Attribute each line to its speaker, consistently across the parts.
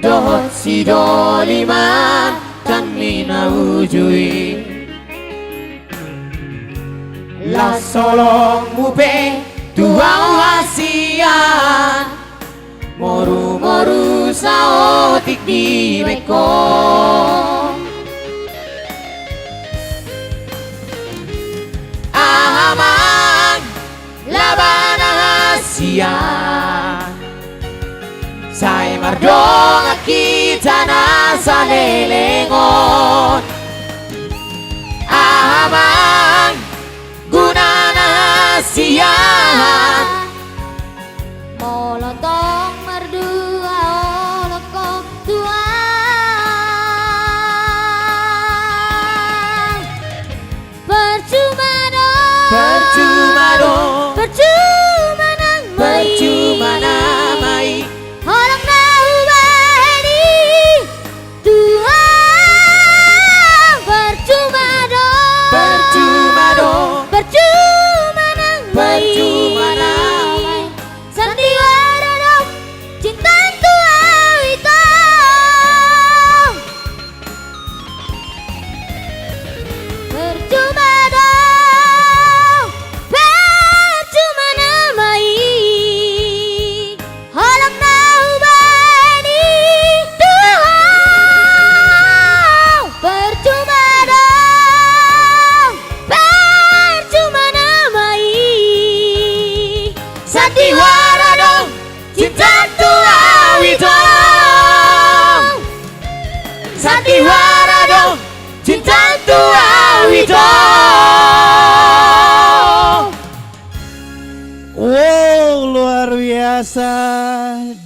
Speaker 1: dohot si doliman tan minaujui la solong mupe tuau hasian moru-moru saotik di beko ahamang laban hasian say mardong kita nasa lelengon ahamang guna hasian
Speaker 2: molotong merdua olokok tua percuma dong percuma namai orang tahu bahani Tuhan percuma dong percuma namai sandiwara dong cinta tua itu percuma dong percuma namai orang tahu bahani Tuhan percuma dong percuma namai
Speaker 1: sandiwara dong cinta tua itu sandiwara dong cinta tua itu.
Speaker 3: Wow, luar biasa.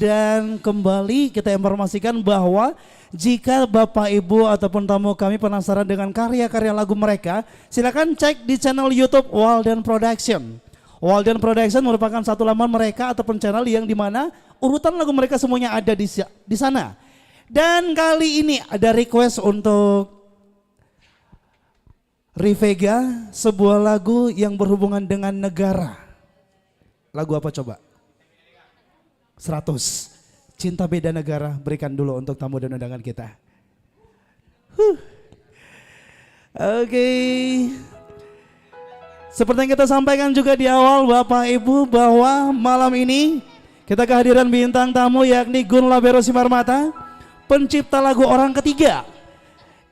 Speaker 3: Dan kembali kita informasikan bahwa jika Bapak Ibu ataupun tamu kami penasaran dengan karya-karya lagu mereka, silakan cek di channel YouTube Walden Production. Walden Production merupakan satu laman mereka ataupun channel yang dimana urutan lagu mereka semuanya ada di sana. Dan kali ini ada request untuk Rivega, sebuah lagu yang berhubungan dengan negara. Lagu apa coba? 100. Cinta Beda Negara, berikan dulu untuk tamu dan undangan kita. Oke. Seperti yang kita sampaikan juga di awal Bapak Ibu bahwa malam ini kita kehadiran bintang tamu yakni Gun Labero Simarmata, pencipta lagu Orang Ketiga.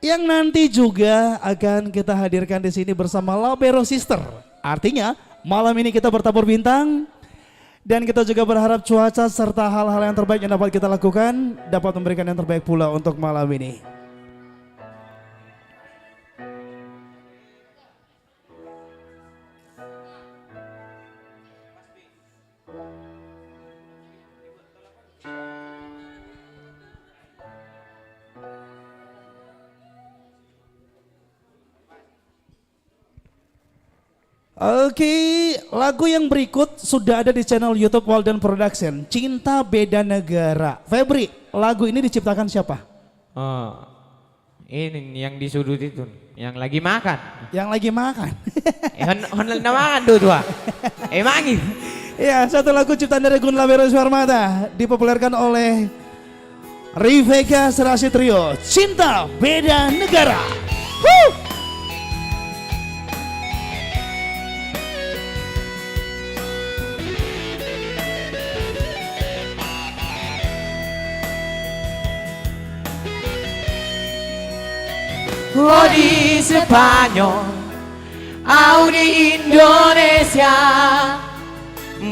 Speaker 3: Yang nanti juga akan kita hadirkan di sini bersama Labero Sister. Artinya malam ini kita bertabur bintang dan kita juga berharap cuaca serta hal-hal yang terbaik yang dapat kita lakukan dapat memberikan yang terbaik pula untuk malam ini. Oke, lagu yang berikut sudah ada di channel YouTube Walden Production, Cinta Beda Negara. Febri, lagu ini diciptakan siapa?
Speaker 1: Oh, ini yang di sudut itu, yang lagi makan.
Speaker 3: Yang lagi makan.
Speaker 1: Honel makan tuh tua. Mangi.
Speaker 3: Ya, satu lagu ciptaan dari Gun Labero Simarmata dipopulerkan oleh Rivega Serasi Trio, Cinta Beda Negara. Woo!
Speaker 1: Oh di Spanyol, au di Indonesia,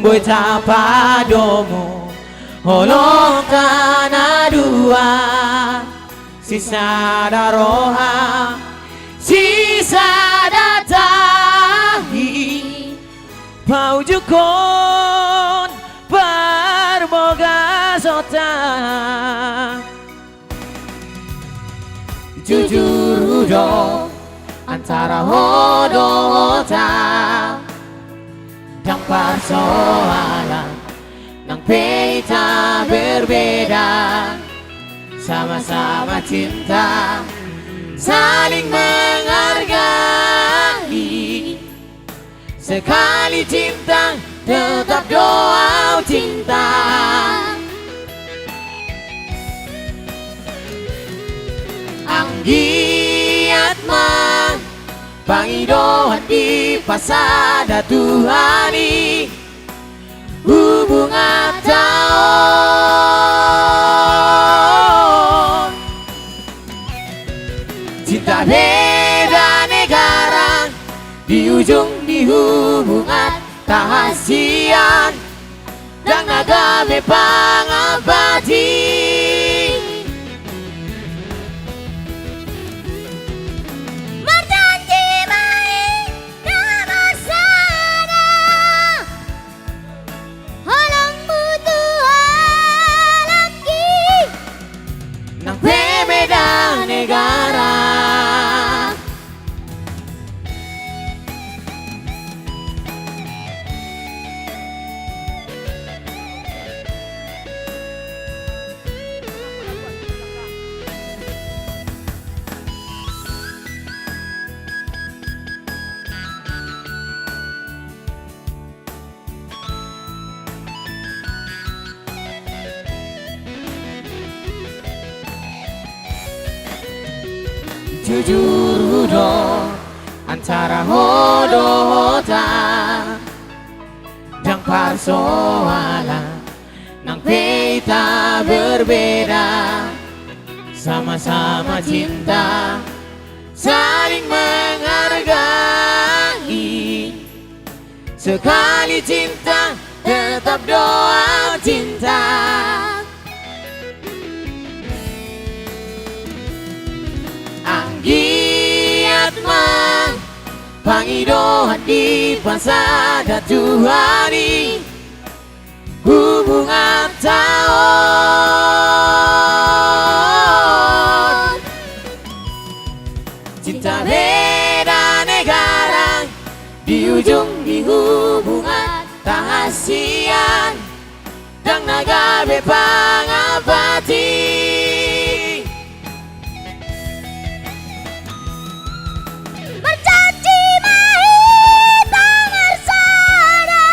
Speaker 1: boy tapadomo, holong tanah dua, sisa daroha, sisa datahi, paujukon, barboga sota. Jujur hudo antara hodo hota dan persoalan nang peta berbeda sama-sama cinta saling menghargai sekali cinta tetap doa cinta Pangidohan di pasada Tuhani hubungan tahun. Cinta beda negara di ujung di hubungan tahasian dan naga bepang abadi.
Speaker 2: Berjanji baik nama sana, halangmu Tuhan lagi
Speaker 1: Nang beda negara. Jujur hudo antara hodo-hoda dan persoalan nang kita berbeda, sama-sama cinta saling menghargai, sekali cinta tetap doa cinta. Anggiat mang pangidohan di pasada Tuhani hubungan tahun. Cinta beda negara di ujung di hubungan tahasian dan naga bepang abadi.
Speaker 2: berjanji mahita ngarsana,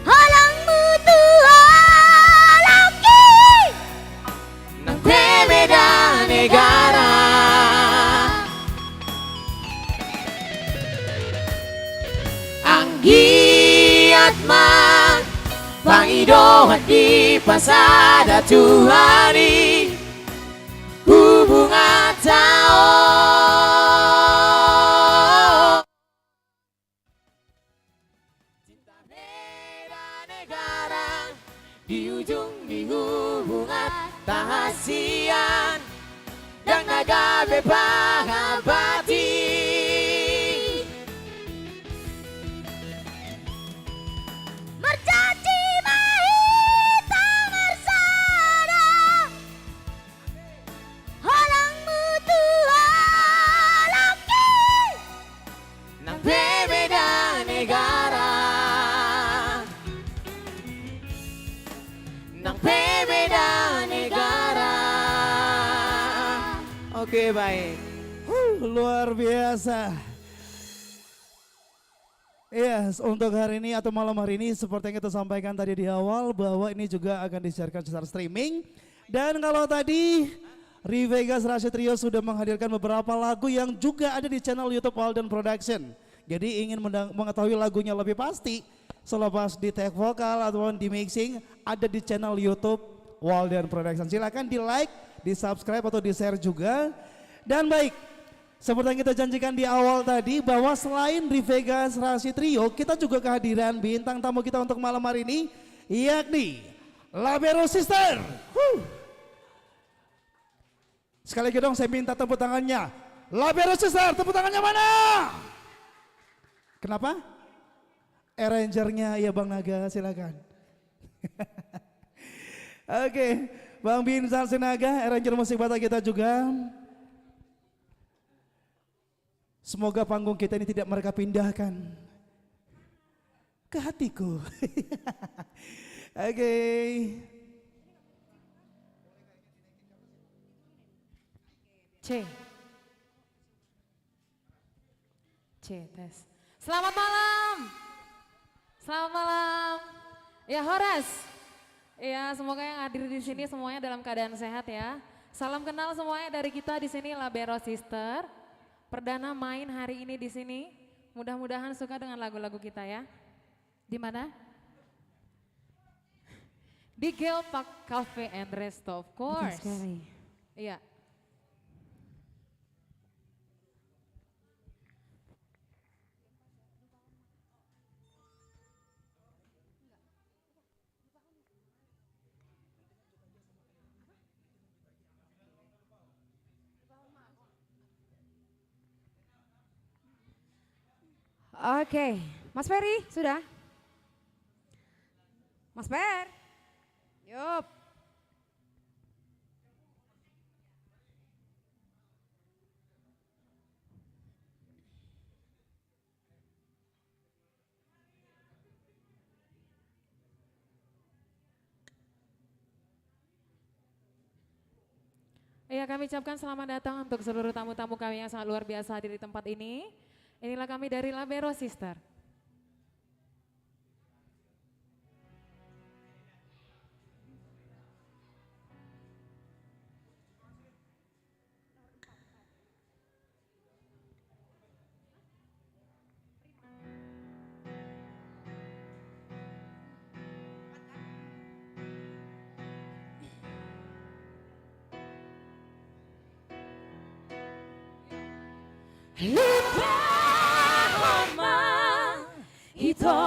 Speaker 2: halangmu Tuhan lagi
Speaker 1: Nang beda negara. Anggiat mang pangidohan di pasada Tuhani hubungan tahun. Cinta beda negara di ujung di hubungan tahasian dan naga bepang abadi.
Speaker 2: berjanji mahita ngarsana, halangmu Tuhan lagi
Speaker 1: Nang beda negara. Nang beda negara. Oke, baik.
Speaker 3: Luar biasa. Yes, untuk hari ini atau malam hari ini seperti yang kita sampaikan tadi di awal bahwa ini juga akan disiarkan secara streaming. Dan kalau tadi Rivegas Rashid Trio sudah menghadirkan beberapa lagu yang juga ada di channel YouTube Walden Production. Jadi ingin mengetahui lagunya lebih pasti selepas di take vokal atau di mixing ada di channel YouTube Walden Production. Silakan di like, di subscribe atau di share juga. Dan baik, seperti yang kita janjikan di awal tadi bahwa selain Rivegas Rashid Trio, kita juga kehadiran bintang tamu kita untuk malam hari ini, yakni Labero Sister. Sekali lagi dong saya minta tepuk tangannya. Labero Sister, tepuk tangannya mana? Kenapa? Arrangernya ya Bang Naga, silakan. Oke, Bang Binsar Sinaga, arranger musik Batak kita juga. Semoga panggung kita ini tidak mereka pindahkan ke hatiku. Oke.
Speaker 4: C. Tes. Selamat malam. Selamat malam. Ya Horas. Ya semoga yang hadir di sini semuanya dalam keadaan sehat ya. Salam kenal semuanya dari kita di sini Labero Sister. perdana main hari ini di sini. Mudah-mudahan suka dengan lagu-lagu kita ya. Di mana? Di Geopark Cafe and Resto, of course.
Speaker 5: Betul sekali.
Speaker 4: Iya.
Speaker 5: Oke, Mas Ferry sudah? Mas Fer? Yup.
Speaker 4: Iya, kami ucapkan selamat datang untuk seluruh tamu-tamu kami yang sangat luar biasa hadir di tempat ini. Inilah kami dari Labero Sister.
Speaker 5: Lupa homa ito.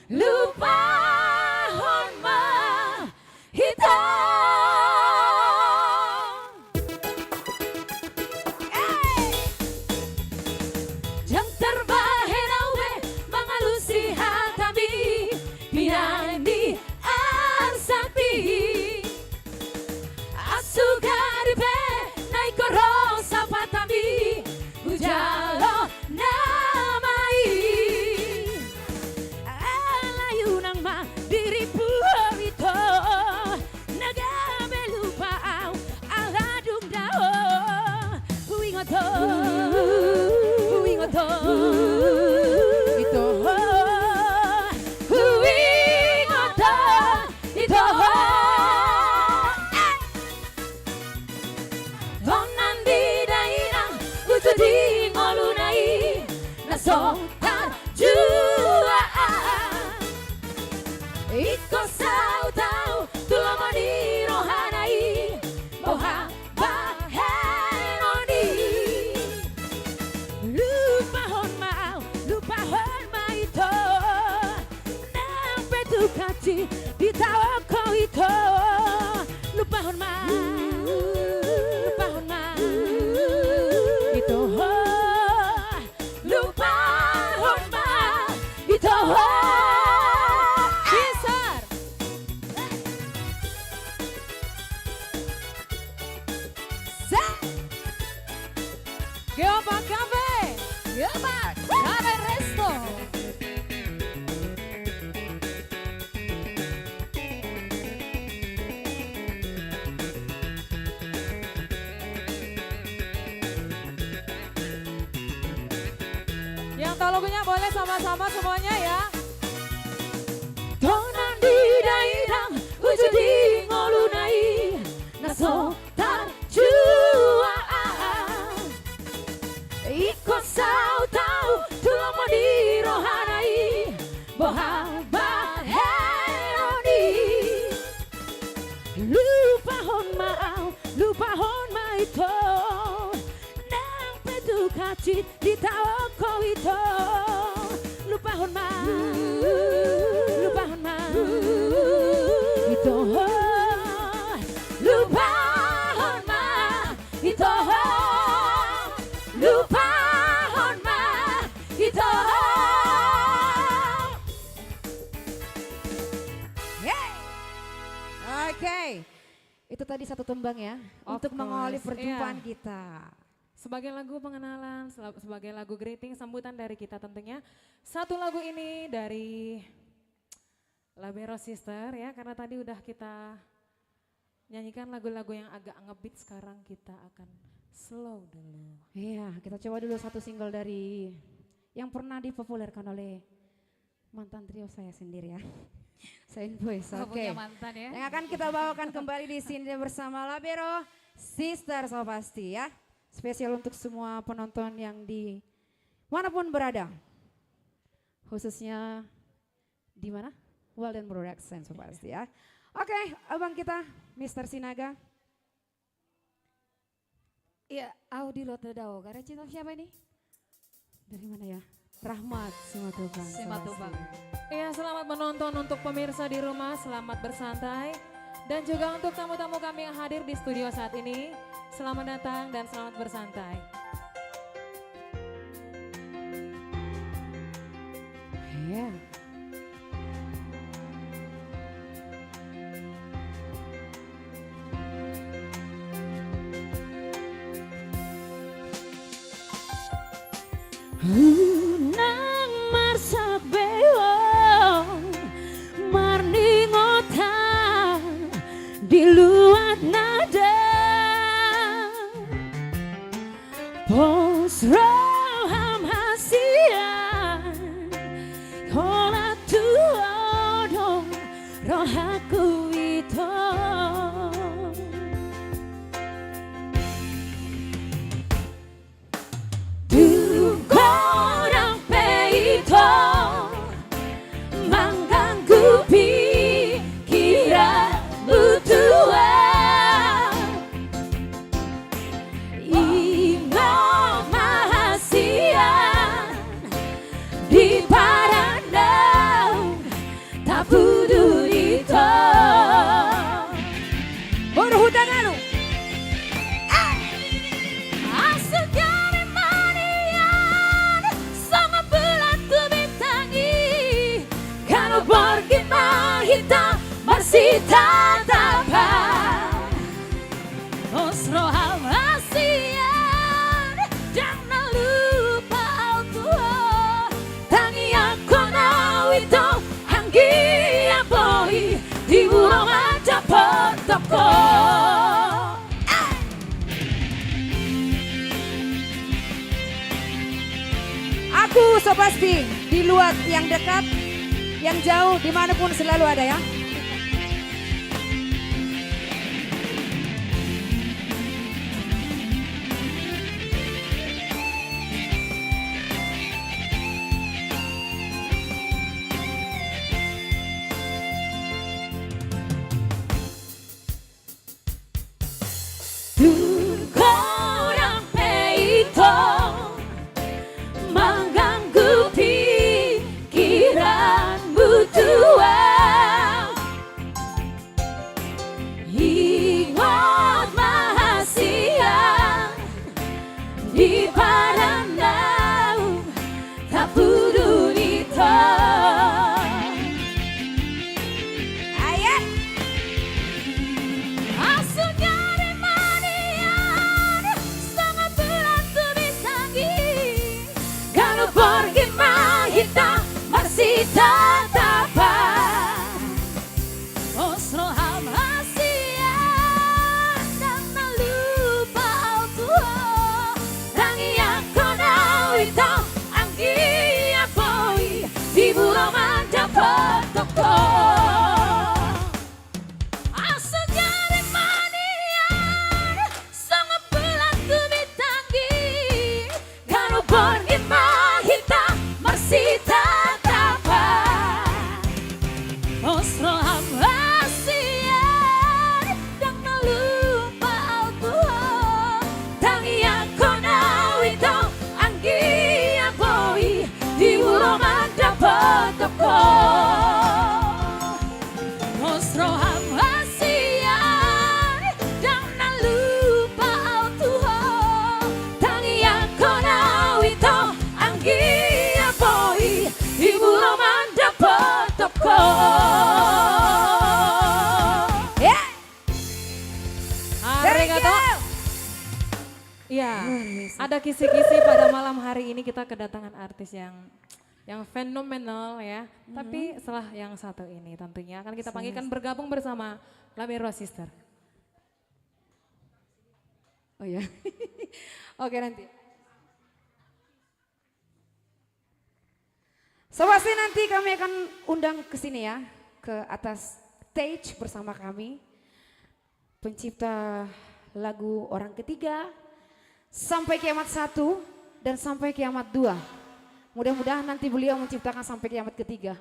Speaker 5: Lupa homa ito. Jam terbang nawe mengalusi hatabi pinani arsapi asugari pe naikoro sapatami ujalo namai alayu nang ma diripu ito nagabe lupa au aladung dao huingoto ito huingoto ito di ngolunai nasotan jua iko sau tau tulamani rohanai moha bahenoni lupa hon ma ito nampe tukati di tawako ito lupa hon ma lupa horma itu besar. Geopark Cafe, Geopark Cafe Resto.
Speaker 4: Yang tahu lagunya boleh sama-sama semuanya ya.
Speaker 5: Donan di daerah ujudi ngolunai naso tarjua iko sau tau tulomo di rohanai boha bahenoni lupa hon ma ito nang pedukati di tawako ito lupa hon ma ito lupa hon ma ito lupa hon ma ito. Oke, itu tadi satu tembang ya
Speaker 4: Of
Speaker 5: untuk mengawali
Speaker 4: course,
Speaker 5: perjumpaan
Speaker 4: iya.
Speaker 5: kita.
Speaker 4: Sebagai lagu pengenalan, sebagai lagu greeting, sambutan dari kita tentunya. Satu lagu ini dari Labero Sister ya, karena tadi udah kita nyanyikan lagu-lagu yang agak ngebeat, sekarang kita akan slow dulu.
Speaker 5: Iya, kita coba dulu satu single dari yang pernah dipopulerkan oleh mantan trio saya sendiri ya. Saint Boys, oke.
Speaker 4: Punya mantan ya.
Speaker 5: Yang akan kita bawakan kembali di sini bersama Labero Sister so pasti ya. Spesial untuk semua penonton yang di manapun berada. Khususnya di mana? Walden Production pasti ya. Oke, abang kita Mr. Sinaga. Iya, Audi Lotedao. Karena cinta siapa ini? Dari mana ya? Rahmat Simatubang.
Speaker 4: Simatubang. Iya, selamat menonton untuk pemirsa di rumah, selamat bersantai. Dan juga untuk tamu-tamu kami yang hadir di studio saat ini, selamat datang dan selamat bersantai.
Speaker 5: Iya.
Speaker 2: Nang marsak bewong marningota di luar nada pos roham hasian kola tuodong rohaku itu korang peito mengganggu pikiranmu tua ingat mahasian di paranau tak peduli itu berhutang anu asal dari manian sama bulan ku bintangi kalau pergi hitam masih tatapan Osro Hamasian jangan lupa Tuhan tangi aku nawito anggi apoi di burung aja potoko.
Speaker 5: Aku so pasti di luar yang dekat, yang jauh, dimanapun selalu ada ya.
Speaker 2: korang peito mengganggu pikiranmu tua ingat mahasian di paranau tak peduli
Speaker 5: Ayat.
Speaker 2: Asal dari manian sama bulan tu bintangi kalau pergi mahita masih tatapan Osro Hamasian jangan lupa Tuhan tangi aku nawito anggi apoi di burung ada potoko asal dari manian sama bulan ku bintangi kalau pergi mahita masih tatapan Osro Hamasian jangan lupa Tuhan tangi aku nawito anggi apoi di burung ada potoko Osro Hamasian jangan lupa Tuhan tangi aku nawito anggi apoi di burung ada potoko.
Speaker 5: Ya.
Speaker 4: Arigato. Iya, ada kisi-kisi pada malam hari ini kita kedatangan artis yang fenomenal ya. Tapi setelah yang satu ini tentunya akan kita panggilkan bergabung bersama Labero Sister.
Speaker 5: Oh ya. Oke nanti. So pasti nanti kami akan undang ke sini ya, ke atas stage bersama kami. Pencipta lagu orang ketiga sampai kiamat 1 dan sampai kiamat 2. Mudah-mudahan nanti beliau menciptakan sampai kiamat ketiga.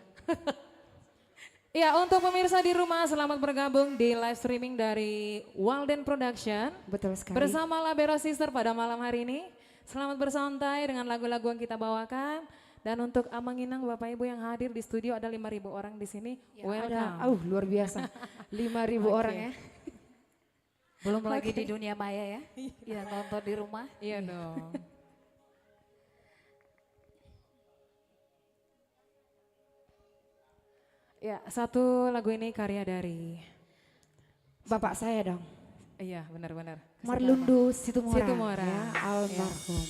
Speaker 4: Ya, untuk pemirsa di rumah selamat bergabung di live streaming dari Walden Production.
Speaker 5: Betul sekali.
Speaker 4: Bersama Labero Sister pada malam hari ini. Selamat bersantai dengan lagu-lagu yang kita bawakan. Dan untuk Amanginang Bapak Ibu yang hadir di studio ada 5.000 orang di sini.
Speaker 5: Ya,
Speaker 4: Welcome.
Speaker 5: luar biasa. 5.000 orang ya.
Speaker 2: Belum lagi di dunia maya ya. Ya nonton di rumah.
Speaker 4: Iya dong. Ya, satu lagu ini karya dari
Speaker 5: Bapak saya dong.
Speaker 4: iya benar-benar.
Speaker 5: Marlundu Situmora.
Speaker 4: Situmora.
Speaker 5: Ya, almarhum.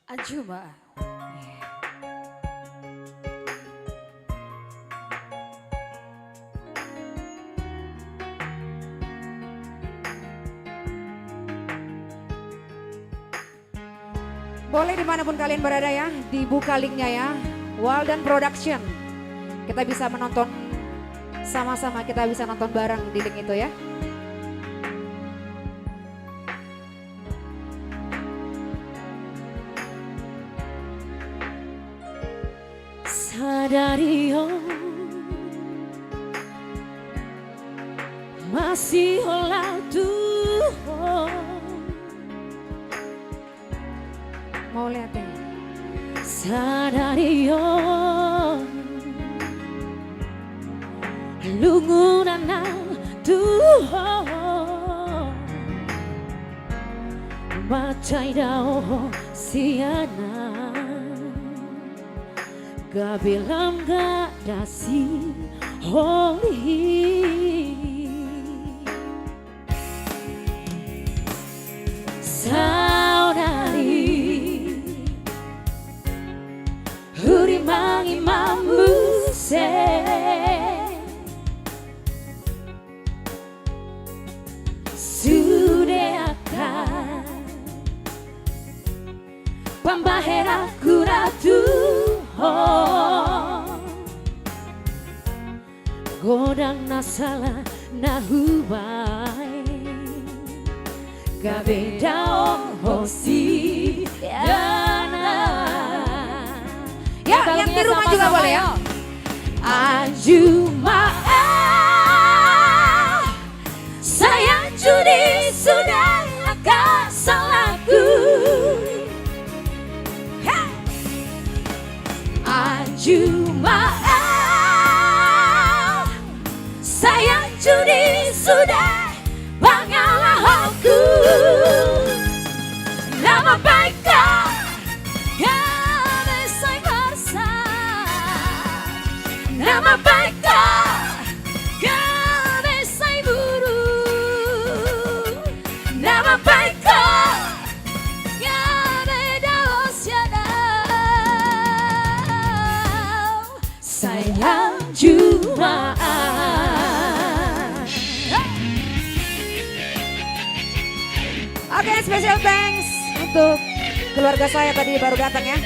Speaker 2: Anjuma.
Speaker 5: Boleh dimanapun kalian berada ya, dibuka linknya ya, Walden Production. Kita bisa menonton sama-sama, kita bisa nonton bareng di link itu ya.
Speaker 2: Sadari masih olah Tuhan.
Speaker 5: Mau lihat ya?
Speaker 2: Sadari lungunan Tuhan macai dao siana gabilam gadasi holy saudari hurimang imamu se sudah akan pambahera kuratu godang nasala nahubai gabeda hosi yana.
Speaker 5: Ya, yang di rumah juga boleh ya.
Speaker 2: Anjuma sayang judi sudah agak salahku. Anjuma sayang judi sudah bangalah aku. Nama baiknya gak bisa bersa. Nama baiknya gak bisa buru. Nama baiknya gak beda usianya. Sayang Jumat.
Speaker 5: Oke, special thanks untuk keluarga saya tadi baru datang ya.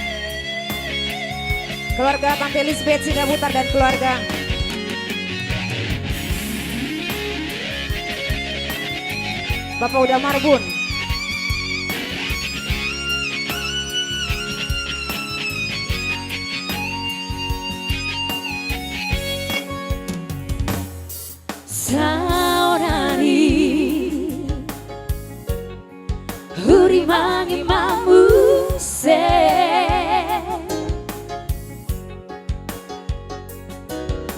Speaker 5: Keluarga Tante Elizabeth Sinabutar dan keluarga. Bapak udah marbun.
Speaker 2: Saudari hurimang imamu se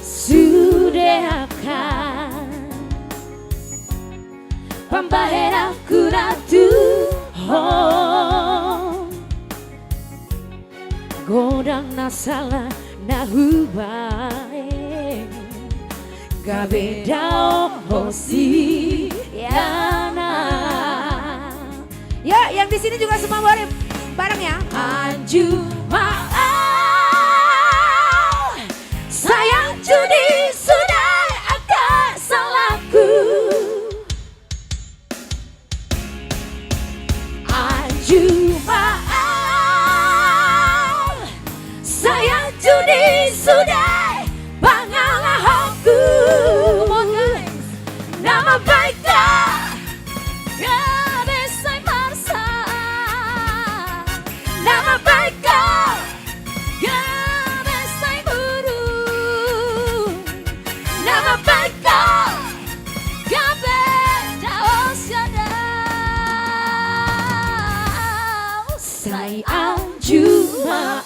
Speaker 2: sudah akan pambahera kuratu godang nasala nahubai gabeda hosi yana.
Speaker 5: Ya, yang di sini juga semua boleh bareng ya.
Speaker 2: Anjuma sayang judi sudah agak salahku. Anjuma sayang judi sudah bangalah aku. Nama baiknya gak bisa marsa. Jamaica, Gabe, Oceana. Say Anjuma.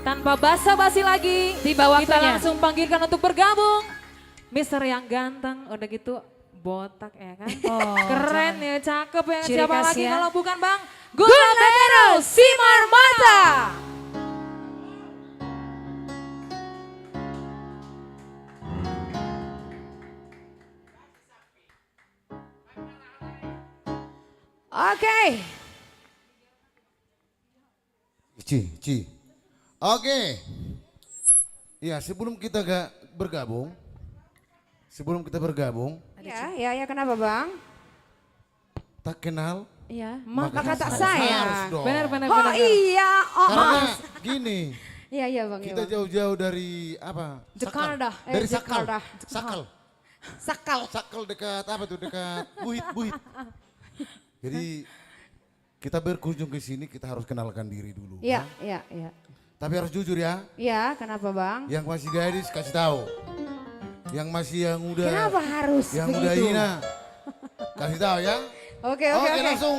Speaker 4: Tanpa basa-basi lagi,
Speaker 2: tiba waktunya.
Speaker 4: kita langsung panggilkan untuk bergabung. Mister yang ganteng, udah gitu botak ya kan.
Speaker 2: Oh,
Speaker 4: keren ya, cakep ya.
Speaker 2: Ciri
Speaker 4: Siapa
Speaker 2: khas
Speaker 4: lagi
Speaker 2: ya.
Speaker 4: kalau bukan Bang Gula Bero Simar Mata.
Speaker 2: Oke.
Speaker 6: Ci. Oke. Ya, sebelum kita bergabung,
Speaker 5: Ya, kenapa Bang?
Speaker 6: tak kenal,
Speaker 5: Iya.
Speaker 6: maka
Speaker 5: tak
Speaker 6: harus
Speaker 5: sayang.
Speaker 6: dong.
Speaker 4: Benar.
Speaker 5: Oh iya,
Speaker 6: Karena gini,
Speaker 5: Iya Bang.
Speaker 6: kita jauh-jauh dari apa?
Speaker 4: Jakarta.
Speaker 6: Dari Sakal.
Speaker 5: Jakarta.
Speaker 6: Sakal dekat apa tuh? Dekat Buhit. Jadi kita berkunjung ke sini kita harus kenalkan diri dulu.
Speaker 5: Iya.
Speaker 6: Tapi harus jujur ya.
Speaker 5: Iya, kenapa Bang?
Speaker 6: Yang masih gadis kasih tahu. Yang masih yang muda.
Speaker 5: Kenapa harus
Speaker 6: Yang
Speaker 5: begitu?
Speaker 6: muda hina. Kasih tahu ya.
Speaker 5: Oke.
Speaker 6: Langsung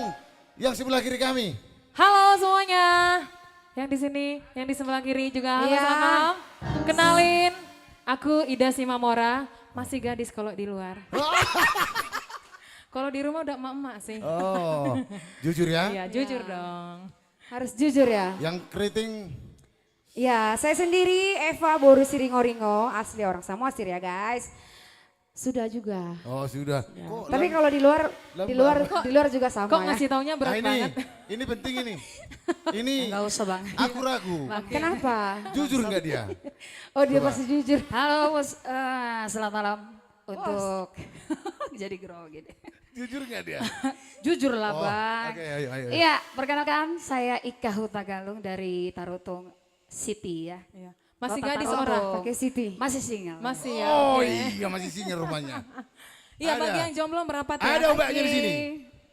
Speaker 6: yang sebelah kiri kami.
Speaker 4: Halo semuanya. Yang di sini, yang di sebelah kiri juga halo
Speaker 5: Iya.
Speaker 4: selamat malam. Kenalin, aku Ida Simamora, masih gadis kalau di luar. Kalau di rumah udah emak-emak sih.
Speaker 6: Oh, jujur ya.
Speaker 4: Iya, jujur dong.
Speaker 5: Harus jujur ya.
Speaker 6: Yang keriting.
Speaker 5: Ya, saya sendiri Eva Boru Siringo-Ringo, asli orang Samosir ya guys. Sudah juga.
Speaker 6: Oh sudah. Kok
Speaker 5: Tapi
Speaker 6: lam-
Speaker 5: kalau di luar juga sama
Speaker 4: Kok
Speaker 5: ya.
Speaker 4: ngasih taunya
Speaker 6: Nah,
Speaker 4: berat banget.
Speaker 6: ini penting ini. Ini
Speaker 2: Enggak usah Bang.
Speaker 6: aku ragu.
Speaker 5: Kenapa?
Speaker 6: Jujur nggak dia?
Speaker 5: Oh dia pasti jujur.
Speaker 2: Halo Bos, selamat malam untuk jadi grogi deh.
Speaker 6: Jujur nggak dia?
Speaker 2: Jujur lah
Speaker 6: Oh,
Speaker 2: Bang.
Speaker 6: Oke, ayo.
Speaker 2: Iya, perkenalkan saya Ika Hutagalung dari Tarutung City ya.
Speaker 4: Iya. Masih
Speaker 2: Kota
Speaker 4: gadis
Speaker 2: Tarutung.
Speaker 4: orang.
Speaker 5: Pakai Siti.
Speaker 2: Masih single.
Speaker 4: Masih ya.
Speaker 6: Oh
Speaker 4: oke.
Speaker 6: iya masih single rumahnya.
Speaker 4: Iya,
Speaker 6: Ada.
Speaker 4: bagi yang jomblo merapat ya.
Speaker 6: Ada obatnya di sini.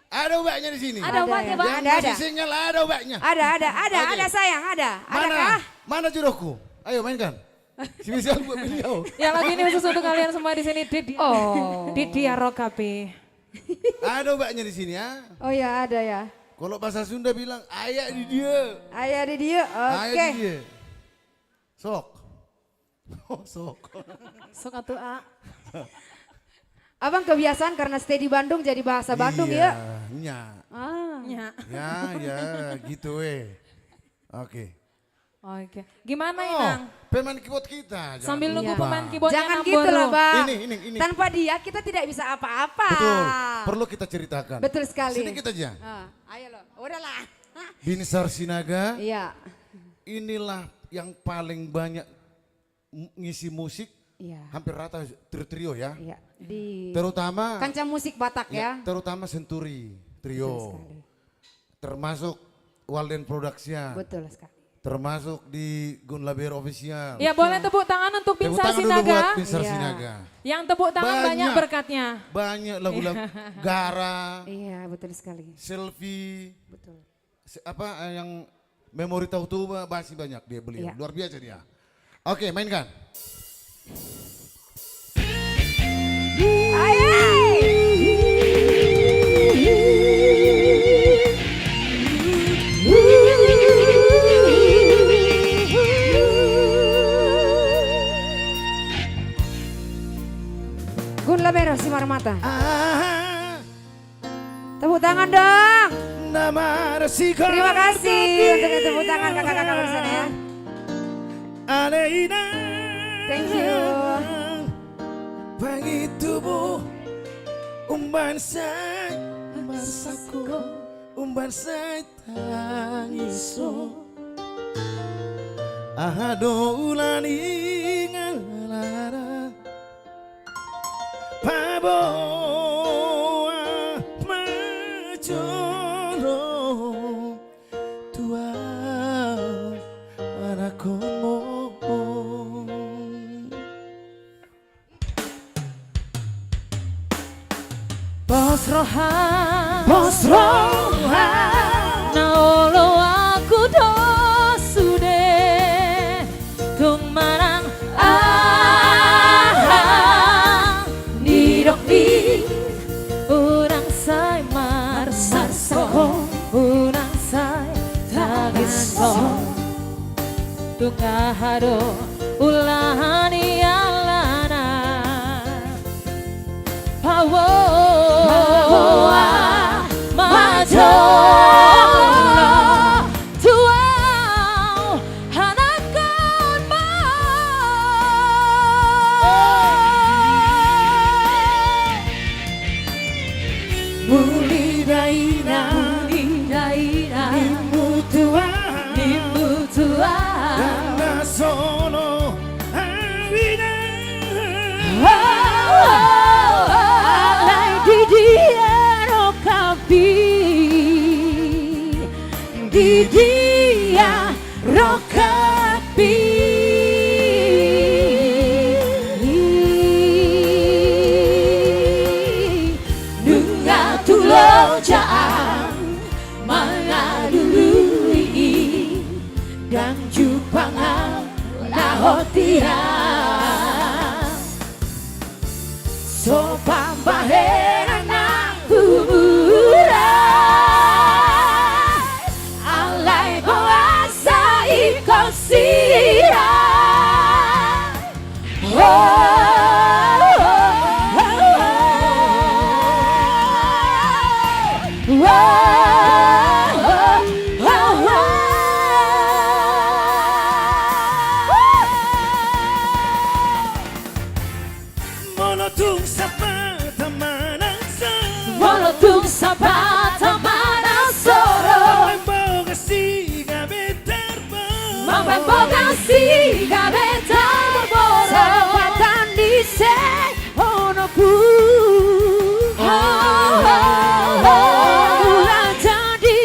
Speaker 6: Ada obatnya di sini.
Speaker 2: Ada obatnya
Speaker 5: ya?
Speaker 2: Bang.
Speaker 6: Yang
Speaker 5: Ada.
Speaker 6: masih single ada obatnya. Oke.
Speaker 5: Ada sayang, ada. Ada
Speaker 6: Mana?
Speaker 5: kah?
Speaker 6: Mana jodohku? Ayo mainkan. Spesial buat beliau.
Speaker 4: Ya lagi ini khusus untuk kalian semua di sini. Didi Arokapi.
Speaker 6: Ada obatnya di sini ya.
Speaker 5: Oh ya ada ya.
Speaker 6: Kalau bahasa Sunda bilang ayak di dia.
Speaker 5: Ayah di dia.
Speaker 6: Ayak
Speaker 5: Oke.
Speaker 6: di dia. Sok. Oh, sok.
Speaker 4: Sok atuh A.
Speaker 5: Abang kebiasaan karena stay di Bandung jadi bahasa Bandung
Speaker 6: Iya,
Speaker 5: ya.
Speaker 6: nya.
Speaker 4: Ya.
Speaker 6: Ya, gitu Oke.
Speaker 4: Oke. Gimana
Speaker 6: Oh,
Speaker 4: Inang?
Speaker 6: pemain keyboard kita. jangan
Speaker 4: Sambil nunggu
Speaker 6: lupa.
Speaker 4: pemain keyboardnya
Speaker 5: Jangan
Speaker 4: Namboro.
Speaker 5: gitu lah Bang.
Speaker 6: Ini.
Speaker 5: Tanpa dia kita tidak bisa apa-apa.
Speaker 6: Betul, perlu kita ceritakan.
Speaker 5: Betul sekali.
Speaker 6: Sedikit aja.
Speaker 5: Ayo loh, udahlah.
Speaker 6: Binsar Sinaga,
Speaker 5: Iya.
Speaker 6: inilah yang paling banyak ngisi musik,
Speaker 5: Iya.
Speaker 6: hampir rata trio ya.
Speaker 5: Iya. Di
Speaker 6: Terutama
Speaker 5: kancah musik Batak ya.
Speaker 6: terutama Senturi
Speaker 5: Betul
Speaker 6: trio.
Speaker 5: sekali.
Speaker 6: Termasuk Walden Production.
Speaker 5: Betul sekali.
Speaker 6: Termasuk di Gun Laber Official.
Speaker 4: Ya boleh tepuk tangan untuk
Speaker 6: Tepuk
Speaker 4: Binsar
Speaker 6: tangan dulu buat
Speaker 4: Sinaga.
Speaker 6: Binsar
Speaker 5: Iya.
Speaker 6: Sinaga.
Speaker 4: Yang tepuk tangan banyak
Speaker 6: Banyak.
Speaker 4: berkatnya.
Speaker 6: Banyak lagu-lagu Gara,
Speaker 5: Iya betul sekali.
Speaker 6: Selfie,
Speaker 5: Betul.
Speaker 6: yang memori tahu tuh masih banyak dia beliau.
Speaker 5: Iya.
Speaker 6: Luar biasa dia. Oke, mainkan.
Speaker 5: Gun Labero Simar Mata.
Speaker 6: Ah,
Speaker 5: Tepuk tangan dong.
Speaker 6: nama resiko.
Speaker 5: Terima kasih untuk tepuk tangan kakak-kakak bersama ya.
Speaker 6: Aleina.
Speaker 5: Thank you.
Speaker 6: Pagi tubuh umban say masaku umban say tangiso ahado ulani ngalara paboa majolo tua anakomo
Speaker 4: Bos Rohan
Speaker 3: Rohan
Speaker 4: naolo aku dosude tung marang nidok di urang say marsarso urang say tagiso tung ahado ulahani alana Pawo majo tuau hanakan mo muli daina
Speaker 3: Imutua
Speaker 4: nimutua
Speaker 3: Dana sono Awina
Speaker 4: alai di dia rokapi di dia rokapi nunga tulo jaan mangadului dan jupangan lahotian so pambaheran ang kuburan alay mawasa ikaw sira
Speaker 3: Molotung sapata manasa
Speaker 4: Molotung sabata manasoro
Speaker 3: Mamboga siga betarbo
Speaker 4: Mamboga siga betarbo Sapatan di se ono pu Ulang jadi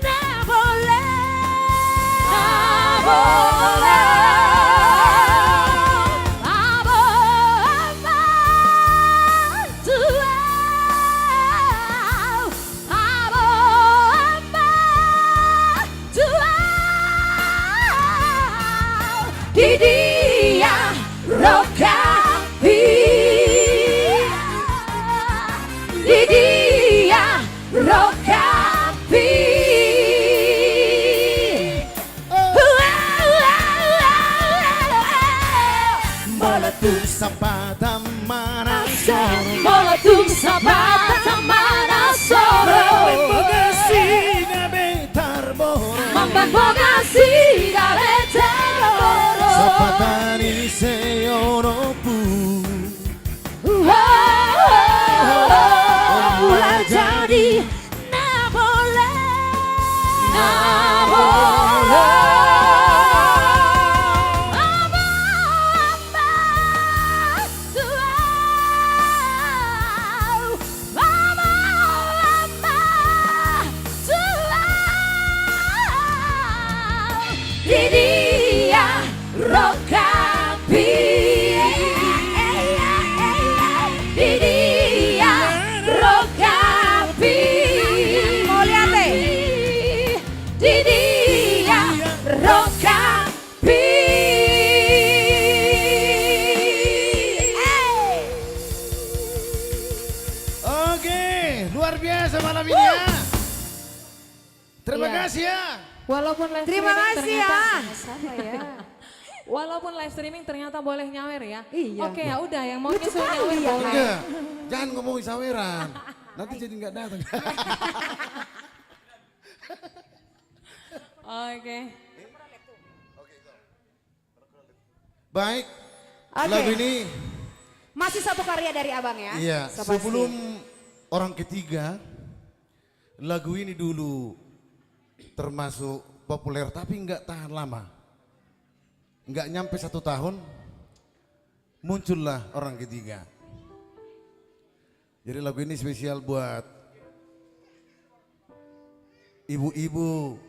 Speaker 4: na boleh di dia rokapi di dia rokapi
Speaker 3: Molotung sapata manasa
Speaker 4: Molotung sabata manasoro
Speaker 3: Mamboga siga betarbo
Speaker 4: Mamboga siga betarbo
Speaker 6: Sapatani se ono pu
Speaker 4: ulah jadi na boleh di dia rokapi di dia rokapi di dia rokapi
Speaker 6: Oke, luar biasa malam ini ya. Terima
Speaker 4: Iya.
Speaker 6: kasih ya.
Speaker 4: Walaupun live
Speaker 5: Terima
Speaker 4: streaming
Speaker 5: kasih
Speaker 4: ternyata-
Speaker 2: Sama ya.
Speaker 4: Walaupun live streaming ternyata boleh nyawer ya.
Speaker 5: Iya.
Speaker 4: Oke ya udah yang mau nyusul nyawer boleh.
Speaker 6: Enggak, jangan ngomongin saweran. Nanti jadi nggak datang.
Speaker 4: Oke.
Speaker 6: Baik,
Speaker 5: Oke.
Speaker 6: lagu ini
Speaker 5: Masih satu karya dari abang ya?
Speaker 6: iya,
Speaker 5: So pasti.
Speaker 6: sebelum orang ketiga, lagu ini dulu termasuk populer tapi nggak tahan lama. Nggak nyampe 1 tahun, muncullah orang ketiga. Jadi lagu ini spesial buat ibu-ibu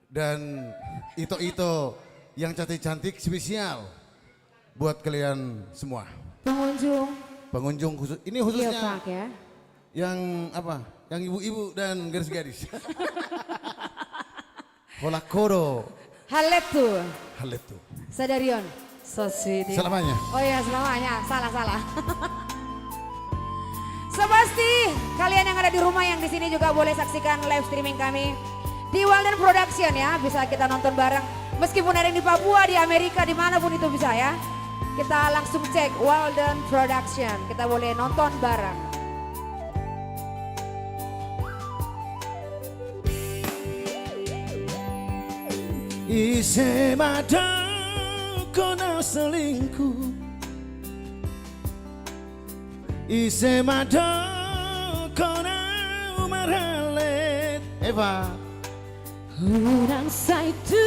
Speaker 6: dan ito-ito yang cantik-cantik, spesial buat kalian semua.
Speaker 4: Pengunjung
Speaker 6: pengunjung khusus. Ini
Speaker 5: Iya
Speaker 6: khususnya
Speaker 5: Pak ya.
Speaker 6: yang apa? Yang ibu-ibu dan gadis-gadis. Holakoro.
Speaker 5: Haletu.
Speaker 6: Haletu.
Speaker 5: Sadarion.
Speaker 2: So sweet. ya.
Speaker 6: Selamanya.
Speaker 5: Oh iya selamanya, salah. Sebasti kalian yang ada di rumah yang di sini juga boleh saksikan live streaming kami di Walden Production ya, bisa kita nonton bareng. Meskipun ada yang di Papua, di Amerika, dimanapun itu bisa ya. Kita langsung cek Walden Production, kita boleh nonton bareng.
Speaker 3: Ise mada kona selingkuh, ise mada kona umarhalet.
Speaker 6: Eva.
Speaker 5: Orang saitu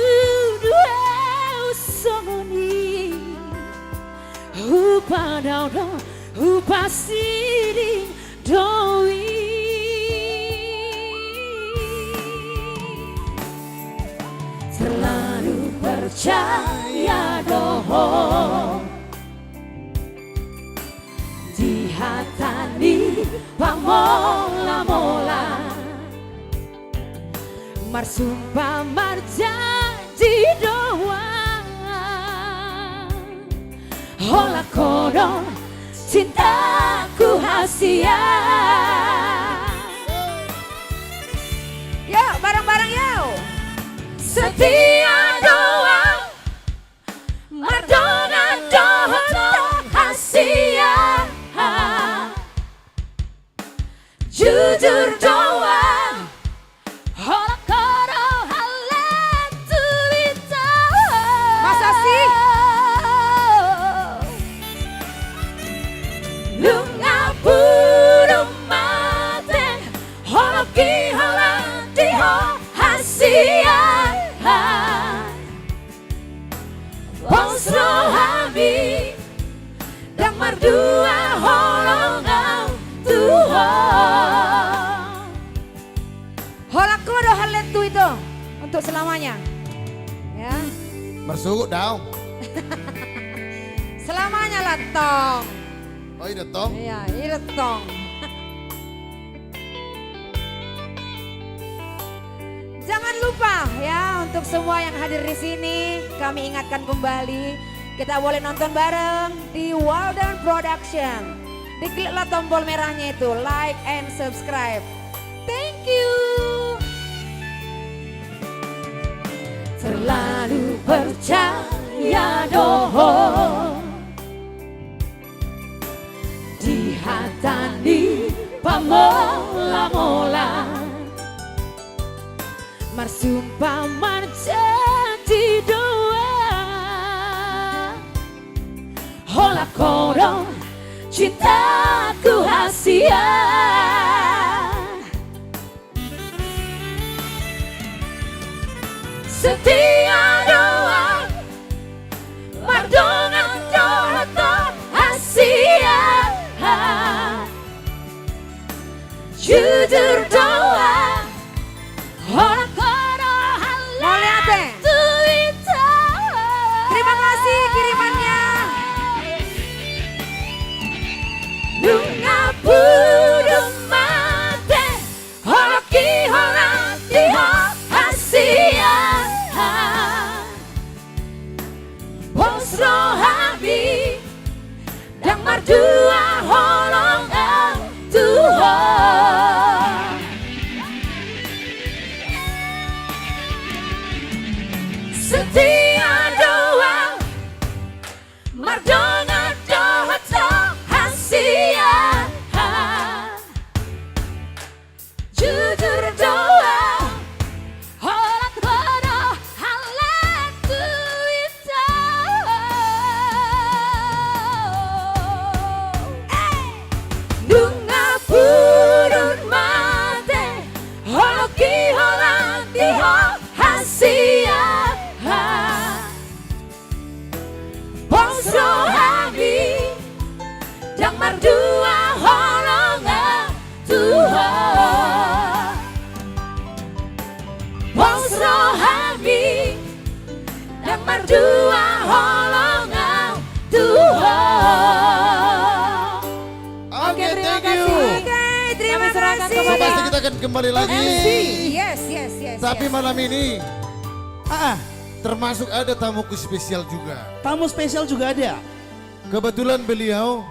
Speaker 5: dua usoni, upa daudo, upa siring doi. Selalu percaya doho, di hatani pamola-mola. Marsumpah marjanji doang, hola kodong cintaku hasia. Yuk bareng-bareng yuk. Setia doang, mardona doang hasia. Jujur doang, hola kodong halen tuwita. Masa sih? Lunga burung mate, hola ki hola diho hasia. Bonsro habi, dan mardua holongau tuho. Holak kodo halentu itu untuk selamanya. Ya,
Speaker 6: Mersuguk daun.
Speaker 5: selamanya lah tong.
Speaker 6: Oh iya tong.
Speaker 5: Iya, ini tong. Jangan lupa ya untuk semua yang hadir di sini, kami ingatkan kembali kita boleh nonton bareng di Walden Production. Dikliklah tombol merahnya itu like and subscribe. Thank you. Terlalu percaya doho, di hatani pamola-mola. Marsumpah marjanji doa, hola kodong cintaku hasia. Setia doang, mardongan doang hasia. Jujur doang, hola kodong halen tuwita. Terima kasih kirimannya. Lunga burung mate, hola ki hola diho hasia. Bonsro habi, dan mardua holongau tuho. Setia doang, mardona doang hasia. Jujur doang, hola kodo halen tuwita. Lunga burung mate, hola ki hola diho hasia. Bonsro habi, dan mardua holongau tuho. Bonsro habi, dan mardua holongau tuho.
Speaker 6: kita akan kembali lagi.
Speaker 5: Yes, yes, yes.
Speaker 6: Tapi
Speaker 5: yes.
Speaker 6: malam ini
Speaker 3: Ah,
Speaker 6: termasuk ada tamuku spesial juga.
Speaker 3: tamu spesial juga ada.
Speaker 6: Kebetulan beliau,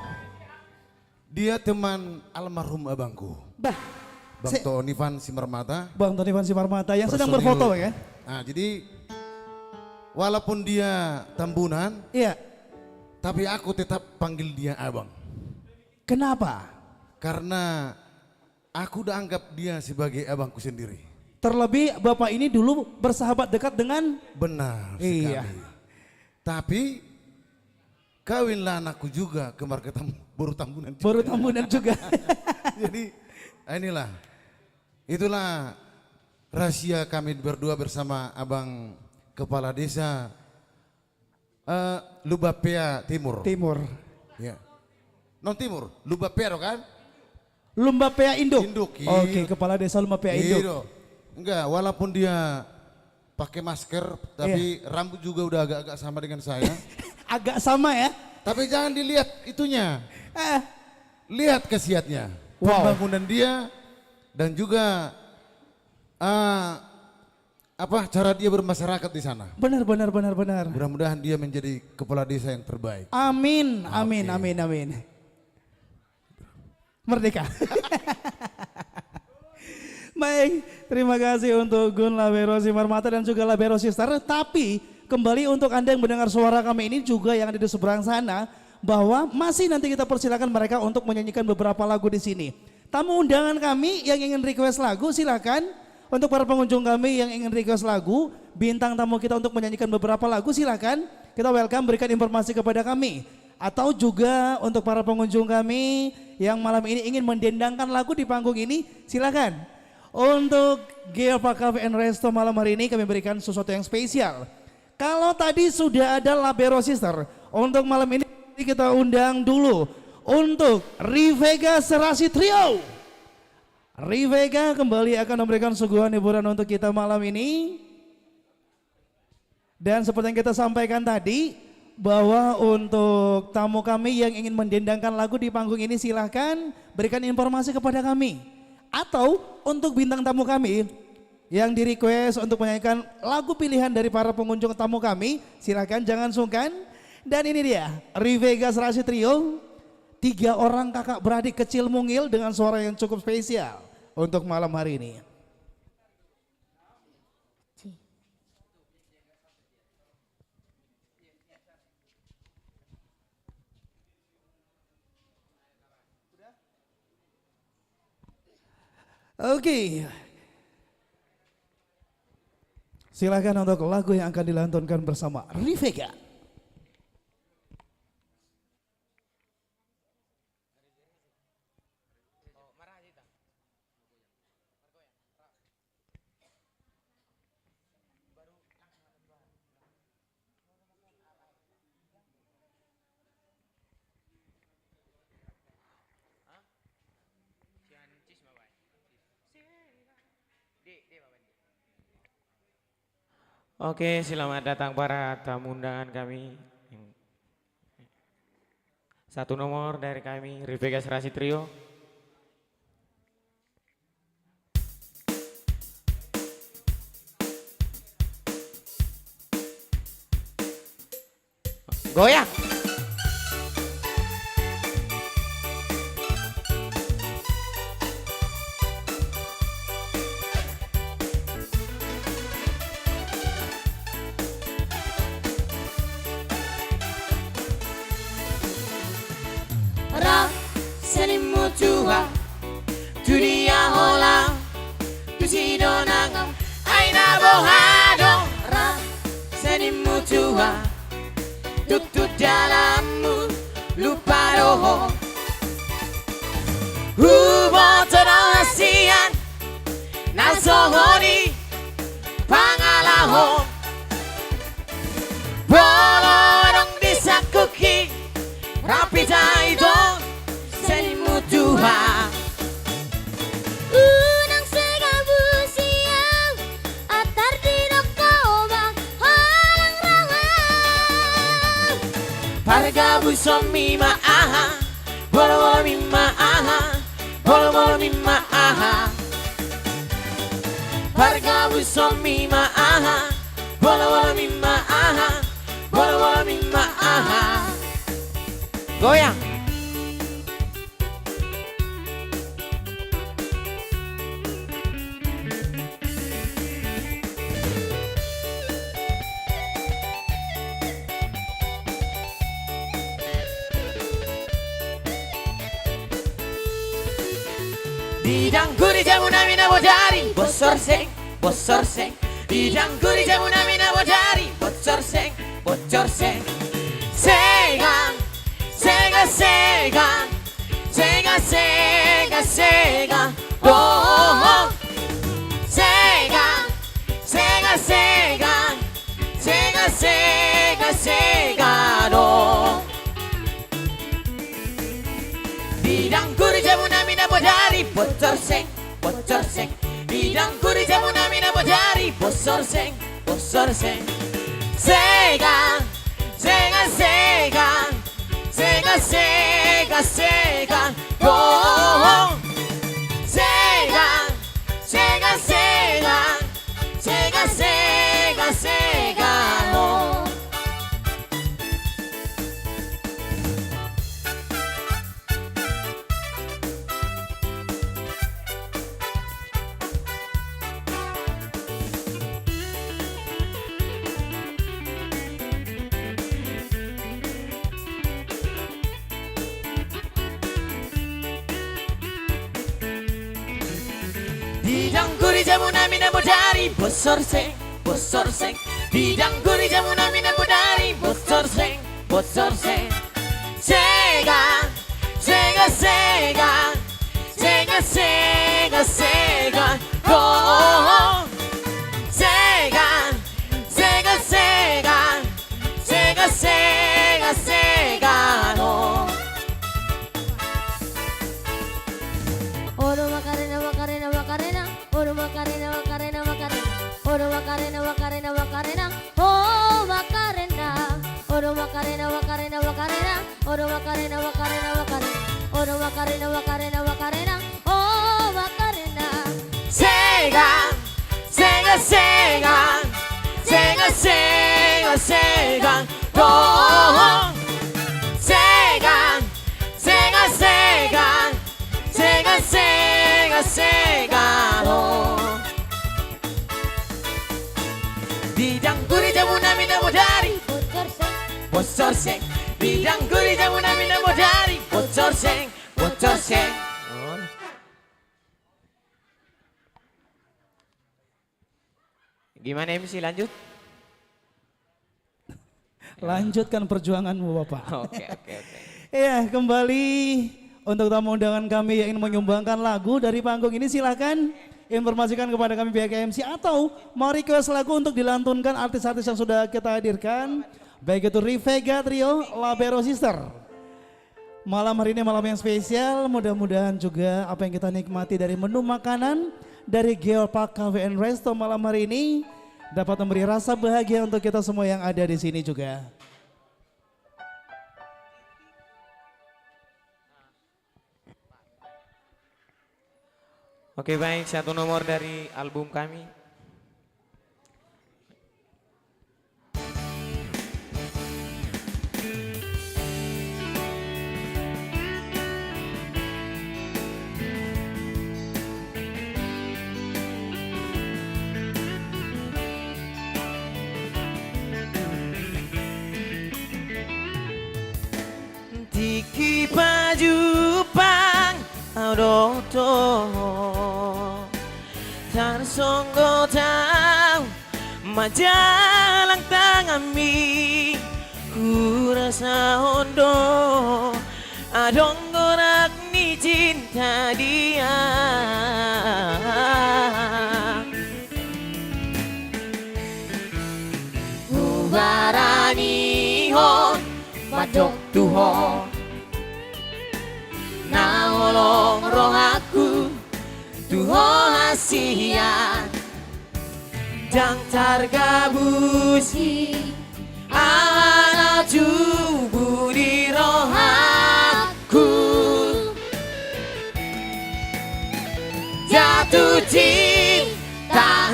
Speaker 6: dia teman almarhum abangku.
Speaker 3: Bah,
Speaker 6: Bang Tony Van Simarmata.
Speaker 3: Bang Tony Van Simarmata yang sedang
Speaker 6: Personil.
Speaker 3: berfoto ya.
Speaker 6: Nah jadi walaupun dia Tambunan,
Speaker 3: Iya.
Speaker 6: tapi aku tetap panggil dia abang.
Speaker 3: Kenapa?
Speaker 6: Karena aku udah anggap dia sebagai abangku sendiri.
Speaker 3: Terlebih Bapak ini dulu bersahabat dekat dengan
Speaker 6: Benar
Speaker 3: Iya.
Speaker 6: sekali. Tapi kawinlah anakku juga kemar ketemu baru Tambunan juga.
Speaker 3: baru Tambunan juga.
Speaker 6: Jadi inilah, itulah rahasia kami berdua bersama abang kepala desa Lubapea Timur.
Speaker 3: Timur.
Speaker 6: Ya. Non Timur, Lubapea kan?
Speaker 3: Lumbapea Induk.
Speaker 6: Induk, iya.
Speaker 3: Oke, kepala desa Lumbapea Induk.
Speaker 6: Iya. Enggak, walaupun dia pakai masker, tapi rambut juga udah agak-agak sama dengan saya.
Speaker 3: Agak sama ya.
Speaker 6: Tapi jangan dilihat itunya,
Speaker 3: Eh,
Speaker 6: lihat khasiatnya.
Speaker 3: Wow.
Speaker 6: Pembangunan dia dan juga cara dia bermasyarakat di sana.
Speaker 3: benar.
Speaker 6: Mudah-mudahan dia menjadi kepala desa yang terbaik.
Speaker 3: Amin, amin. Merdeka. Baik, terima kasih untuk Gun Labero Simarmata dan juga Labero Sister. Tapi kembali untuk Anda yang mendengar suara kami ini juga yang ada di seberang sana, bahwa masih nanti kita persilakan mereka untuk menyanyikan beberapa lagu di sini. Tamu undangan kami yang ingin request lagu silakan. Untuk para pengunjung kami yang ingin request lagu, bintang tamu kita untuk menyanyikan beberapa lagu silakan. Kita welcome, berikan informasi kepada kami. Atau juga untuk para pengunjung kami yang malam ini ingin mendendangkan lagu di panggung ini, silakan. Untuk Geopark Cafe and Resto malam hari ini kami berikan sesuatu yang spesial. Kalau tadi sudah ada Labero Sister, untuk malam ini kita undang dulu untuk Rivega Serasi Trio. Rivega kembali akan memberikan suguhan hiburan untuk kita malam ini. Dan seperti yang kita sampaikan tadi, bahwa untuk tamu kami yang ingin mendendangkan lagu di panggung ini silahkan berikan informasi kepada kami. Atau untuk bintang tamu kami yang di request untuk menyanyikan lagu pilihan dari para pengunjung tamu kami, silahkan jangan sungkan. Dan ini dia Rivega Serasi Trio, 3 orang kakak beradik kecil mungil dengan suara yang cukup spesial untuk malam hari ini. Oke. Silakan untuk lagu yang akan dilantunkan bersama Rivega.
Speaker 1: Oke, selamat datang para tamu undangan kami. Satu nomor dari kami, Rivega Serasi Trio. Goyang!
Speaker 7: Senimu tua dunia hola tusidonang aina bohado ra senimu tua tutut dalammu lupa roho hubo terasian nasohoni pangalaho bolong disakuki rapita itu senimu tua
Speaker 8: unang segabu siang atar di dokobang halang rawang
Speaker 7: pargabu somi maaha bolo bolo mi maaha bolo bolo mi maaha harga busomi maaha, bola bola mima aha, bola bola mima aha. Goyang. Didangkuri jamuna mina bojari, bosor seng, bosor seng. Didangkuri jamuna mina bojari, bocor seng, bocor seng. Sega, sega, sega, sega, sega, sega. Oh, oh, oh. Sega, sega, sega, sega, sega, sega. Oh. Didangkuri jamuna mina bojari, bocor seng, bocor seng. Didangkuri jamuna mina bojari, bosor seng, bosor seng. Sega, sega, sega, sega, sega, sega. Oh, oh, oh. Sega, sega, sega, sega, sega, sega. Oh. Didangkuri jamuna mina bojari, bosor seng, bosor seng. Didangkuri jamuna mina bojari, bosor seng, bosor seng. Sega, sega, sega, sega, sega, sega. Oh, oh, oh. Sega, sega, sega, sega, sega, sega. Oh.
Speaker 8: Oro Macarena, Macarena, Macarena, Oro Macarena, Macarena, Macarena, Oro Macarena, Macarena, Macarena, oh Macarena, Oro Macarena, Macarena, Macarena, Oro Macarena, Macarena, Macarena, Oro Macarena, Macarena, Macarena, oh Macarena.
Speaker 7: Sega, sega, sega, sega, sega, sega. Oh, oh, oh. Sega, sega, sega, sega, sega, sega. Oh. Didangkuri jamuna mina bojari, bosor seng. Didangkuri jamuna mina bojari, bosor seng, bosor seng.
Speaker 1: Gimana MC lanjut?
Speaker 3: Lanjutkan perjuanganmu Bapak.
Speaker 1: Oke, oke, oke.
Speaker 3: Iya, kembali untuk tamu undangan kami yang ingin menyumbangkan lagu dari panggung ini, silahkan informasikan kepada kami pihak MC atau mau request lagu untuk dilantunkan artis-artis yang sudah kita hadirkan, baik itu Rivega Trio, Labero Sister. Malam hari ini malam yang spesial, mudah-mudahan juga apa yang kita nikmati dari menu makanan dari Geopark Cafe and Resto malam hari ini dapat memberi rasa bahagia untuk kita semua yang ada di sini juga.
Speaker 1: Oke baik, satu nomor dari album kami.
Speaker 7: Tiki pajupang adoto tarsonggo tau majalang tangami kurasa hondo adonggorak ni cinta dia ubarani hon padok tuho naolong roh aku tuho hasian dang targabusi ana jubu di roh aku jatuh cinta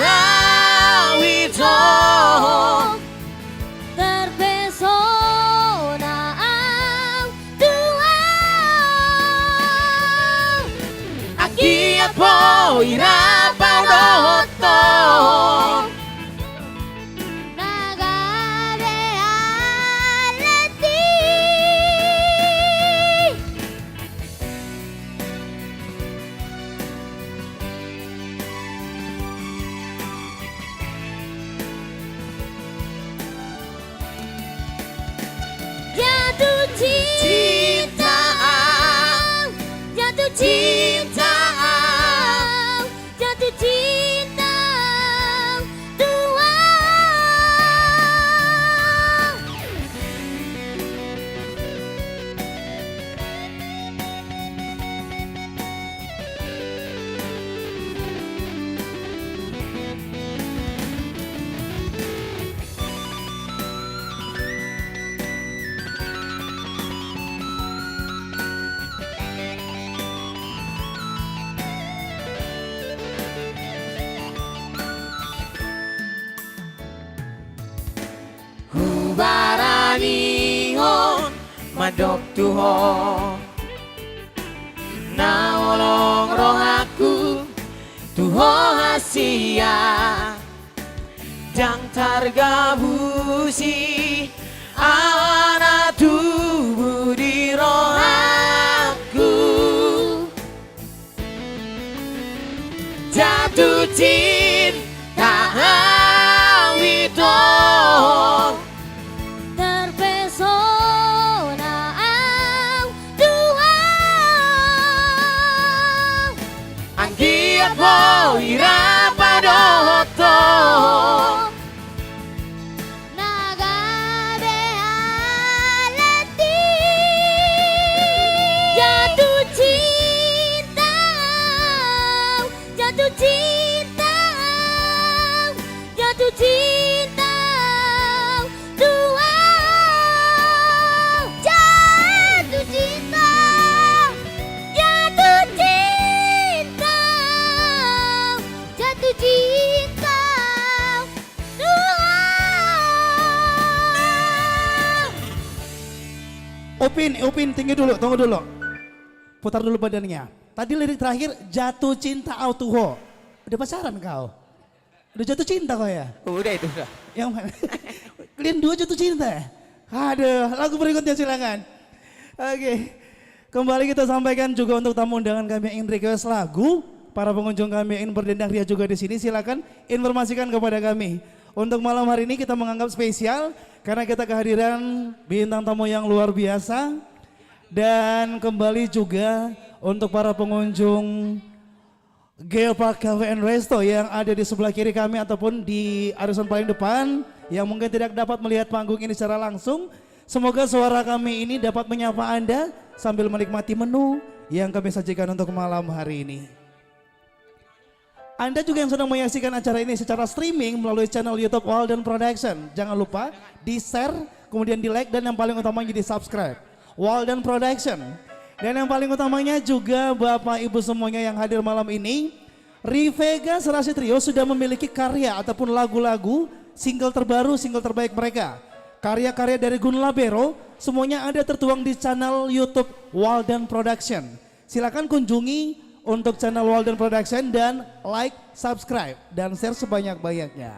Speaker 7: ira paudoto.
Speaker 8: Nagare aleti. Jatuh cinta, jatuh cinta, jatuh cinta, dua.
Speaker 7: Barani hon madok tuho nawolong roh aku tuho hasia jang targabusi awana tubuh di roh aku jatuh cinta wito
Speaker 8: Terpesona ang dua.
Speaker 7: Anggiat mo ira padoto.
Speaker 8: Nagade aleti. Jatuh cinta, jatuh cinta, jatuh cinta, dua. Jatuh cinta, jatuh cinta, jatuh cinta, dua.
Speaker 3: Upin, tinggi dulu, tunggu dulu. Putar dulu badannya. Tadi lirik terakhir, jatuh cinta autuho. Udah pacaran kau? Udah jatuh cinta kau ya?
Speaker 7: Udah itu udah.
Speaker 3: Yang mana? Kalian dua jatuh cinta ya? Aduh, lagu berikutnya silakan. Oke, kembali kita sampaikan juga untuk tamu undangan kami yang request lagu. Para pengunjung kami yang ingin berdendang ria juga di sini, silakan informasikan kepada kami. Untuk malam hari ini kita menganggap spesial karena kita kehadiran bintang tamu yang luar biasa. Dan kembali juga untuk para pengunjung Geopark Cafe and Resto yang ada di sebelah kiri kami ataupun di arisan paling depan yang mungkin tidak dapat melihat panggung ini secara langsung. Semoga suara kami ini dapat menyapa Anda sambil menikmati menu yang kami sajikan untuk malam hari ini. Anda juga yang sedang menyaksikan acara ini secara streaming melalui channel YouTube Walden Production. Jangan lupa di share, kemudian di like dan yang paling utamanya di subscribe. Walden Production. Dan yang paling utamanya juga Bapak Ibu semuanya yang hadir malam ini. Rivega Serasi Trio sudah memiliki karya ataupun lagu-lagu single terbaru, single terbaik mereka. Karya-karya dari Gun Labero semuanya ada tertuang di channel YouTube Walden Production. Silakan kunjungi untuk channel Walden Production dan like, subscribe dan share sebanyak-banyaknya.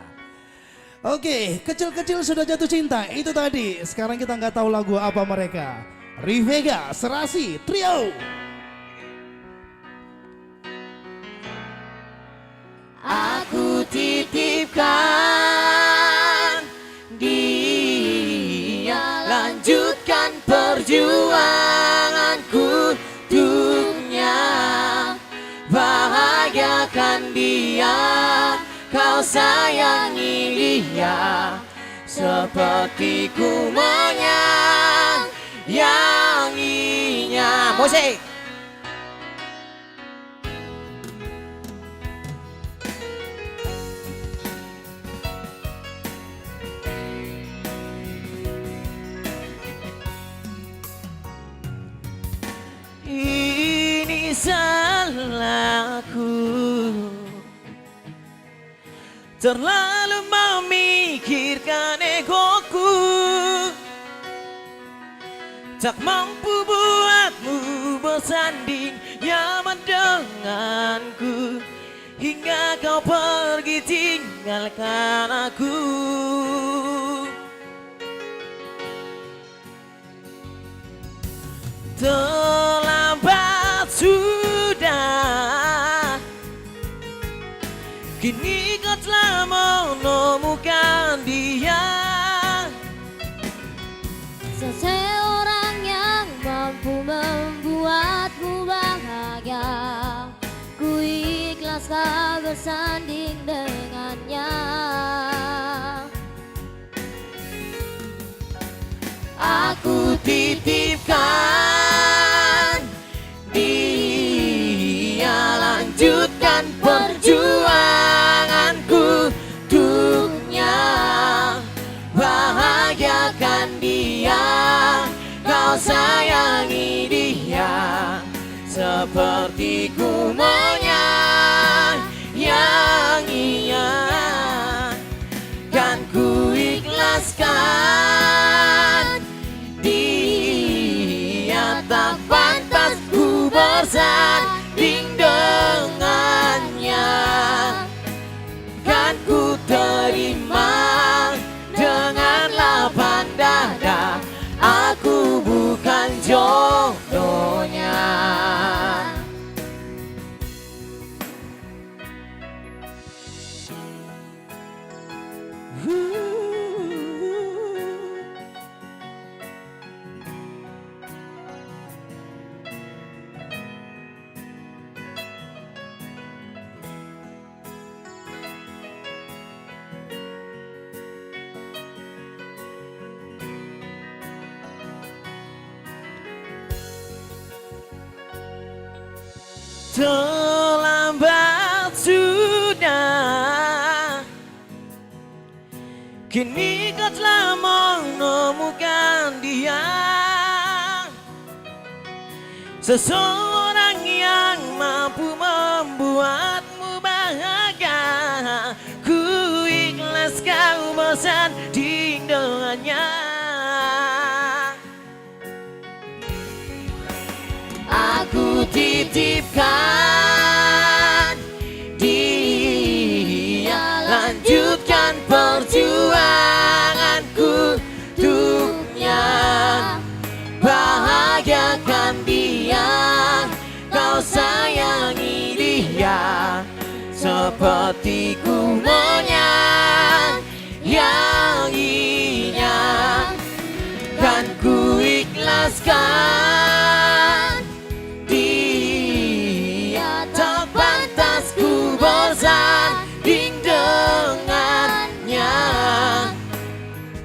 Speaker 3: Oke, kecil-kecil sudah jatuh cinta itu tadi. Sekarang kita nggak tahu lagu apa mereka. Rivega Serasi Trio.
Speaker 7: Aku titipkan dia, lanjutkan perjuanganku untuknya, bahagiakan dia, kau sayangi dia seperti ku menyayanginya. Musik. Ini salahku, terlalu memikirkan egoku, tak mampu buatmu bersanding nyaman denganku. hingga kau pergi tinggalkan aku. Terlambat sudah, kini kau telah menemukan dia,
Speaker 8: seseorang yang mampu membuatmu bahagia. Ku ikhlas kau bersanding dengannya.
Speaker 7: aku titipkan dia, lanjutkan perjuanganku untuknya, bahagiakan dia, kau sayangi dia seperti ku menyayanginya. Kan ku ikhlaskan dia, tak pantas ku bersanding dengannya. Kan ku terima dengan lapang dada, aku bukan jodohnya. Terlambat sudah, kini kau telah menemukan dia, seseorang yang mampu membuatmu bahagia. Ku ikhlas kau bersanding dengannya. Aku titipkan dia, lanjutkan perjuanganku untuknya, bahagiakan dia, kau sayangi dia seperti ku menyayanginya. Kan ku ikhlaskan dia, tak pantas ku bersanding dengannya.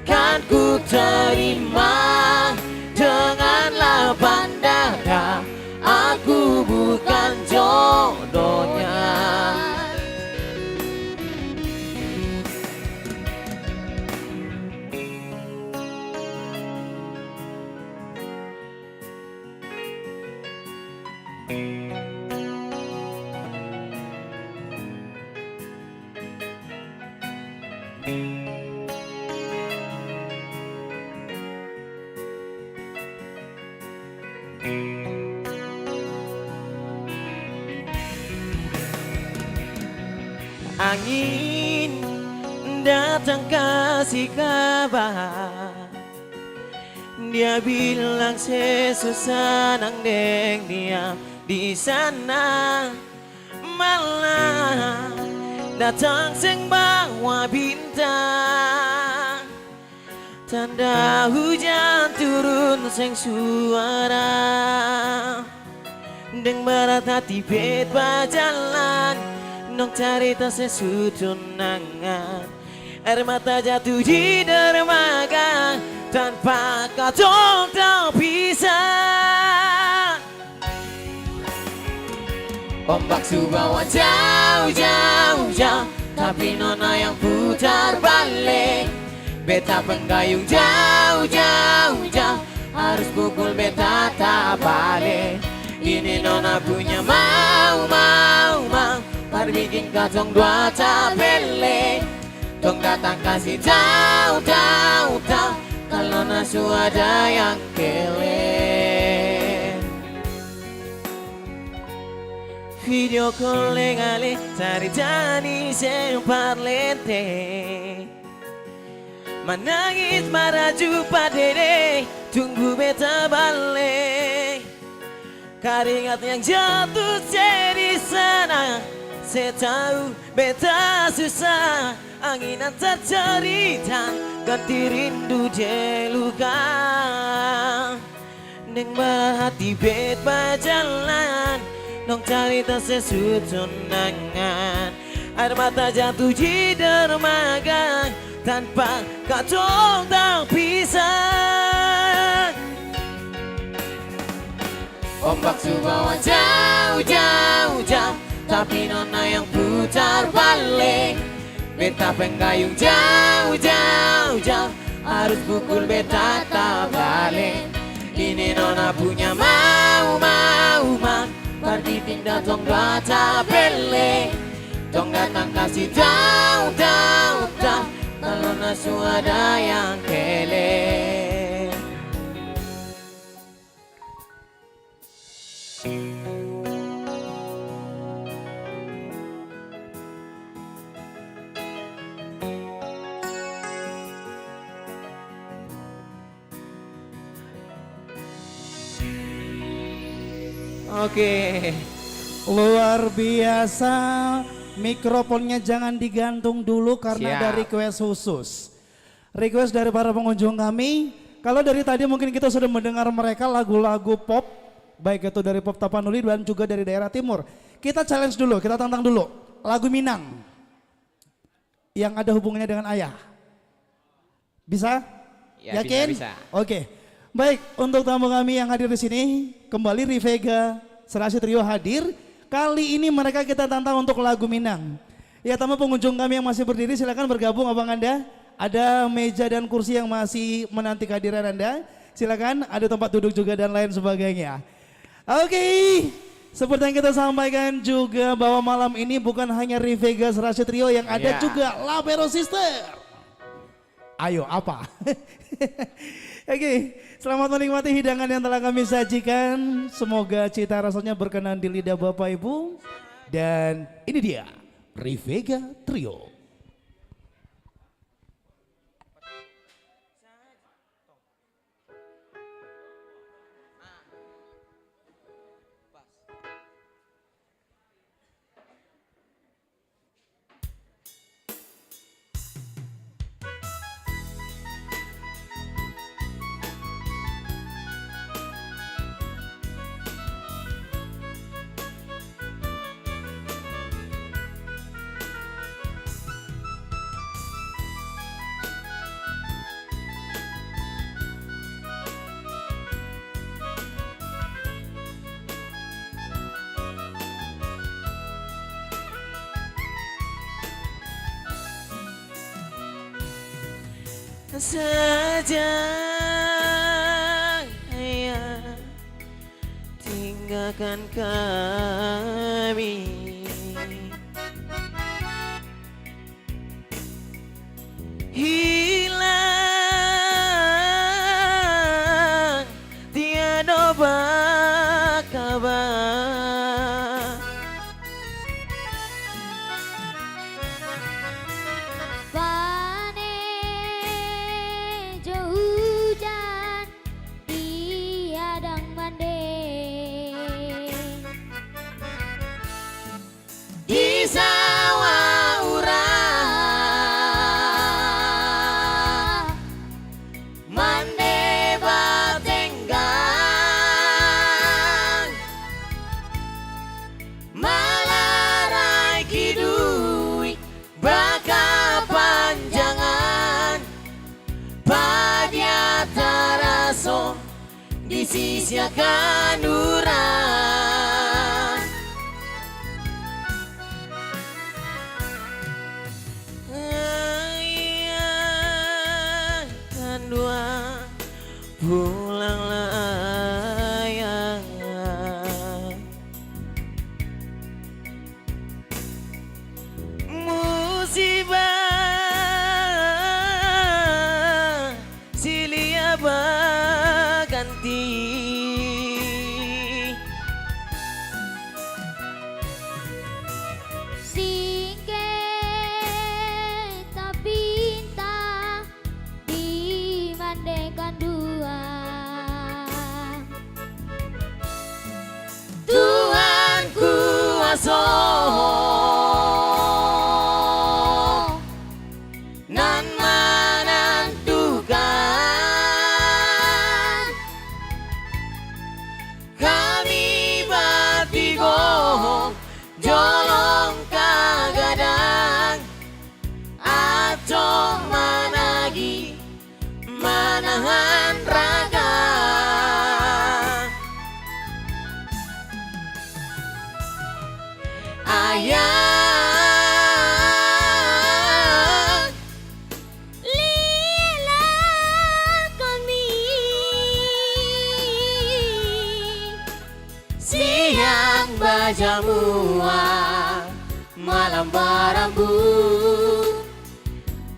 Speaker 7: Kan ku terima dengan lapang dada, aku bukan jodohnya. Angin datang kasih kabar, dia bilang sesusah nang deng diam di sana. Malah datang sing bawa bintang, tanda hujan turun sing suara. Deng barat hati bet bajalan, nong cerita sesudut nangan. Air mata jatuh di dermaga, tanpa kata terpisah. Ombak subawa jauh, tapi nona yang putar balik. Beta penggayung jauh, harus pukul beta tak balik. Ini nona punya mau, par bikin kacong dua capele. Tong datang kasih tahu, kalau nasu ada yang kele. video call legale cari jani sing parlente menangis marah jumpa dede tunggu beta balik keringat yang jatuh jadi sana saya tahu beta susah angin antar cerita ganti rindu jeluka neng bahati bet bajalan nong cerita sesut tunangan air mata jatuh di dermaga tanpa kacau tak pisah ombak subawa jauh tapi nona yang putar balik beta penggayung jauh harus pukul beta tak balik ini nona punya mau berarti pindah tong bata pele tong datang kasih tahu kalau nasu ada yang kele
Speaker 3: Oke, luar biasa. Mikrofonnya jangan digantung dulu karena
Speaker 1: Siap.
Speaker 3: ada request khusus. Request dari para pengunjung kami. Kalau dari tadi mungkin kita sudah mendengar mereka lagu-lagu pop, baik itu dari pop Tapanuli dan juga dari daerah timur. Kita challenge dulu, kita tantang dulu. Lagu Minang yang ada hubungannya dengan ayah. Bisa?
Speaker 1: Ya,
Speaker 3: Yakin?
Speaker 1: bisa.
Speaker 3: Oke. Baik, untuk tamu kami yang hadir di sini, kembali Rivega Serasi Trio hadir. Kali ini mereka kita tantang untuk lagu Minang. Ya, tamu pengunjung kami yang masih berdiri silakan bergabung abang Anda. Ada meja dan kursi yang masih menanti kehadiran Anda. Silakan, ada tempat duduk juga dan lain sebagainya. Oke, seperti yang kita sampaikan juga bahwa malam ini bukan hanya Rivega Serasi Trio yang ada
Speaker 1: Ya.
Speaker 3: juga Labero Sister. Ayo, apa? Oke, selamat menikmati hidangan yang telah kami sajikan. Semoga cita rasanya berkenan di lidah Bapak Ibu. Dan ini dia, Rivega Trio.
Speaker 7: saja ayah tinggalkan kami hilang tiada kabar
Speaker 8: Pane jo hujan di hadang mande
Speaker 7: di sawah urang mande batenggang malarai kidui baka panjangan padia taraso disisiakan urang ayah kan dua pulanglah ayah musibah silia baganti siang bajamua malam barambu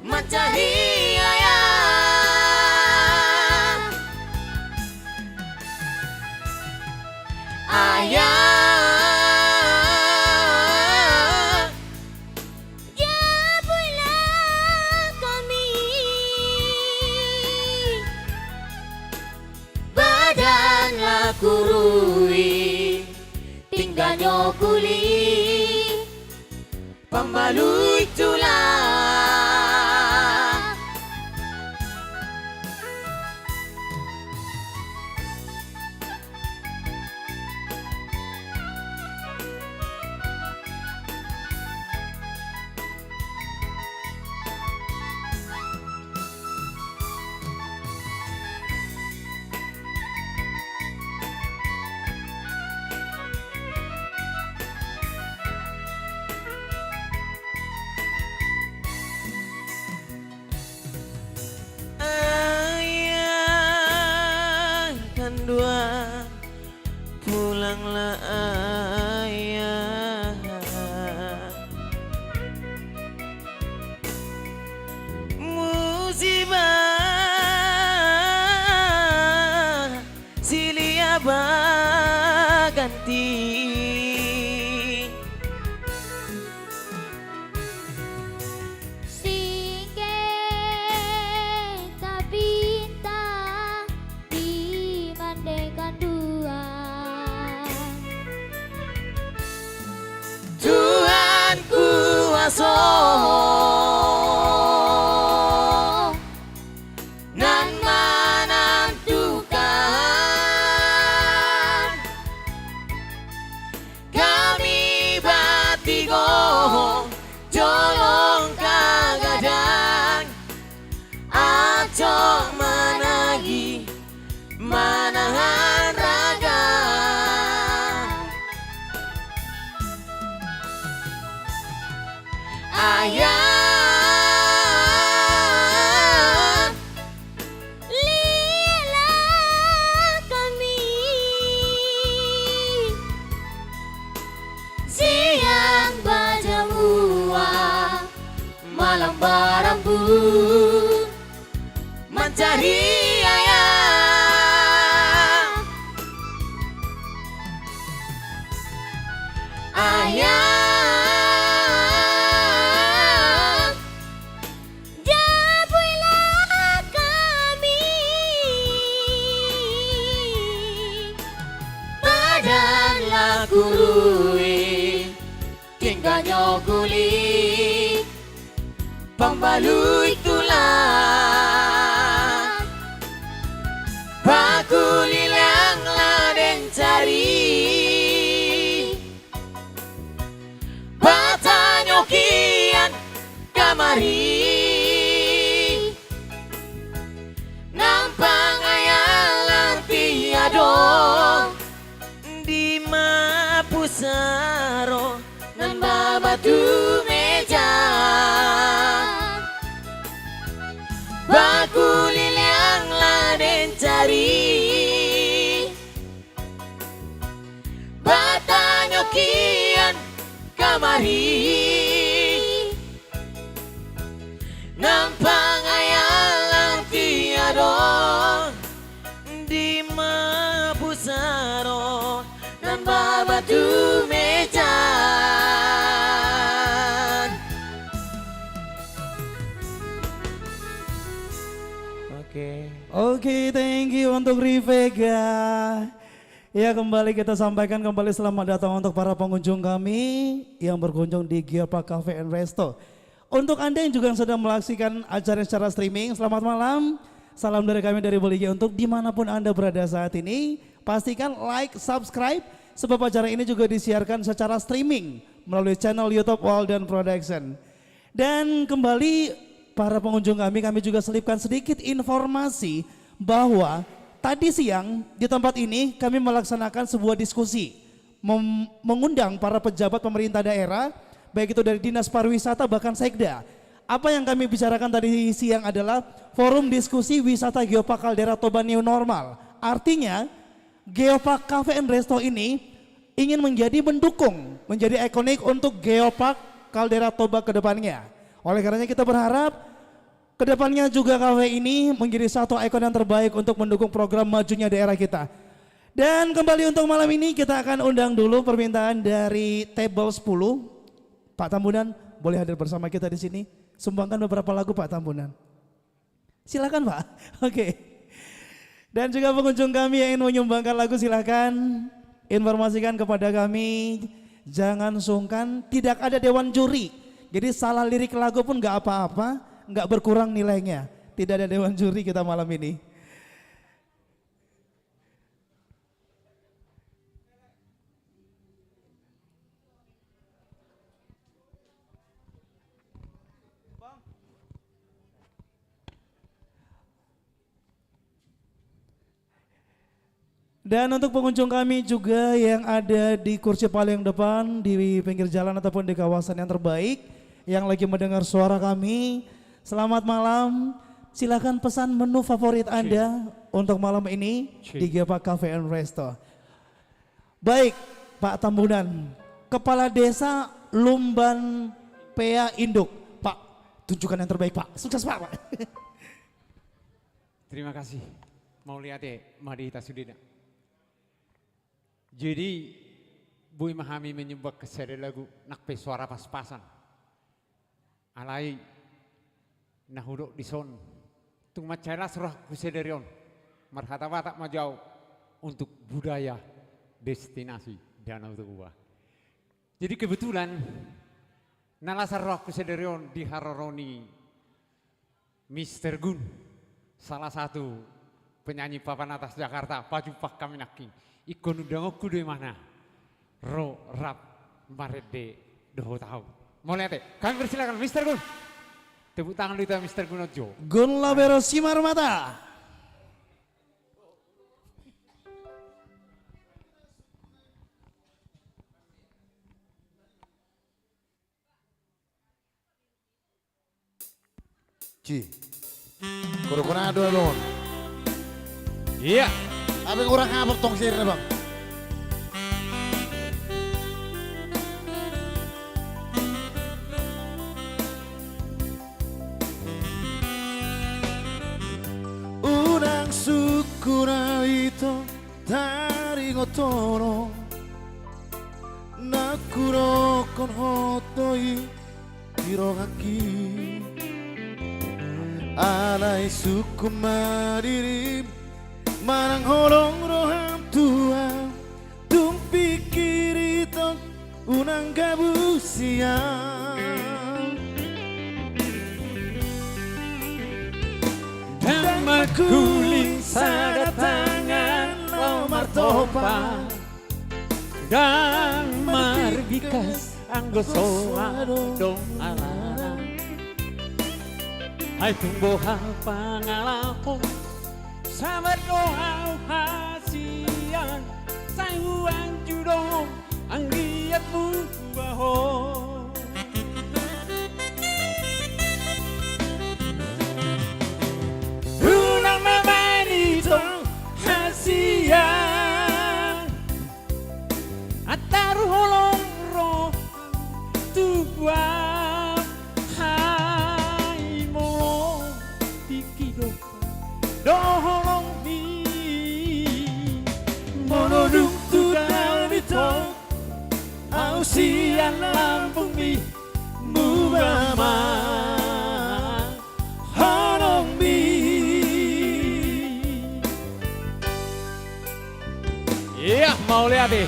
Speaker 7: mencari ayah
Speaker 8: Jemputlah kami,
Speaker 7: badanlah kurui tinggal nyokuli pembalui tulang ayah kan dua pulanglah ayah musibah silih abah ganti
Speaker 8: singketa bintang di mandekan dua.
Speaker 7: Tuhan kuasa nan menentukan kami batigo jolong kagadang acok menagi manahan raga ayah
Speaker 8: Lihatlah kami,
Speaker 7: siang bajamua malam barambu mencari ayah ayah
Speaker 8: jemputlah kami,
Speaker 7: badanlah kurui tinggal nyokuli pembalui tulang pakulilang laden cari batanyokian kamari nampang ayalang tiado di mapusaro nan babatu meja bakulilang laden cari batanyokian kamari nampang ayalang tiado di mapusaro nan babatu meja.
Speaker 3: Oke, thank you untuk Rivega. Ya, kembali kita sampaikan kembali selamat datang untuk para pengunjung kami yang berkunjung di Geopark Cafe and Resto. Untuk Anda yang juga sedang melaksanakan acara secara streaming, selamat malam. Salam dari kami dari Bolivia untuk dimanapun Anda berada saat ini. Pastikan like, subscribe, sebab acara ini juga disiarkan secara streaming melalui channel YouTube Walden Production. Dan kembali para pengunjung kami juga selipkan sedikit informasi bahwa tadi siang di tempat ini kami melaksanakan sebuah diskusi mengundang para pejabat pemerintah daerah, baik itu dari Dinas Pariwisata bahkan Sekda. Apa yang kami bicarakan tadi siang adalah forum diskusi wisata Geopark Caldera Toba New Normal. Artinya Geopark Cafe and Resto ini ingin menjadi mendukung, menjadi ikonik untuk Geopark Caldera Toba ke depannya. Oleh karenanya kita berharap ke depannya juga kafe ini menjadi satu ikon yang terbaik untuk mendukung program majunya daerah kita. Dan kembali untuk malam ini kita akan undang dulu permintaan dari Table 10. Pak Tambunan boleh hadir bersama kita di sini. Sumbangkan beberapa lagu Pak Tambunan. Silakan Pak. Oke. Dan juga pengunjung kami yang ingin menyumbangkan lagu silakan informasikan kepada kami. Jangan sungkan, tidak ada dewan juri. Jadi salah lirik lagu pun nggak apa-apa, nggak berkurang nilainya. Tidak ada dewan juri kita malam ini. Dan untuk pengunjung kami juga yang ada di kursi paling depan, di pinggir jalan ataupun di kawasan yang terbaik, yang lagi mendengar suara kami, selamat malam. Silakan pesan menu favorit Anda untuk malam ini di Geopark Cafe and Resto. Baik, Pak Tambunan, Kepala Desa Lumban Pea Induk. Pak, tunjukkan yang terbaik Pak. Sukses Pak.
Speaker 1: Terima kasih. Mau lihat ya, Madita Sudina. Jadi, Bui Mahami menyebut kesada lagu nakpe suara pas-pasan. Alai nahuduk di son. Tung macala surah kusederion. Marhata watak majau untuk budaya destinasi Danau Toba. Jadi kebetulan nalasar roh kusederion diharoroni Mr. Gun, salah satu penyanyi papan atas Jakarta, Pajupak Kaminaki. Ikon udah ngoku dari mana? Ro rap marede doho tahu. Mau lihat deh? Kami persilakan Mr. Gun. Tepuk tangan itu Mr. Gun Ojo.
Speaker 3: Gun Labero Simar Mata.
Speaker 6: Ci, kuro-kuro dong.
Speaker 1: Iya.
Speaker 6: Apa yang kurang ngabur tong sirnya bang? Unang sukuna ito dari ngotono nakuro kon hotoi hirogaki alai suku madiri Marang holong roham tua tumpi kiri tok unang kabusian
Speaker 1: Damar kuling sadatangan nomor topa Damar bikas anggosoa dong ala Hai tumbuha pangalapong Sabar doa hasian sayuan judong anggiatmu baho Ulang mamanito hasian Ataru holong roh tuwa hai mo tikido doholong mi monoduk tudal bito ausian lampung mi mubama honong mi iya mau lihat deh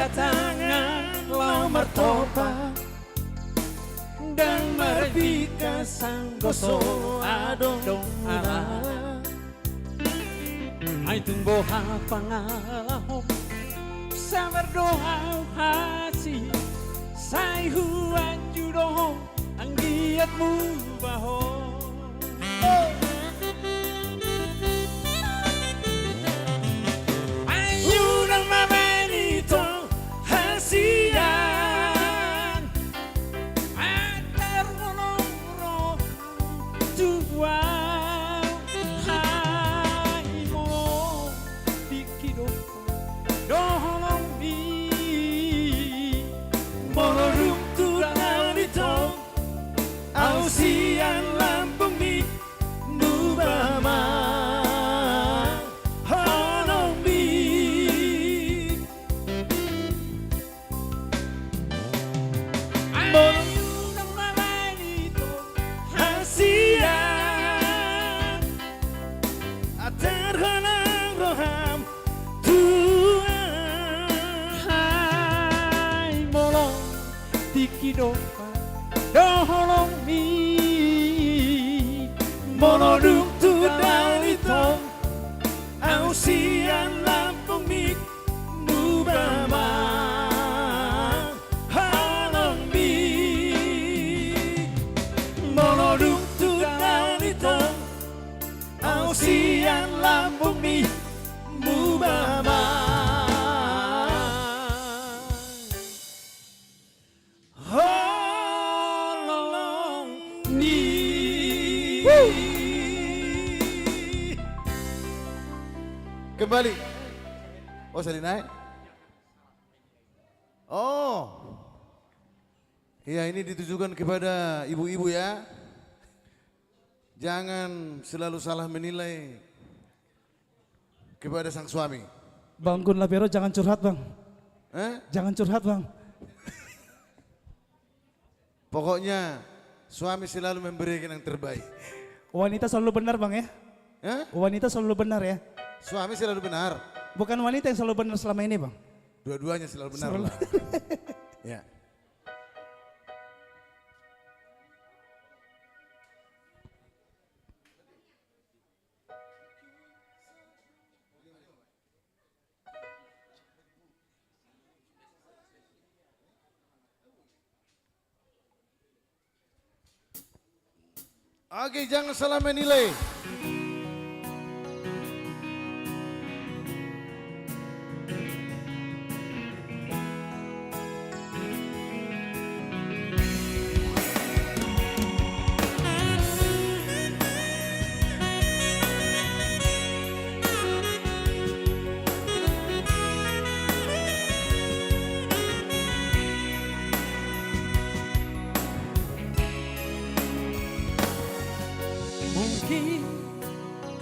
Speaker 1: tangan lamar topa dan marbika sanggoso adong ala ay tumbuha pangalahom sa berdoa hasi sai huan judo ang giatmu baho ayun ang mamanito hasian at termono tuwang hai mo dikido doholong mi monorum tulang ito ausian lambung mi nubama honong mi ayun ang mamanito hasian at terhanang roham Hai molong tikidopa doholong mi monodung tudalito ausian lampung mi nubama halong mi monodung tudalito ausian lampung mi nubama Holong ni
Speaker 6: Kembali. Oh, saya naik. Oh. Ya, ini ditujukan kepada ibu-ibu ya. Jangan selalu salah menilai kepada sang suami.
Speaker 3: Bang Gun Labero jangan curhat bang. Jangan curhat bang.
Speaker 6: Pokoknya suami selalu memberikan yang terbaik.
Speaker 3: Wanita selalu benar bang ya. Wanita selalu benar ya.
Speaker 6: Suami selalu benar.
Speaker 3: Bukan wanita yang selalu benar selama ini bang.
Speaker 6: Dua-duanya selalu benar.
Speaker 3: Selalu.
Speaker 6: Ya. Oke, jangan salah menilai.
Speaker 1: Mungkin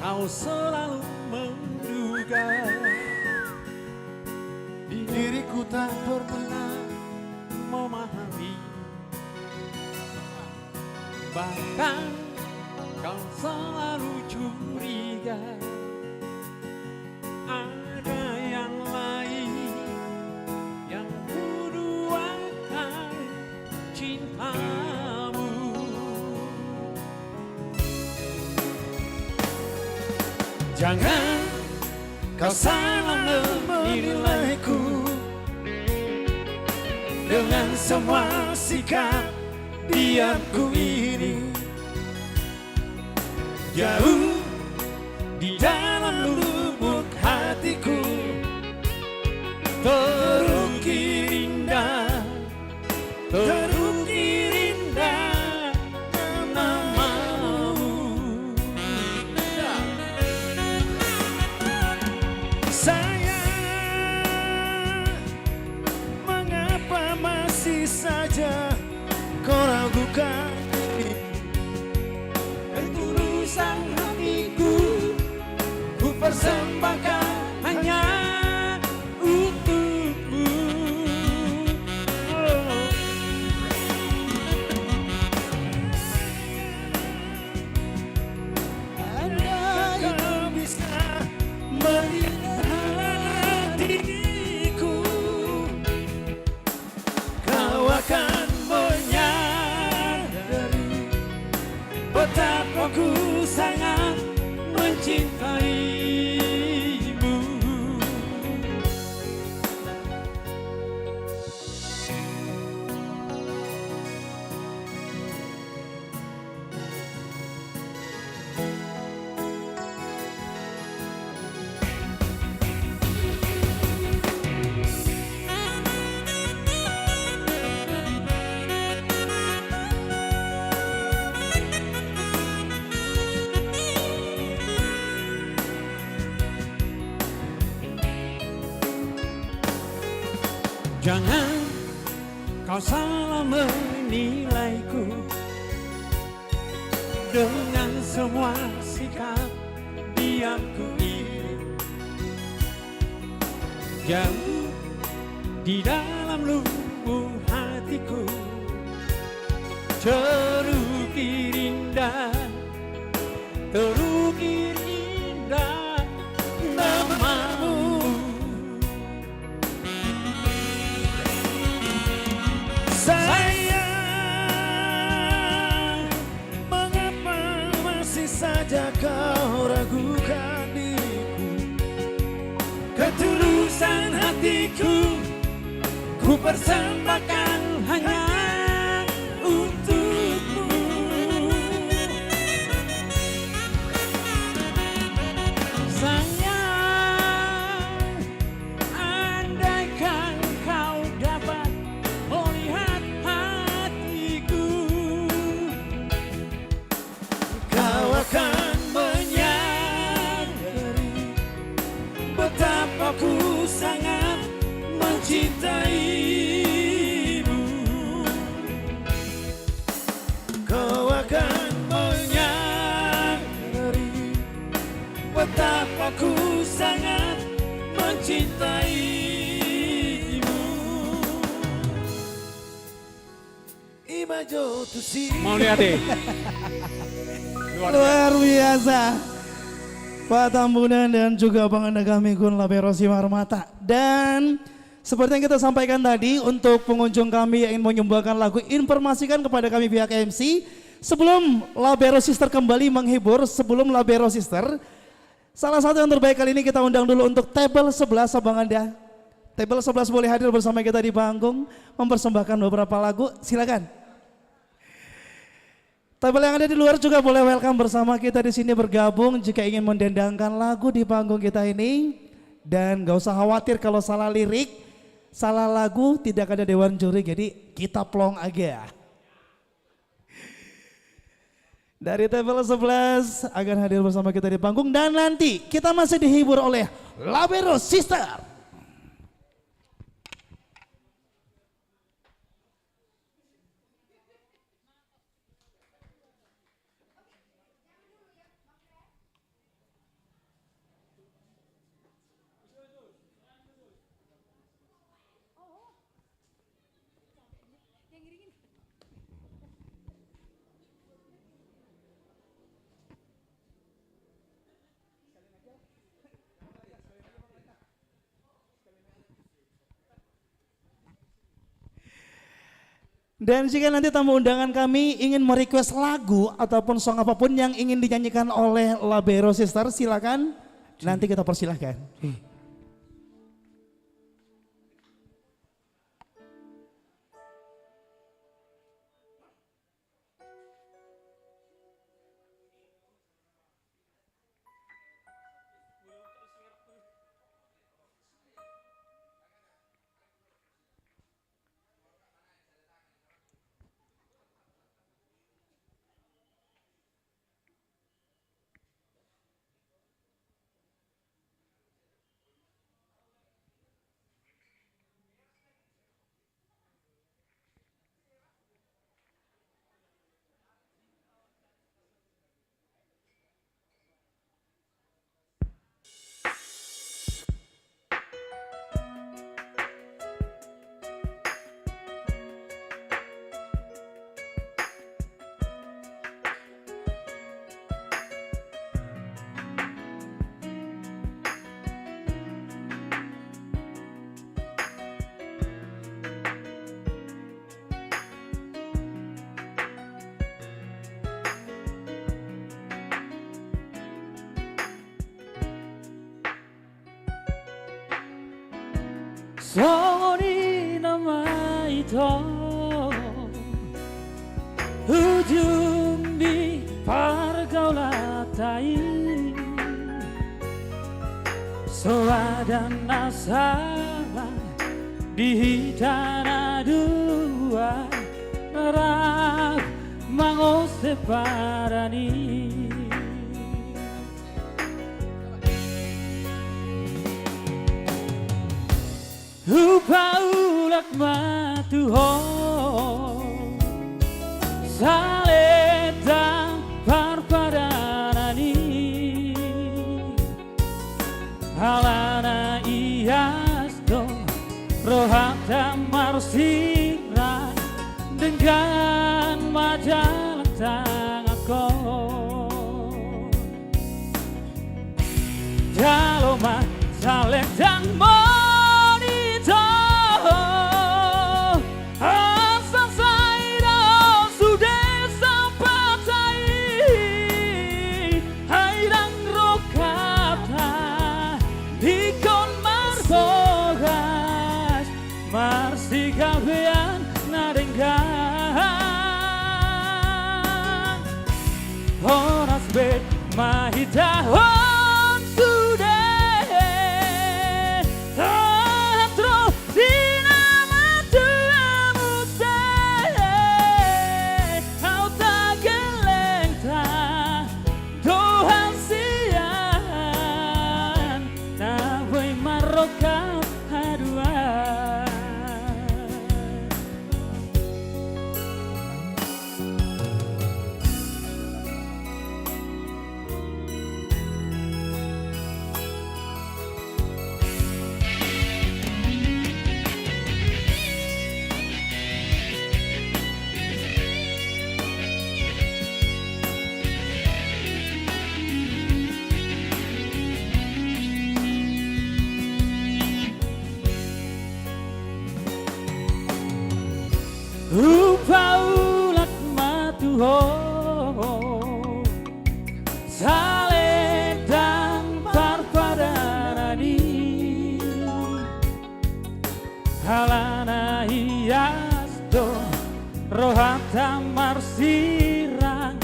Speaker 1: kau selalu menduga diriku tak pernah memahami. Bahkan kau selalu curiga ada yang lain yang kuduakan cintamu. Jangan kau salah menilaiku dengan semua sikap diamku ini. Jauh di dalam lubuk hatiku terukir indah, terukir indah namamu. Sayang, mengapa masih saja kau ragukan ketulusan hatiku? Ku persembahkan hanya untukmu. Oh. Andai kau bisa melihat hatiku, kau akan menyadari betapa ku sangat mencintaimu. Jangan kau salah menilaiku dengan semua sikap diamku ini. Jauh di dalam lubuk hatiku terukir indah, terukir indah namamu.
Speaker 3: Sayang, mengapa masih saja kau ragukan diriku?
Speaker 1: Ketulusan hatiku ku persembahkan hanya untukmu. Sayang, andaikan kau dapat melihat hatiku, kau akan menyadari betapa ku sangat mencintaimu. Kau akan menyadari betapa ku sangat mencintaimu. Imajo tusi. Mau lihat deh.
Speaker 3: Luar biasa. Pak Tambunan dan juga Bang Andagami Gun Labero Simarmata. Dan seperti yang kita sampaikan tadi, untuk pengunjung kami yang ingin menyumbangkan lagu, informasikan kepada kami pihak MC. Sebelum Labero Sister kembali menghibur, sebelum Labero Sister, salah satu yang terbaik kali ini kita undang dulu untuk table 11 Abang Anda. Table 11 boleh hadir bersama kita di panggung, mempersembahkan beberapa lagu, silakan. Table yang ada di luar juga boleh welcome bersama kita di sini bergabung jika ingin mendendangkan lagu di panggung kita ini. Dan gak usah khawatir kalau salah lirik, salah lagu, tidak ada dewan juri, jadi kita plong aja. Dari table 11 akan hadir bersama kita di panggung dan nanti kita masih dihibur oleh Labero Sister. Dan jika nanti tamu undangan kami ingin merequest lagu ataupun song apapun yang ingin dinyanyikan oleh Labero Sister, silakan. Nanti kita persilahkan.
Speaker 1: Sorry nama itu ujung di pergaulatai Soadan nasaba di tanah dua Rak mango separani Upau
Speaker 3: ulak matuho saledang parpadanani halana iyas dong rohata marsira dengan majalah tanganku kalau saledang Horas bet mahitahon sudah Tatro dinama tuamu Kau tak geleng tak Tuhan sian Nawai marokah haduan Upaulat matuho saledang parpadanani halana hias do rohata marsirang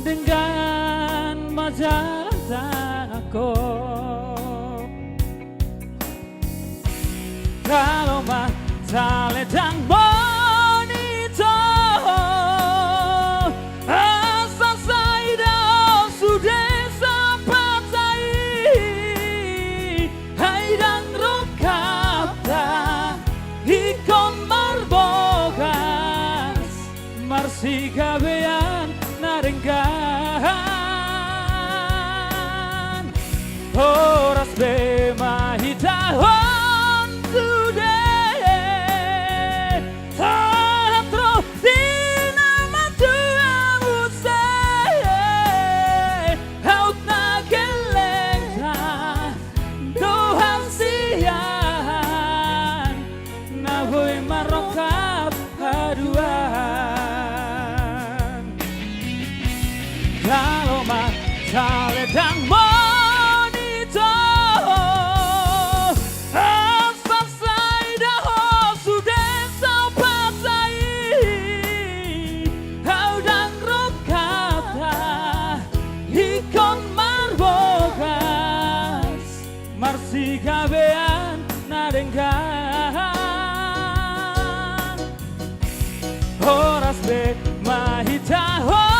Speaker 3: dengan majalah aku kalau mah saledang si kabean narenggan horas be mahitahon sudah tatro dinama tuamu haut na geleng Tuhan sian navoy marokap haduan kalau mah saledang monito asal saya sudah sampai haudang rokata ikon marbogas marsi kabean narenggan horas be mahitahon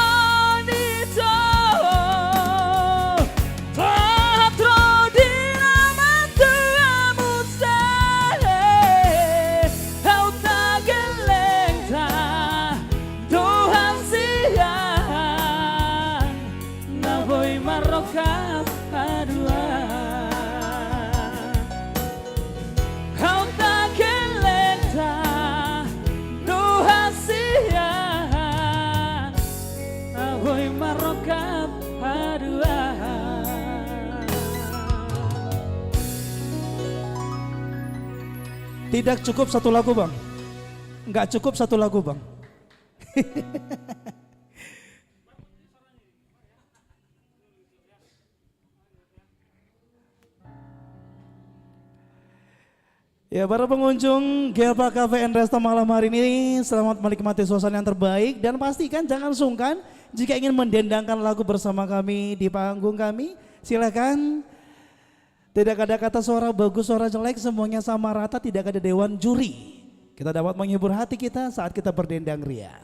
Speaker 3: Tidak cukup satu lagu bang, nggak cukup satu lagu bang. Ya para pengunjung Gelpa Cafe and Resto malam hari ini, selamat menikmati suasana yang terbaik dan pastikan jangan sungkan jika ingin mendendangkan lagu bersama kami di panggung kami, silakan. Tidak ada kata suara bagus, suara jelek, semuanya sama rata, tidak ada dewan juri. Kita dapat menghibur hati kita saat kita berdendang ria.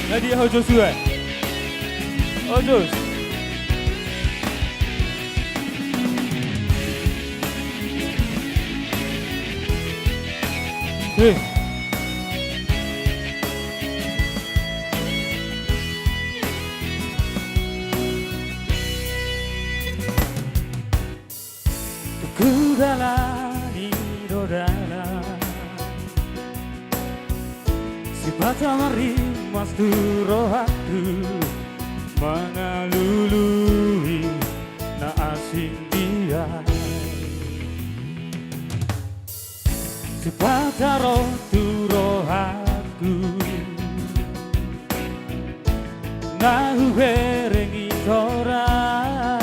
Speaker 3: Nadia Joshua. Jos. Ku jalani rodana sifat mas rohaku mengalului na asing dia sifat rohaku na huberengi torang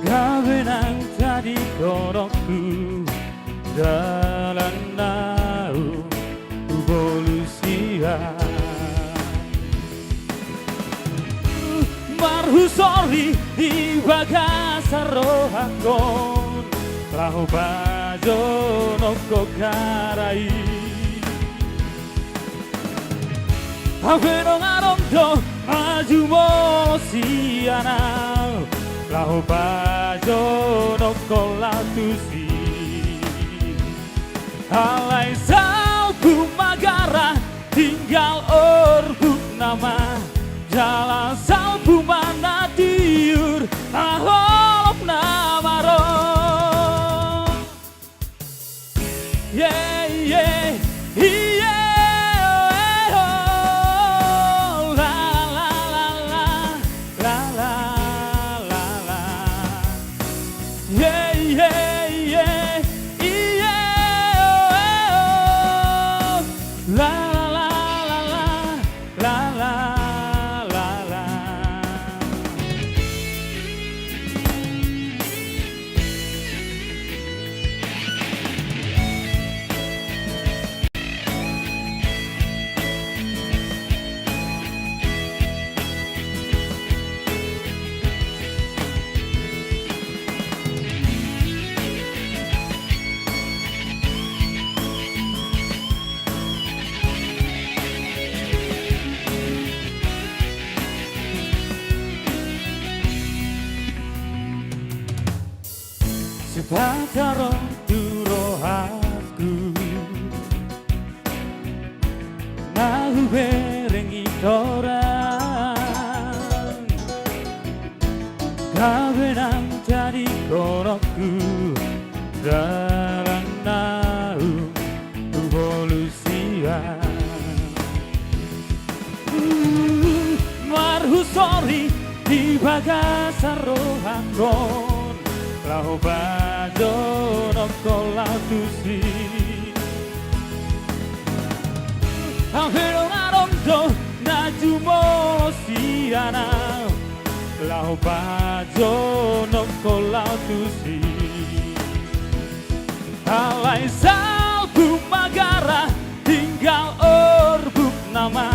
Speaker 3: gawenang tadi korokku dalam naung evolusia marhusori di bagasa rohakon lahu bajo noko karai Avero ngarondo maju mosiana lahu bajo noko latusi alai salku magara tinggal orbuk nama jalan salku mana tiur aholop nama roh yeah yeah yeah oh, la la la la la la la la yeah yeah yeah la la la la la la la la Sepakaro turohaku nahu berengi torang kawenang jadi korokku dalam nahu evolusia marhusori di bagasa rohakon lahu bajo noko latusi Avero ngarondo najumo siana lahu bajo noko latusi alai salbu magara tinggal orbuk nama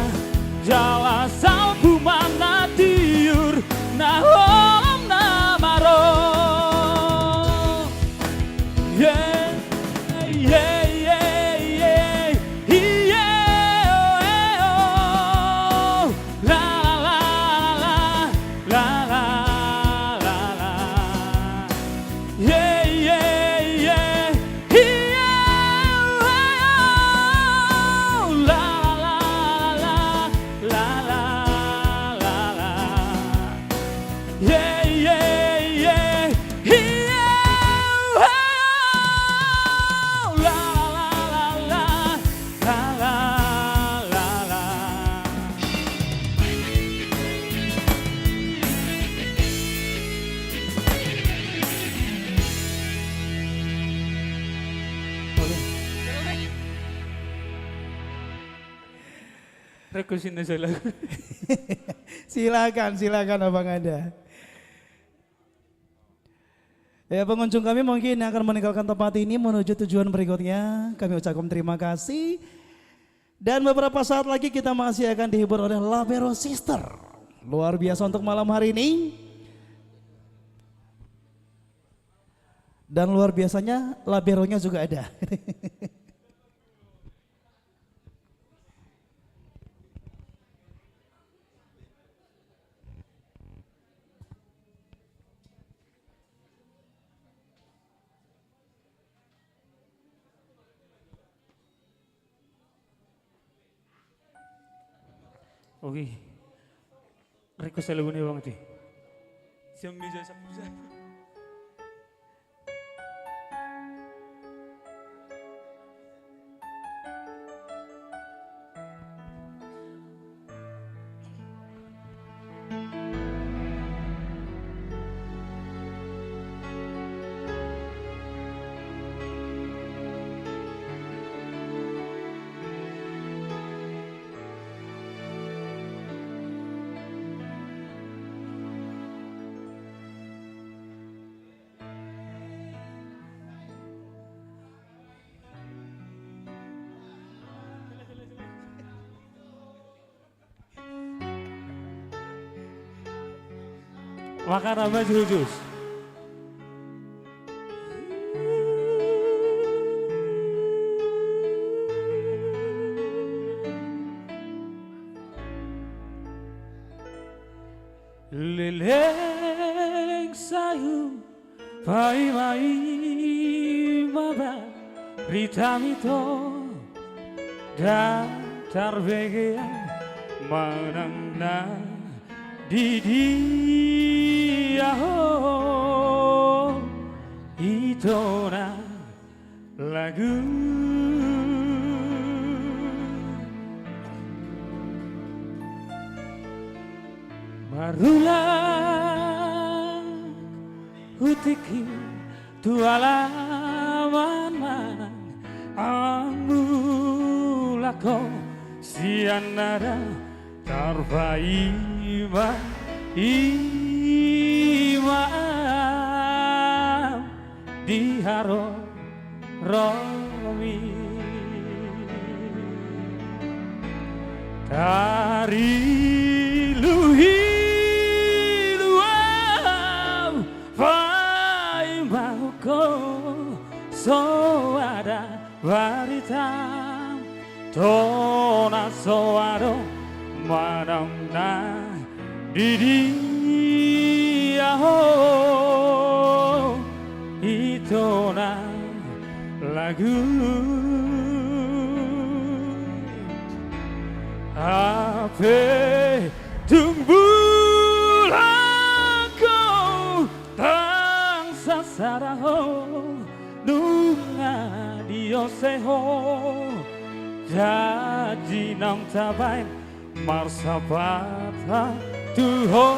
Speaker 3: jala salbu mana tiur nah olam nama roh yeah, yeah, yeah, yeah, yeah, oh, la la la la la la la, yeah, yeah, yeah, yeah, oh, la la la la la la la, yeah, yeah, yeah, yeah. Rekusin aja lagu. Silakan Abang Anda. Ya pengunjung kami mungkin yang akan meninggalkan tempat ini menuju tujuan berikutnya. Kami ucapkan terima kasih. Dan beberapa saat lagi kita masih akan dihibur oleh Labero Sister. Luar biasa untuk malam hari ini. Dan luar biasanya Laberonya juga ada.
Speaker 9: Oke. Request lagu ini banget sih. Siang bisa sapusa. Makan apa jus? Leleng sayu pai mai baba ritamito datar vegea manangna dia itu lagu marulah hutiki tualaman manang amulako sianara tarfaima imam diharo romi tari luhi luam faimauko soada varitam tona soado manamna didi itu lagu ape tumbuh kau tang sasaraho nunga dioseho jadi nang tabain marsapata tuho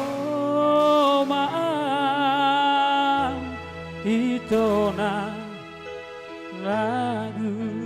Speaker 9: maaf itu lagu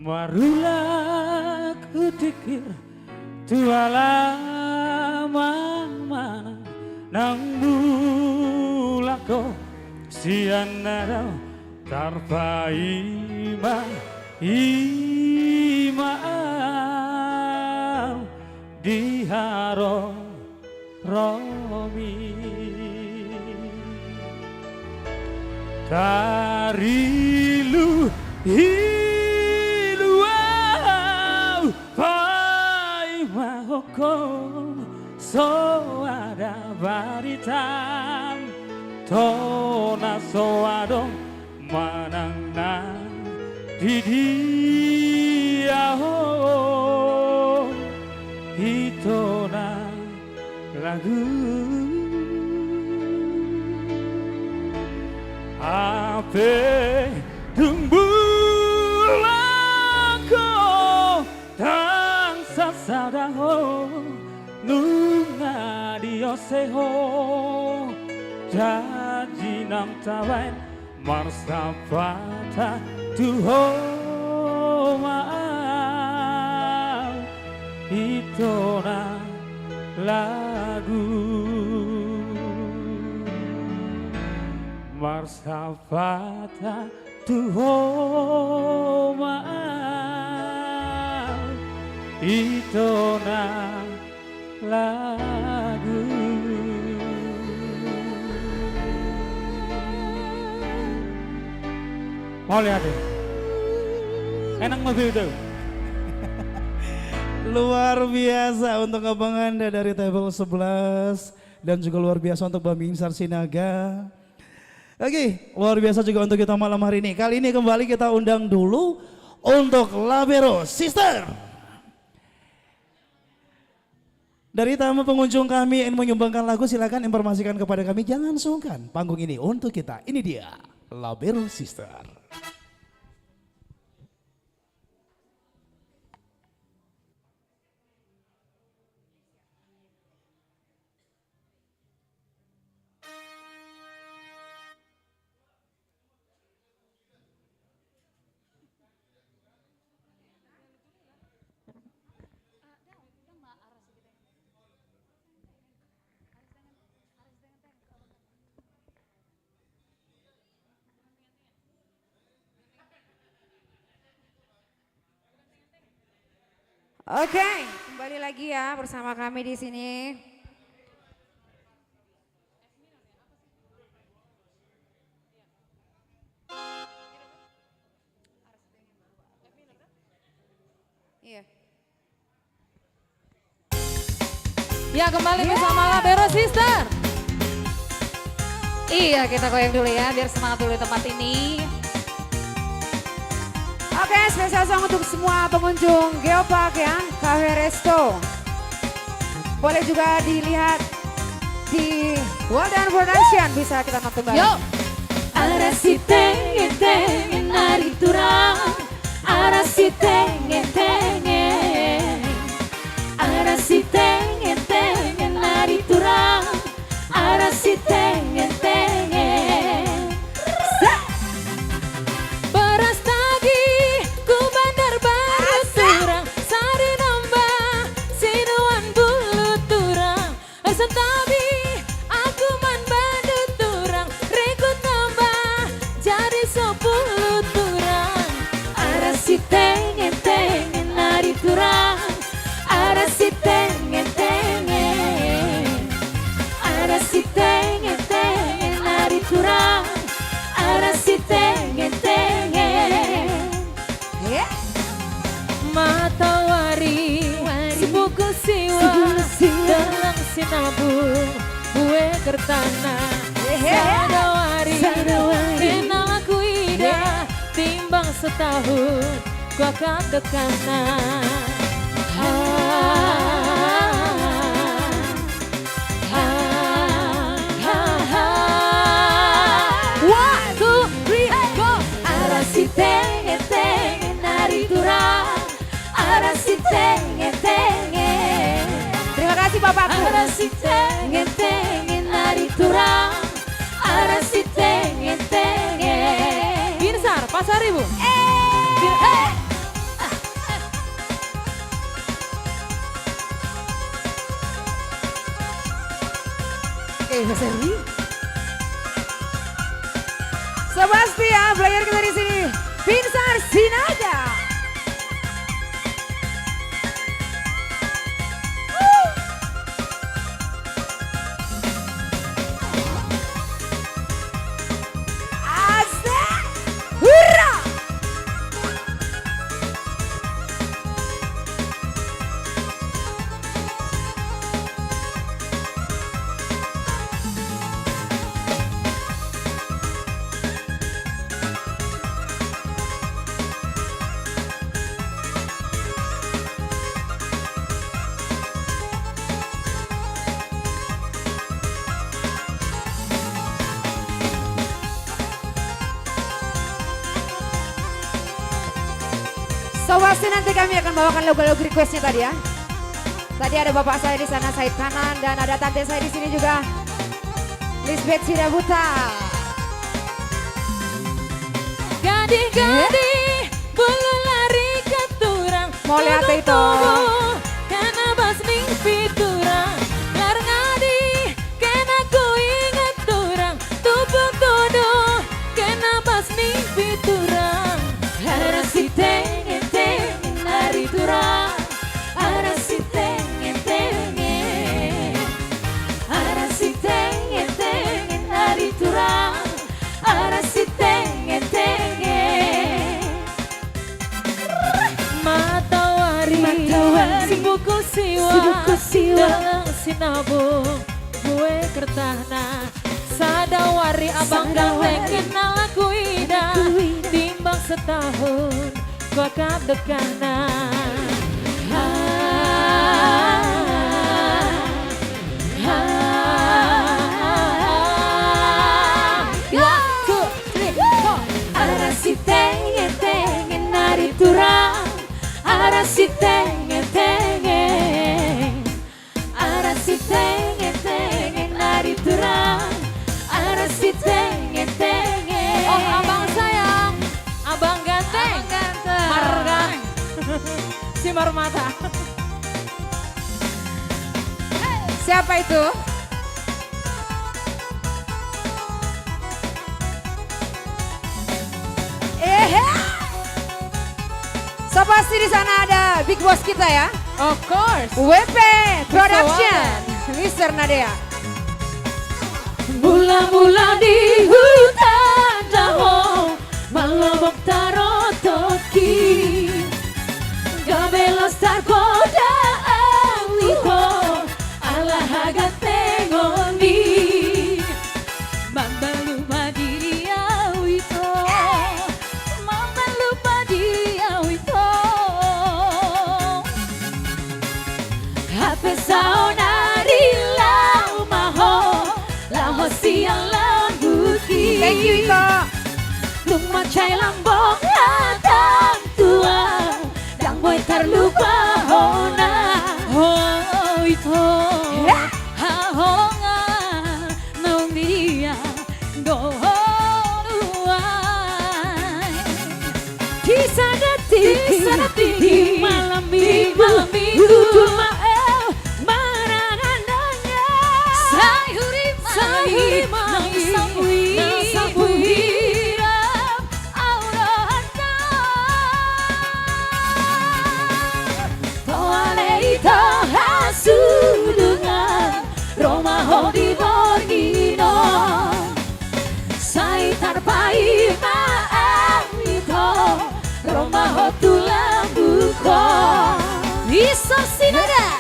Speaker 9: marulah kutikir tualaman mana nang bulako sianara tarpa ima diharo romi tarilu so ada baritam tona so adong manangna di dia itu lagu ape tumbuh lako tang sasadaho nunga dioseho jadi nang tawain marsapata tuho maaf itu lagu marsapata Tuho maaf itu na lagu. Mau lihat ya? Enak mau video.
Speaker 3: Luar biasa untuk abang Anda dari table 11 dan juga luar biasa untuk Bang Binsar Sinaga. Oke, luar biasa juga untuk kita malam hari ini. Kali ini kembali kita undang dulu untuk Labero Sister. Dari tamu pengunjung kami yang menyumbangkan lagu, silakan informasikan kepada kami, jangan sungkan. Panggung ini untuk kita. Ini dia Labero Sister.
Speaker 5: Oke, kembali lagi ya bersama kami di sini. Iya.
Speaker 4: Ya kembali bersama Labero Sister.
Speaker 2: Iya, kita goyang dulu ya biar semangat dulu di tempat ini.
Speaker 5: Oke, spesial song untuk semua pengunjung Geopark ya, Cafe Resto. Boleh juga dilihat di Waldan Production, bisa kita nonton bareng.
Speaker 8: Yo. Arasi tengen tengen nari turang, arasi tengen tengen, arasi tengen tengen nari turang, arasi tengen tengen. Beras tagi ku bandar baru turang, sari nambah sinuan bulu turang, sentabi aku man bandut turang, rekut nambah jadi 10 turang. Arasi tengen tengen nari turang, arasi tengen tengen, arasi tengen tengen nari turang, arasi tengen tengen.
Speaker 5: Yeah.
Speaker 8: Matawari sibuku siwa dalang sinabung gue kertana sadawari kenal aku ida timbang setahun ku akan dekana. One, two, three, go. Arasi tengen tengen nari turang, arasi tengen tengen.
Speaker 5: Terima kasih Bapakku.
Speaker 8: Arasi tengen tengen nari turang, arasi tengen tengen.
Speaker 4: Binsar, Pasar Ibu.
Speaker 5: Sebastian, player kita di sini, Binsar Sinaga. Asik, hurra! So pasti nanti kami akan bawakan lagu-lagu requestnya tadi ya. Tadi ada bapak saya di sana, Said Kanan, dan ada tante saya di sini juga, Lisbeth Sirabuta.
Speaker 8: Gading-gading bulu lari ke turang,
Speaker 5: Mau lihat itu?
Speaker 8: karena basning piturang, lar ngadi kena ku ingat turang, tubuh tuduh kena basning piturang.
Speaker 4: Sibuku siwa dalam sinabung gue kertahna sadawari abang ganteng kenal aku ida timbang setahun bakal dekana.
Speaker 8: Arasi tengen nari turang, arasi tengen arasi tengen nari turang, arasi tengen.
Speaker 4: Oh abang sayang, abang ganteng, Marga, si Marmata.
Speaker 5: Siapa itu? So pasti di sana ada big boss kita ya.
Speaker 4: Of course.
Speaker 5: WP Production, Mr. Nadea.
Speaker 8: Mula-mula di hutan daho malobok taro toki gabelos tarkoda awiko ala haga tengoni mambalu madiri awito mambalu madiri awito hape saonari lau maho lau siang lambuki.
Speaker 5: Thank you Iko.
Speaker 8: Lumacay lambong hatang tua dang boy terlupa hona oh ito hahonga nung dia go nuai di sana di malam minggu cuma marangananya sayuri nang sabui Sudungan Roma hodi borgino Sai tarpai maamito Roma hotu lambuko Iso sinada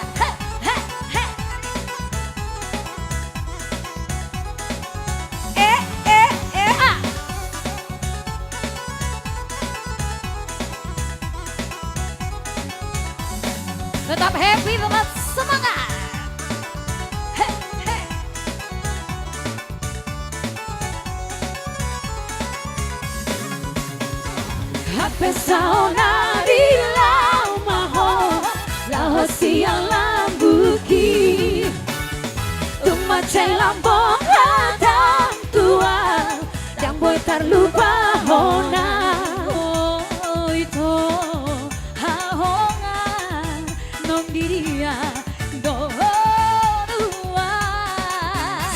Speaker 8: Tetap happy, tetap semangat. Hape saonari lau maho lau siang lambuki tumace lambong hatang tua yang boy terlupa hona oh itu diria do dua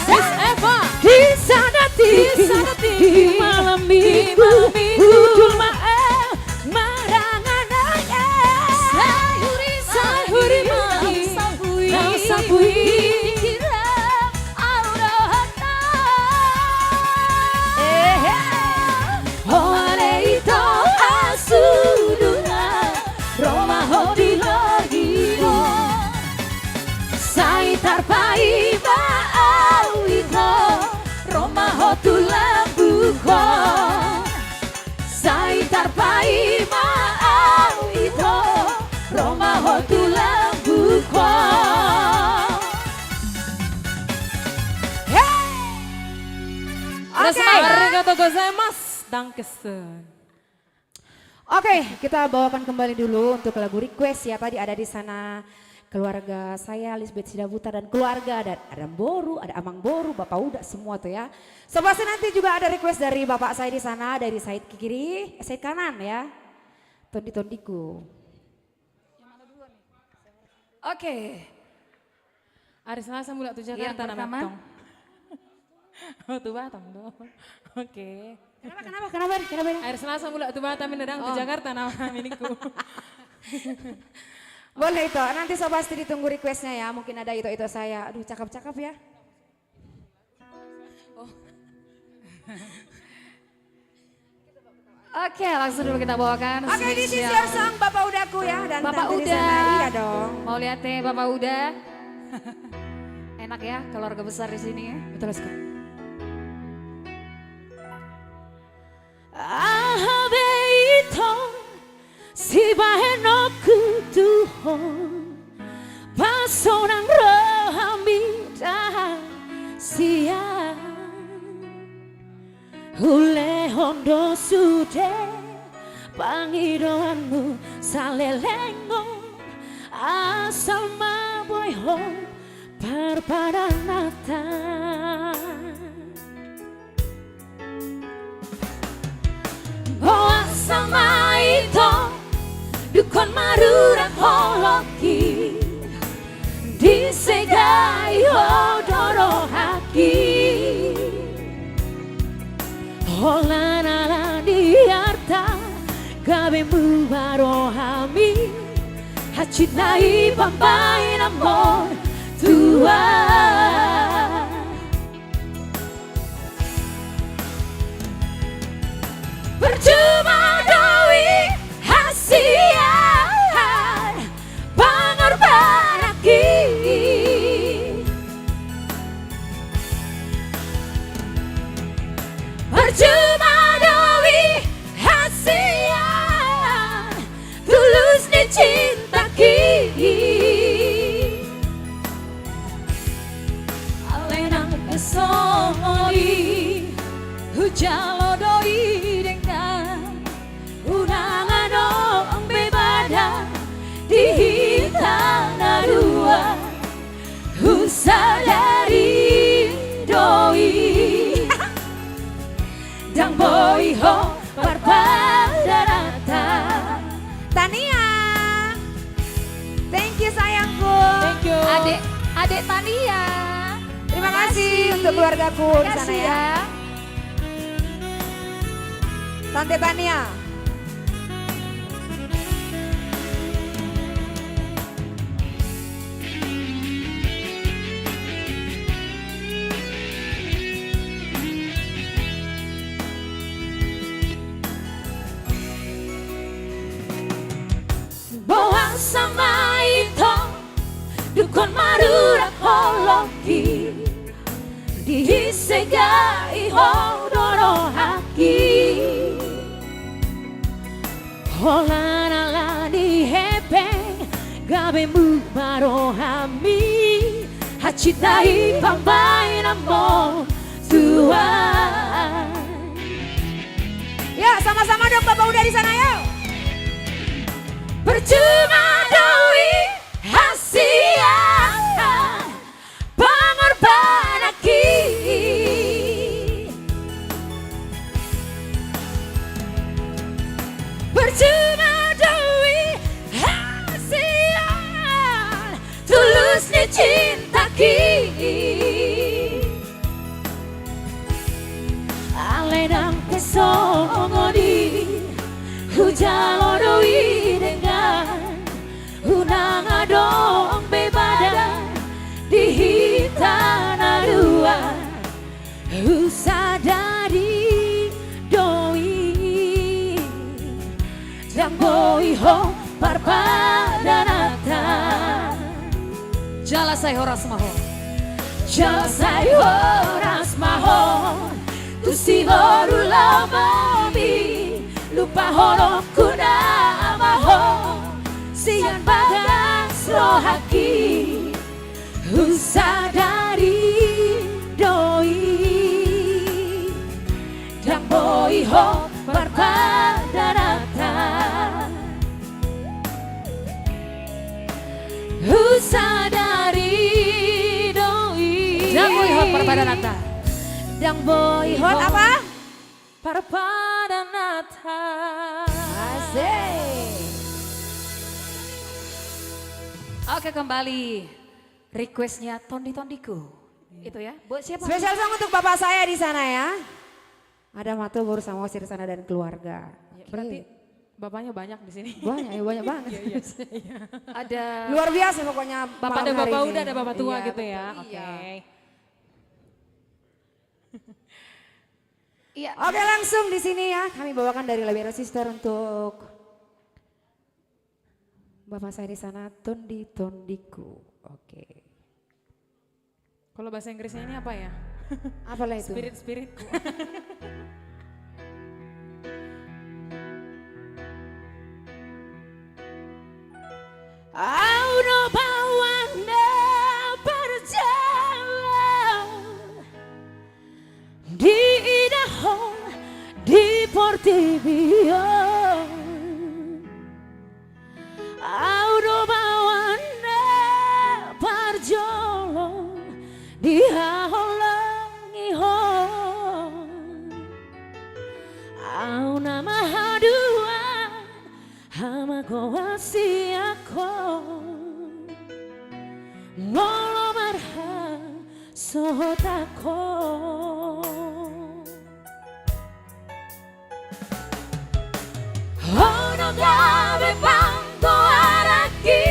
Speaker 8: Sis Eva di sana di malam minggu cuma marangan aja sayuri nang sabui aurata ole itu asuduna Roma hodi Sai tarpai maawito Roma hotu lambuko Sai tarpai maawito Roma hotu lambuko
Speaker 4: Arigatou gozaimasu. Dankeschön.
Speaker 5: Oke, kita bawakan kembali dulu untuk lagu request ya. Tadi ada di sana keluarga saya, Lisbeth Sidabuta dan keluarga, dan ada Boru, ada Amang Boru, Bapak Uda, semua tuh ya. Sebab nanti juga ada request dari bapak saya di sana, dari Said ke kiri, Said kanan ya. Tondi-tondiku. Oke.
Speaker 4: Hari Selasa mulai tuh Jakarta nama tong. Oh tuh Batam dong. Oke.
Speaker 5: Kenapa?
Speaker 4: Hari Selasa mulai tuh Batam menedang tuh Jakarta nama miniku.
Speaker 5: Boleh itu, nanti so pasti ditunggu requestnya ya. Mungkin ada itu saya. Aduh cakep-cakep ya.
Speaker 2: Oke, langsung dulu kita bawakan.
Speaker 5: Oke, this is
Speaker 2: spesial.
Speaker 5: your song Bapak Udaku ya. Dan
Speaker 2: Bapak
Speaker 5: Tante di
Speaker 2: Uda.
Speaker 5: sana. Iya dong.
Speaker 2: Mau lihat nih Bapak Uda? Enak ya keluarga besar di sini ya.
Speaker 5: Betul sekali.
Speaker 7: Ahabeito sibahe no kutuho pasonang rohamita sia ule hondo sude pangidoanmu salelengo asal maboyho parpadanata Boa sama itu dukun marura holoki disegai hodoro haki holana la diarta gabe mubarohami hacinai pampai amor tua Percuma doi hasian pengorban aki Percuma doi hasian tulus ni cinta ki Alenang esoi hujalo doi Unangan bebada di tanah dua Usadari doi Dan boy ho parpadarata
Speaker 5: Tania. Thank you sayangku.
Speaker 4: Thank you.
Speaker 2: Adik Tania.
Speaker 5: Terima kasih untuk keluargaku di sana
Speaker 2: Kasih
Speaker 5: ya. Tante Tania.
Speaker 7: Boa sama itu dukun marura holoki disegai hodoro haki holana la di hepeng gabe mubarohami hacitai pambai namo Tuhan
Speaker 5: Ya sama-sama dong Bapak Uda di sana yuk.
Speaker 7: Percuma doi hasian pengorban aki Percuma doi hasian tulus ni cinta ki Alenang kesongoni hujalo doi dengan unang adong bebada di tanah dua usadari doi dan boy ho parpadanata
Speaker 2: Jala saya horas maho.
Speaker 7: Jala saya horas maho tu si horu lamami lupa holo kuna maho sian bagas rohaki usadari doi dan boy ho parpadanata usadari doi
Speaker 2: Dan boy hot parpadanata.
Speaker 7: dan boy
Speaker 5: Hot apa?
Speaker 7: parpadanata
Speaker 5: Asik.
Speaker 2: Oke kembali requestnya Tondi-Tondiku. Itu ya. Buat siapa?
Speaker 5: Spesial song untuk bapak saya di sana ya. Ada Matu Boru sama Osir di sana dan keluarga.
Speaker 4: Ya, berarti bapaknya banyak di sini.
Speaker 5: Banyak ya, banyak banget.
Speaker 2: Ada
Speaker 5: Luar biasa pokoknya.
Speaker 4: Bapak ada
Speaker 5: malam hari
Speaker 4: bapak
Speaker 5: ini.
Speaker 4: udah ada bapak tua
Speaker 5: Iya,
Speaker 4: gitu ya.
Speaker 5: betul.
Speaker 4: Oke.
Speaker 2: Iya. Iya.
Speaker 5: Oke, langsung di sini ya kami bawakan dari Labero Sister untuk Bapak saya di sana, Tondi Tondiku. Oke.
Speaker 4: Kalau bahasa Inggrisnya ini apa ya?
Speaker 5: Apalah itu?
Speaker 4: Spirit-spiritku.
Speaker 8: Auto bawana berjalan di Idaho, di Portibio. Auto bawana berjalan di Haholangiho. Au nama haduan hamagawasi ako ngolo marha sohotako. Ono gabe bangko araki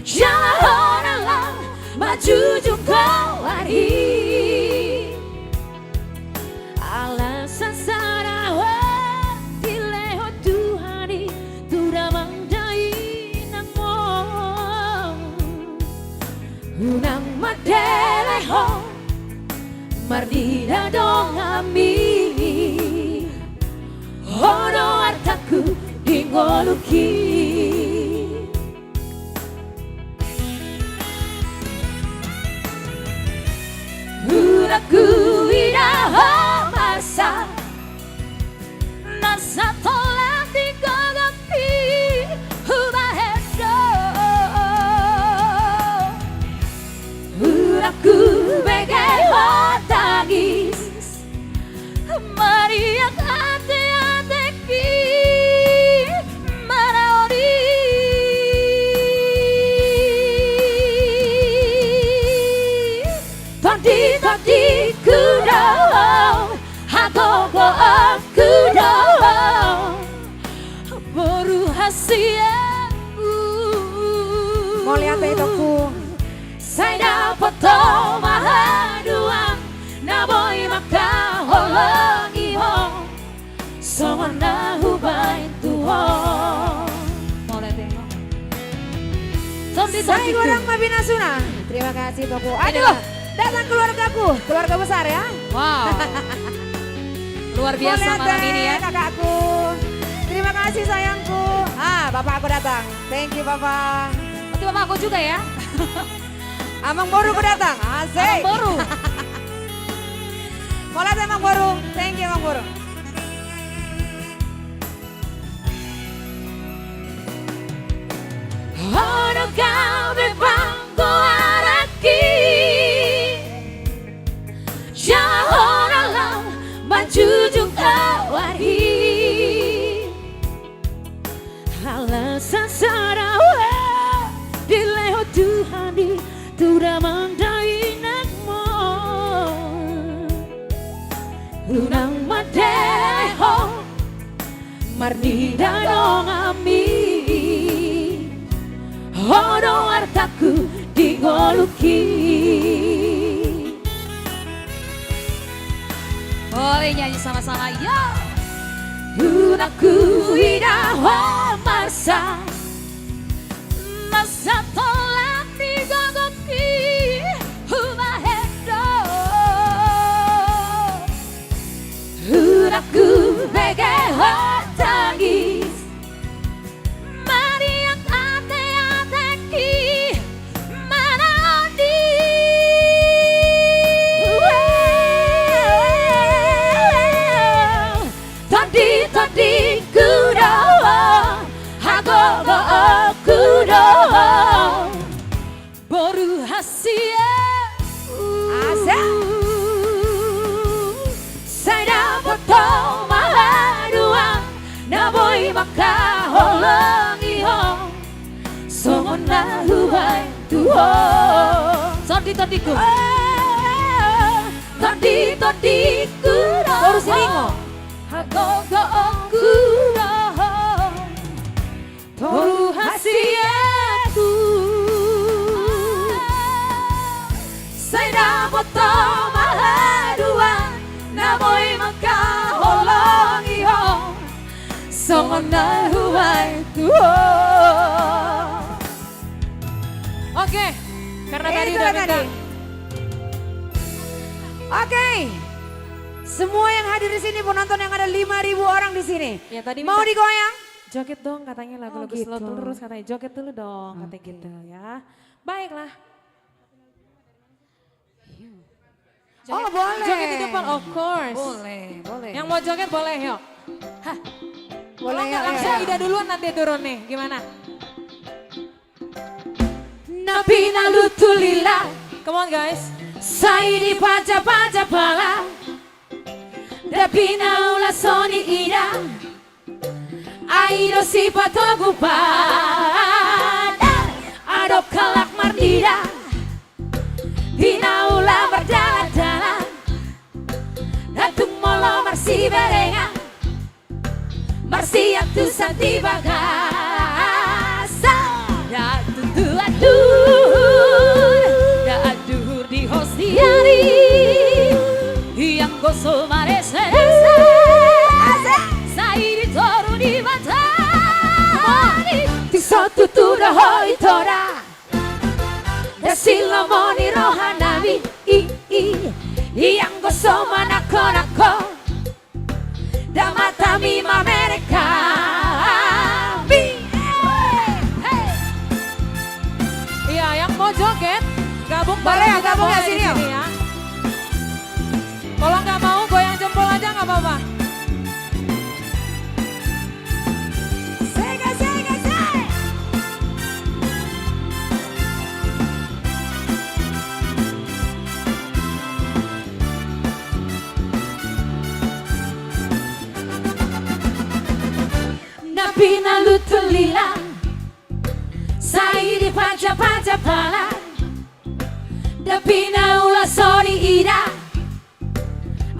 Speaker 8: jalan lang maju jungko lari. Alasan sarawa tileho Tuhani tura mangdai namo unang madeleho mardina dong ami hono artaku ingoluki. Uraku iraho masa nasa tolak di gogopi hubahedo. Uraku begeho tangis mariak ate-ateki maraoni. Tondi kudo hagogo kudo baru hasil.
Speaker 5: Mau lihat itu ku.
Speaker 8: Saya dapat mahaduan naboy makaholangiho somana hubain tuho. Mau lihat tengok.
Speaker 5: Saya kurang Mabina Suna. Terima kasih Toku. Aduh, datang keluargaku, keluarga besar ya.
Speaker 2: Wow. Luar biasa
Speaker 5: Mau lihat
Speaker 2: malam ini ya.
Speaker 5: kakakku. Terima kasih sayangku. Ah, bapak aku datang. Thank you bapak.
Speaker 2: Itu bapak aku juga ya.
Speaker 5: Amang Boruku datang. Asik.
Speaker 2: Baru.
Speaker 5: Mau lihat Amang Boru. Thank you Amang Boru.
Speaker 8: Ono gabe bangko araki jalan lang maju jungka wari. Alasan sarawa dileho Tuhani tura mandai nakmo unang madeho mardida dong ami hono artaku dingoluki.
Speaker 2: Boleh nyanyi sama-sama ya.
Speaker 8: Unaku iraho masa masa tolak digogoki hubahedo. Unaku begeho tangis mariak ate-ateki manaoni. Tondi kudo hagogo kudo baru hasil.
Speaker 5: Asik.
Speaker 8: Saya dapat mahaduan naboy makaholangiho somona hubai tuho.
Speaker 2: Tondi-tondiku.
Speaker 8: Tondi
Speaker 5: Baru selingo.
Speaker 8: hagogo kudo baru hasilku. Saya dapat mahaduan
Speaker 4: someone who I do. Oke, karena tadi
Speaker 5: Itu
Speaker 4: udah
Speaker 5: kan
Speaker 4: minta.
Speaker 5: tadi. Oke. Semua yang hadir di sini, penonton yang ada 5.000 orang di sini.
Speaker 4: Ya, tadi
Speaker 5: Mau
Speaker 4: minta-
Speaker 5: digoyang?
Speaker 4: Joget dong katanya lagu-lagu
Speaker 5: Oh,
Speaker 4: slow
Speaker 5: gitu.
Speaker 4: terus katanya. Joget dulu dong katanya gitu ya. Baiklah.
Speaker 5: Oh boleh.
Speaker 4: Joget di depan of course.
Speaker 5: Boleh, boleh.
Speaker 4: Yang mau joget boleh yuk.
Speaker 5: boleh
Speaker 4: Kalau nggak
Speaker 5: ya.
Speaker 4: langsung Ida duluan nanti turun nih. Gimana?
Speaker 5: Napina lutulila,
Speaker 4: Come on guys.
Speaker 5: saidi paja pala. Napina ula soni ida, aido si patogu pada. Adop kalak mardida, Pina ula berjalan-jalan. Datung molo marsi berenga, marsi atu santi bagasa. Datu aduh di hostiari, yang goso mare seresa. Sai di toru di batani, ti sotto tu da hoi tora. Da silamoni rohanami, yang goso manako. Da matami ma mereka.
Speaker 4: Iya, yang mau joget gabung
Speaker 5: Boleh ya,
Speaker 4: bareng kita
Speaker 5: gabung ya,
Speaker 4: boleh di
Speaker 5: sini yuk.
Speaker 4: ya. Kalau nggak mau goyang jempol aja nggak apa-apa.
Speaker 5: Sega. Napina lutulila, sai di paja pala. Napina ula sori ida,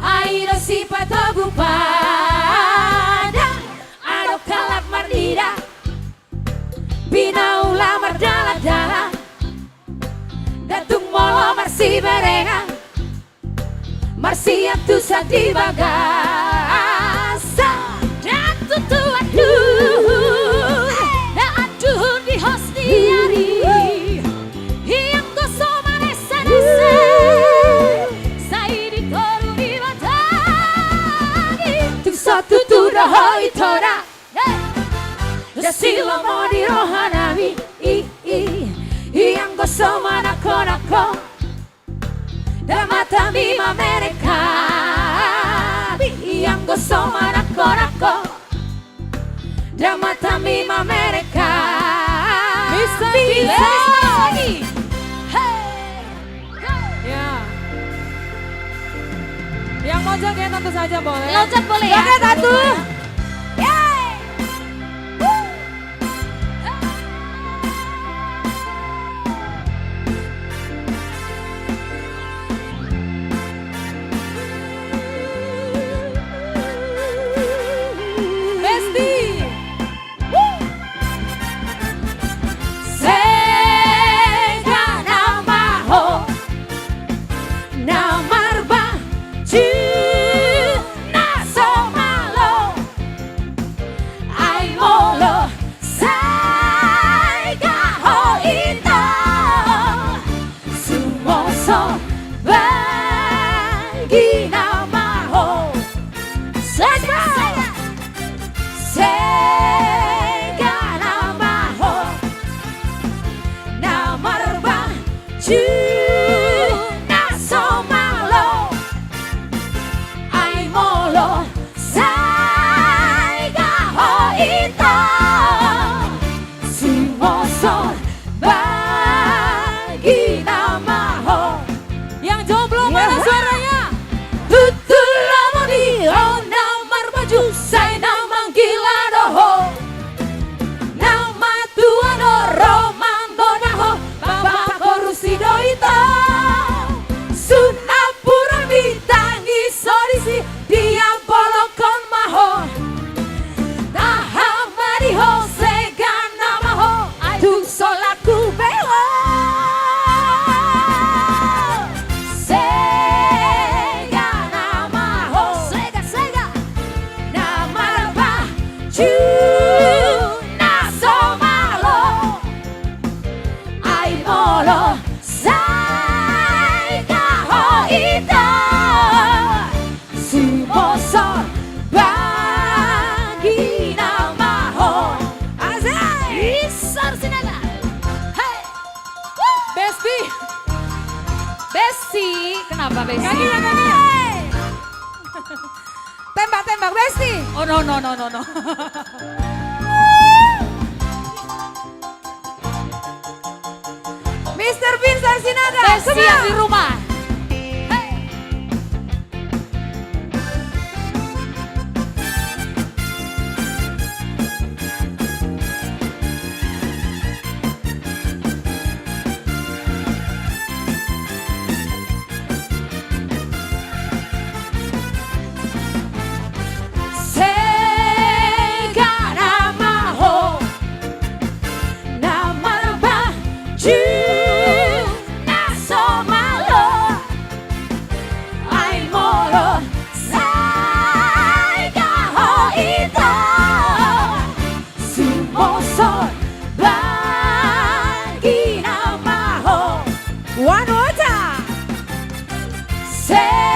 Speaker 5: airo si patogu pada. Ado kalak mardida, Pina ula mardala-dala. Datung molo marsi berenga, marsi atu sati bagasa. Datu aduh di hostiari, yang goso manese. Sai di toru di batani, tu satu tu rahoi tora. Da silamo di rohanami, yang goso manako. Da matami ma mereka, yang goso manako. Da matami ma mereka.
Speaker 4: Bisa
Speaker 5: lagi.
Speaker 4: Ya. Yang mau joget tentu saja boleh.
Speaker 8: Loncat boleh ya?
Speaker 5: Joget atuh.
Speaker 4: Besti.
Speaker 5: Sega namaho, namarba na somalo, ay molo, sega ho ito, sumoso bagi namaho, sega. Sega namaho, namarba na somalo, ay molo, saiga ho ito, sumoso bagi namaho.
Speaker 4: Yang jomblo mana suaranya?
Speaker 2: Mbak Besti.
Speaker 4: Kakinya.
Speaker 5: Tembak-tembak Besti.
Speaker 4: Oh no no no no no.
Speaker 5: Mr. Vincent Sinaga.
Speaker 2: Besti yang di rumah.
Speaker 5: One more time. Sega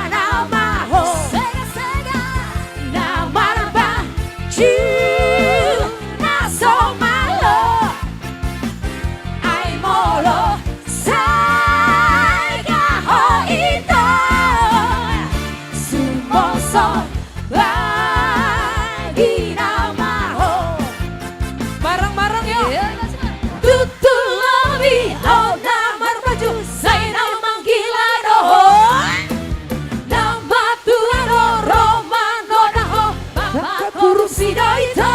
Speaker 5: namaho. Sega namarba ju nasomalo. Ai molo sega ho ito. Sumoso lagi namaho.
Speaker 4: Bareng-bareng yuk.
Speaker 5: Tutulabi oh namar baju saya manggilano nama tuano romano naho bapak kurusi doita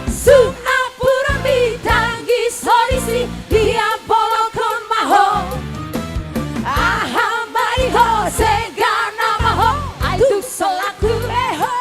Speaker 5: su apura bitangi sorisi dia bolokon maho ahamai ho segana maho aitu solaku leho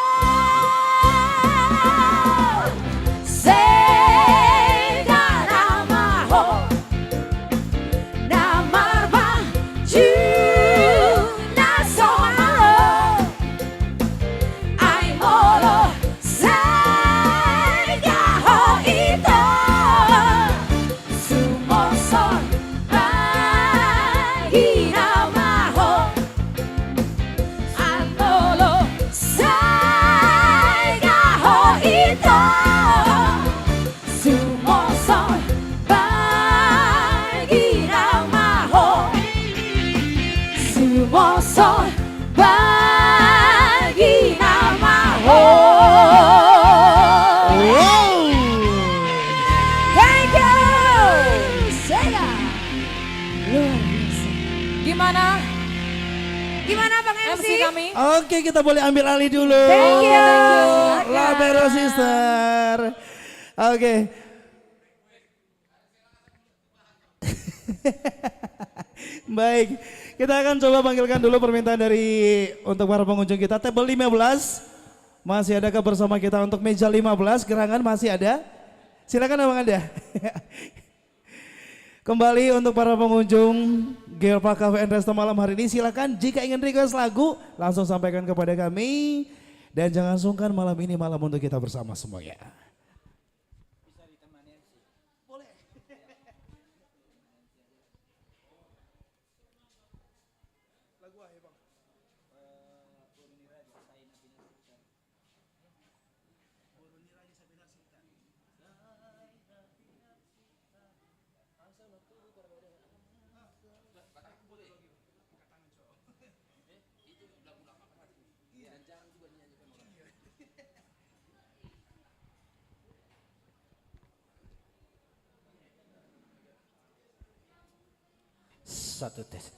Speaker 5: Sumoso bagi nama Thank you. Sega. Luar biasa.
Speaker 4: Gimana
Speaker 5: Gimana Bang
Speaker 4: MC
Speaker 5: MC?
Speaker 4: kami?
Speaker 3: Oke, kita boleh ambil alih dulu.
Speaker 5: Thank you.
Speaker 3: Labero Sister. Oke. Baik, kita akan coba panggilkan dulu permintaan dari untuk para pengunjung kita. Table 15, masih adakah bersama kita untuk meja 15, gerangan masih ada? Silakan Abang Anda. Kembali untuk para pengunjung Geopark Cafe and Resto malam hari ini, silakan jika ingin request lagu langsung sampaikan kepada kami. Dan jangan sungkan, malam ini malam untuk kita bersama semuanya.
Speaker 7: Satu tes.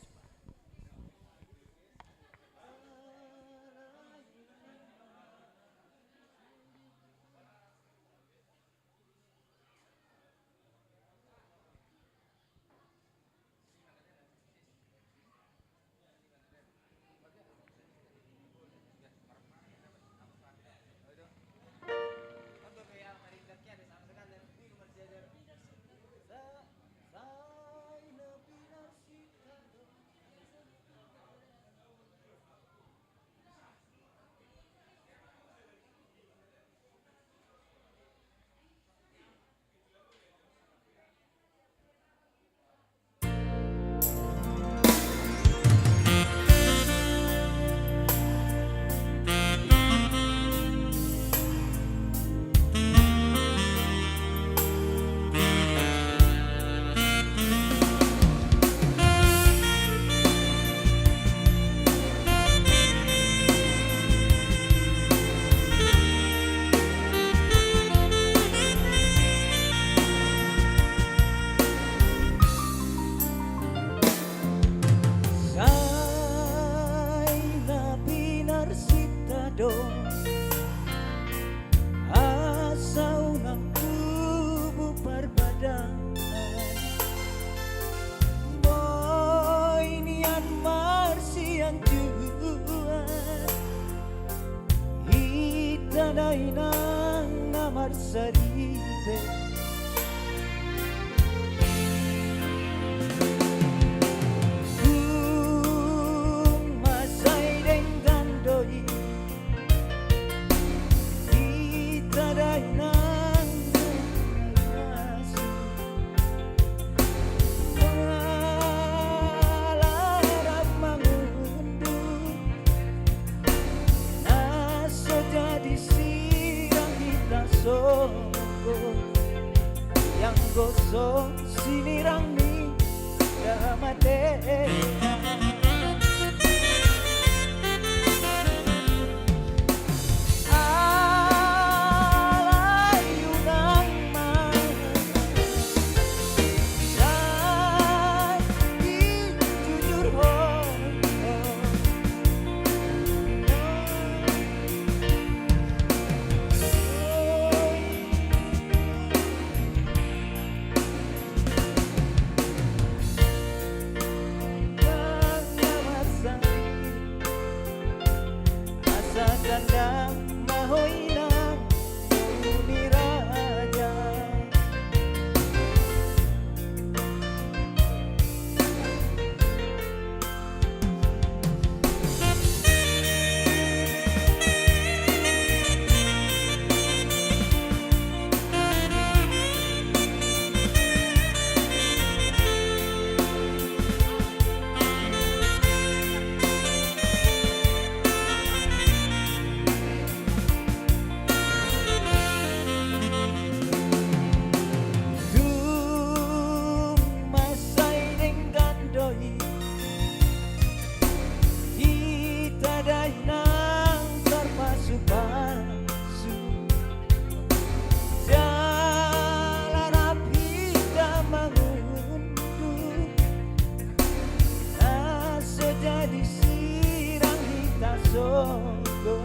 Speaker 7: disiram hita sogo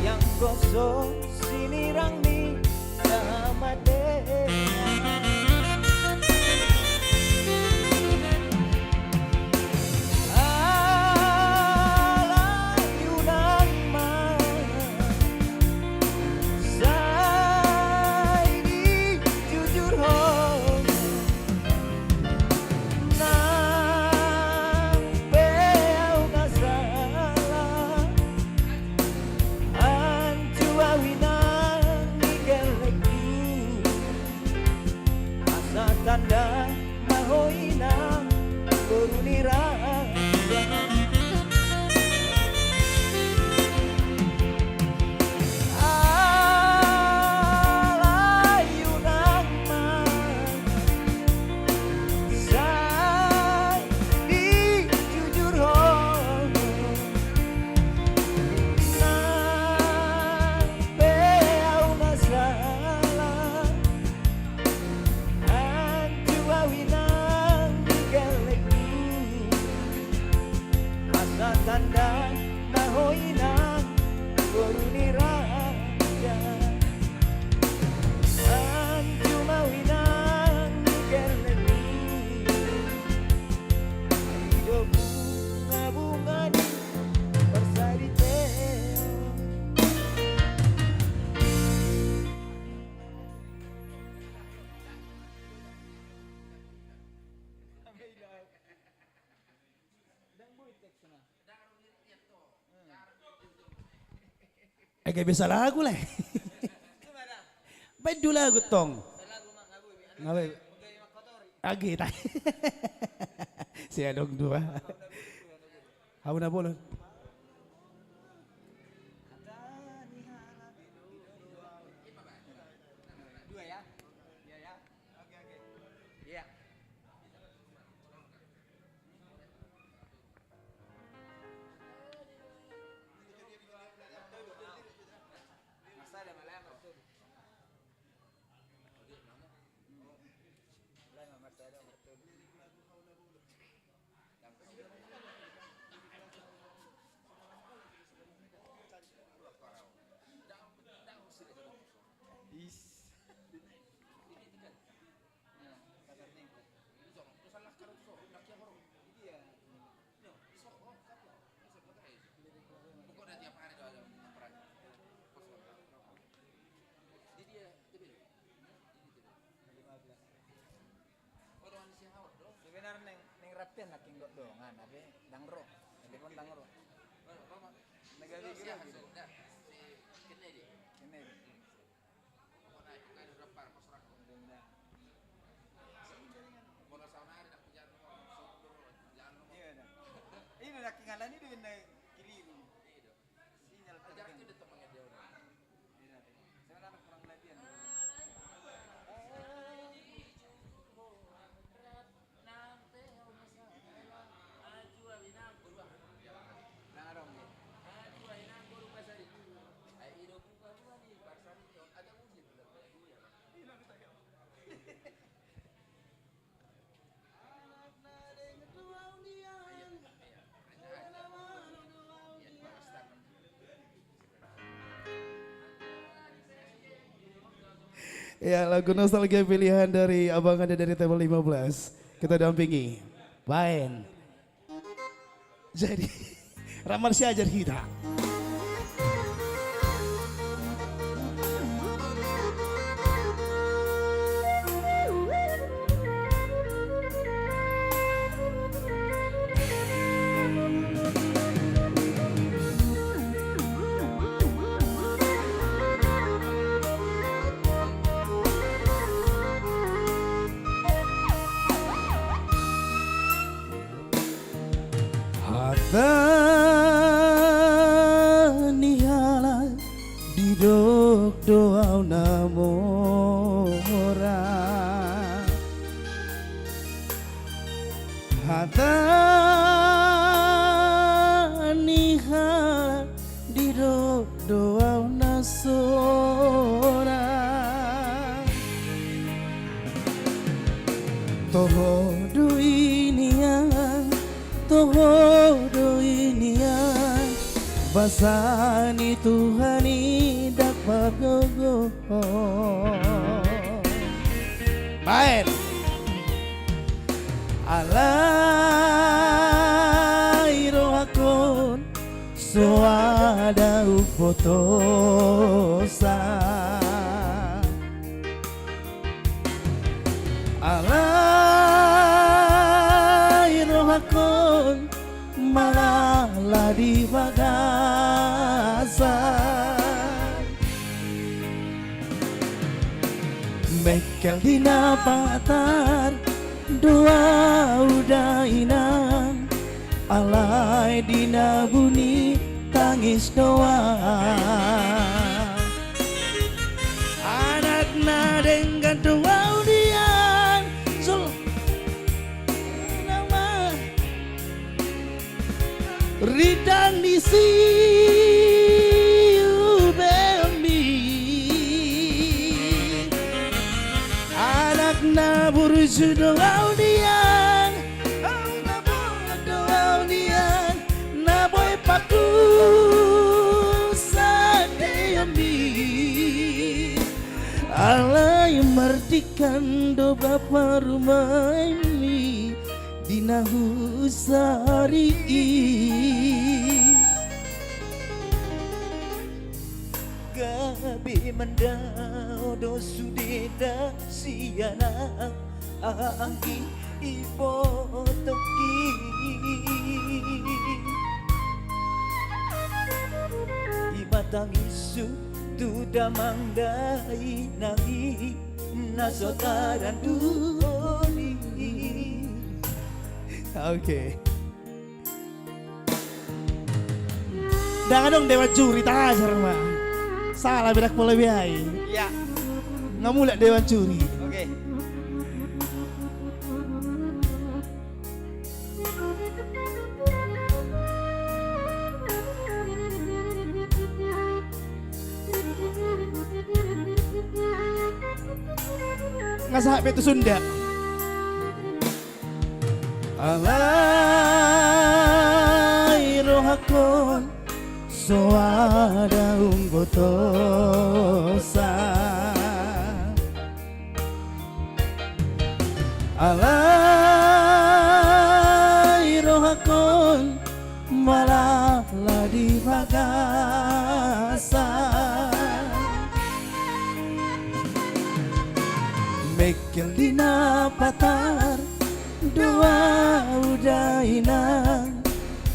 Speaker 7: yang gosok sinirang ni damade tanda mahoina berunira alayunang man say di jujur ho nang beau masalah winang digaleku asa tanda mahoina berunira cuma winang digaleku hidup bunga-bunga di bersari
Speaker 3: Kayak bisa lagu lah. Baik dulu lagu tong. Ngawe. Agi tak. Saya dong dua. Hawa na boleh.
Speaker 7: dua ya? Iya ya. Oke. Iya. Sebenarnya neng rapian nak kinggok dongan, tapi dangro, telepon dangro. Negara kira gitu. Kennedy. Ini nak kingalan ini benda keliru. Sinyal ajar itu temannya dia orang. Sebenarnya kurang latihan.
Speaker 3: Ya, lagu nostalgia pilihan dari Abang Ade dari table 15. Kita dampingi Baen. Jadi Ramar si ajar kita. Tanihala didok doa namora Hatanihala didok doa nasora Toho duinian toho inian basani Tuhani dapat gogo. Baik. Alai rohakon soada upotosa. Alai rohakon malala di bagasa. Mekel dina patar doa udah inang alai dina bunyi tangis doa. Anak nadengkan doa udian sul nama ridang di siu bembi. Anak na buruju doa udian doa udian na boy paku sadeyambi. Alai martikan do bapa rumah ini dina husari. Gabi mandao do sudeda siana anggi ipo toki. Ibatang isu tu damangdai nangi nasotaran duoni. Oke. Jangan dong dewa curi tajar mah. Salah berak mulai biai.
Speaker 7: Ya.
Speaker 3: Nggak mulai dewa curi.
Speaker 7: Oke.
Speaker 3: Nggak sampai itu Sunda. Alai rohakon soada unggotosa. Alai rohakon malala di bagasa. Mekel dina patar doa udah inang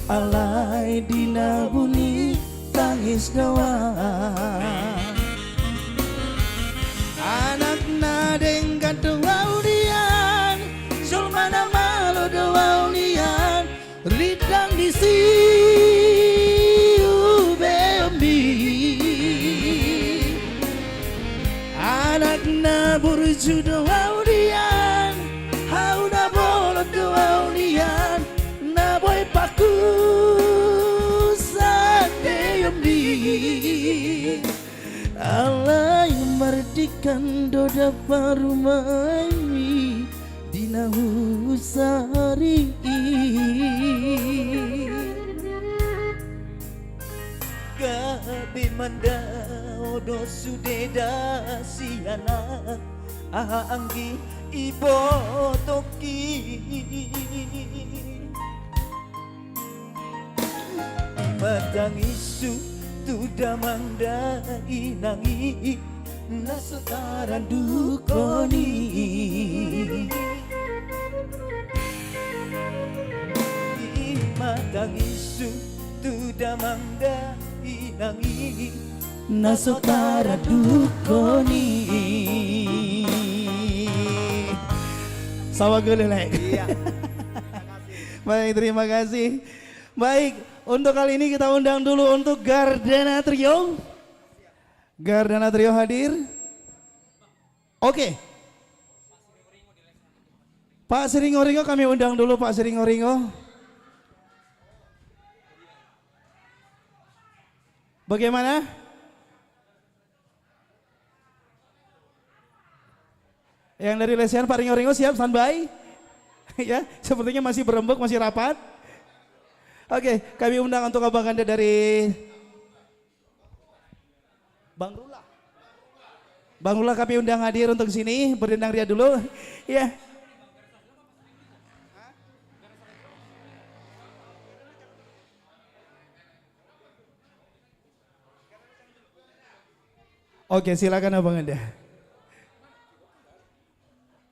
Speaker 3: alai dina bunyi tangis doa. Anak nadengkan doa udian sulmana malu doa udian ridang di siu bembi. Anak na burju doa udian hauna bolot doa udian na boy paku sadeyambi. Alai mardikan doda parumai dina husari. Gabi mandao do sudeda siana anggi ibo toki. Matang isu tu damangda inangi nasotaran dukoni. Matang isu tu damangda inangi nasotaran dukoni. Sawah gelelek. Iya. Baik, terima kasih. Baik, untuk kali ini kita undang dulu untuk Gardana Trio. Gardana Trio hadir. Oke. Pak Siringo-ringo kami undang dulu Pak Siringo-ringo. Bagaimana? Yang dari Lesehan Pak Ringo-ringo siap standby? Ya, sepertinya masih berembuk, masih rapat. Oke, kami undang untuk Abang Anda dari Bang Rula. Bang Rula kami undang hadir untuk sini, berdendang ria dulu. Ya. Oke, silakan Abang Anda.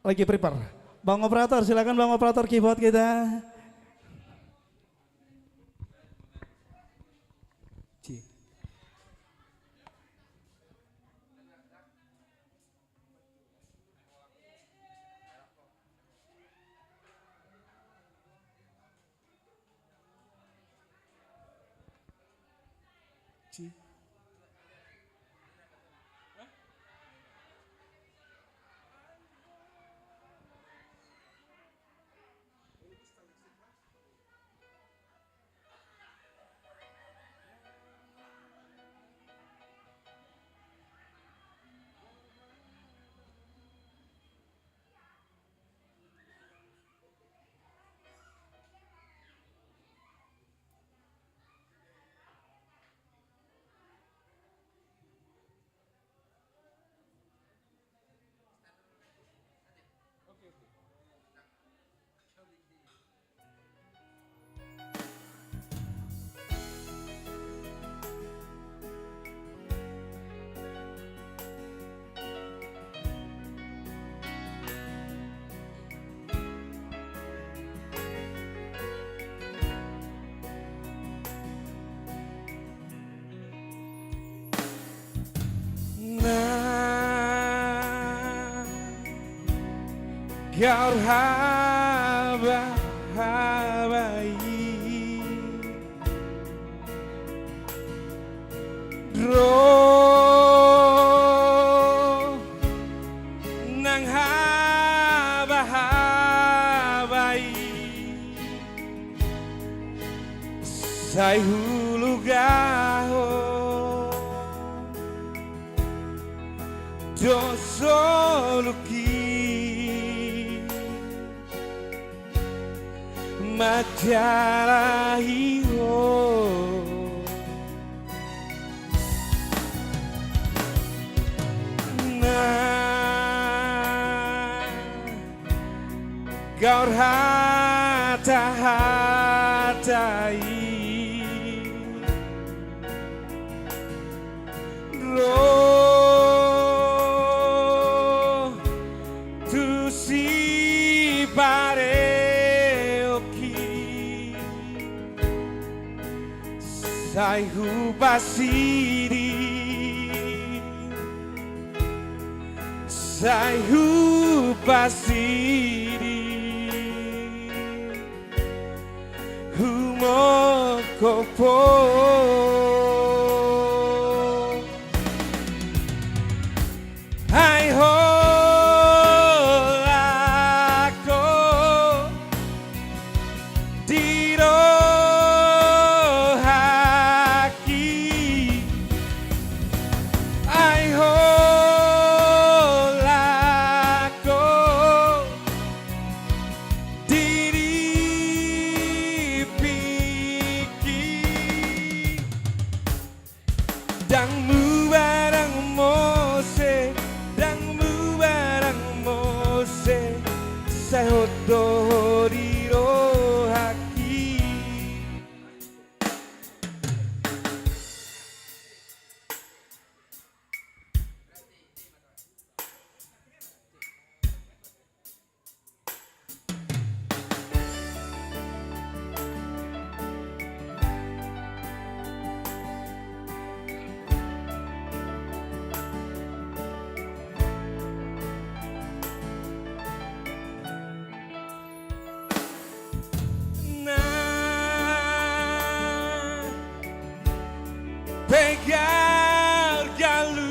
Speaker 3: Lagi prepare. Bang operator, silakan Bang operator keyboard kita.
Speaker 7: Kau habai Ro nang habai Sai hulu gaho Dosoluki Matarahiho Nah Gaur hata-hatai Roh Tu si pare Sai hupasiri Sai hupasiri Humokopo Hai ho lako Diro Dangmu barang Mose Sai hoto riro haki Pegar galubangi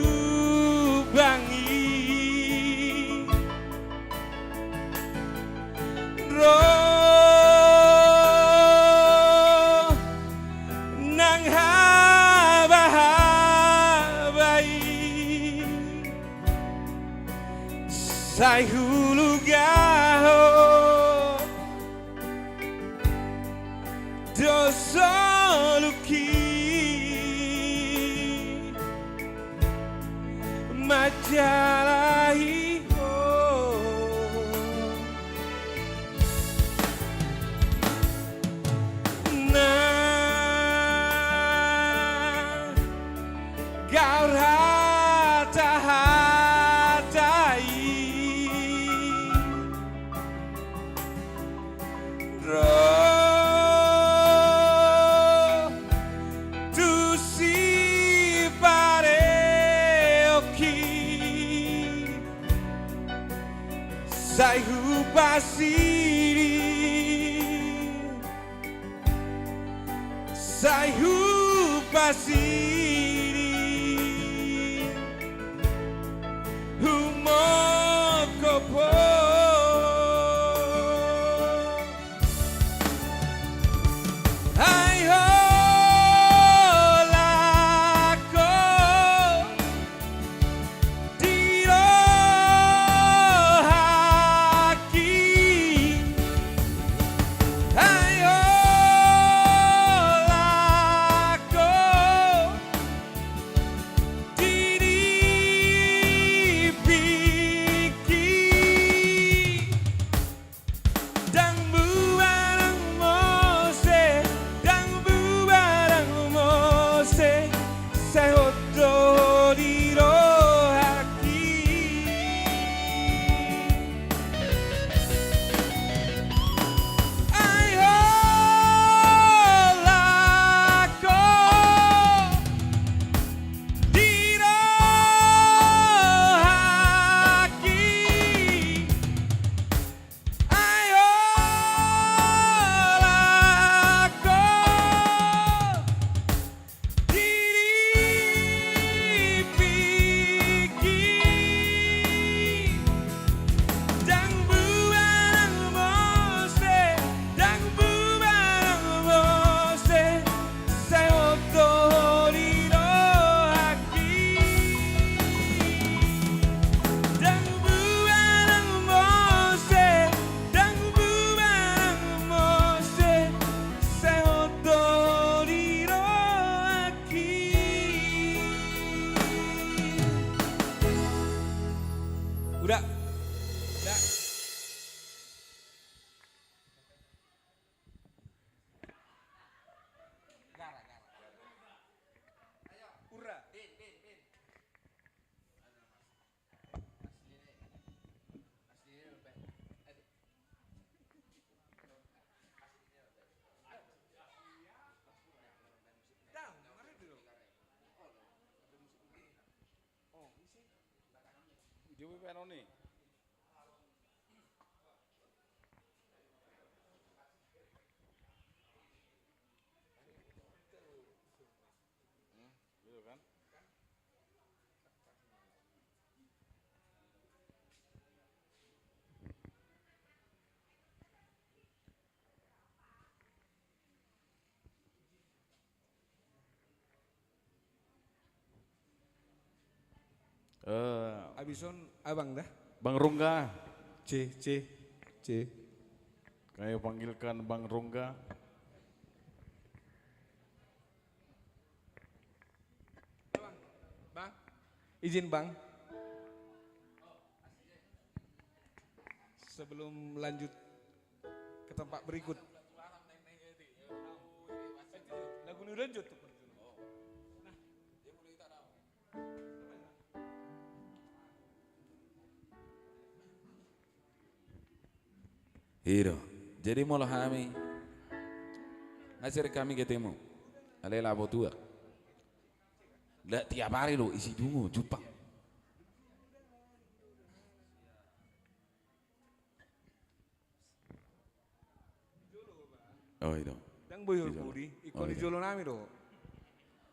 Speaker 7: Roh nang habai Sai hulu gaho
Speaker 10: soluki majalah sai hupasiri humokopo hai holako diro haki hai holako diri piki dang buarang mose sai hoto diro haki ai holako diro haki ai holako diri piki dang buarang mose sai hoto diro haki dang buarang mose sai hoto diro haki. Udah. Abison abang dah.
Speaker 11: Bang Rungga,
Speaker 10: C.
Speaker 11: kayak panggilkan Bang Rungga.
Speaker 10: Bang, izin bang. Sebelum lanjut ke tempat berikut. Lagu ini lanjut tuh.
Speaker 12: Hiro, jadi mau kami ngasih kami ketemu, alai labo tua. Lah tiap hari lo isi dungu Jepang. Oh itu.
Speaker 10: Dang boyor budi, ikon jolo nami do.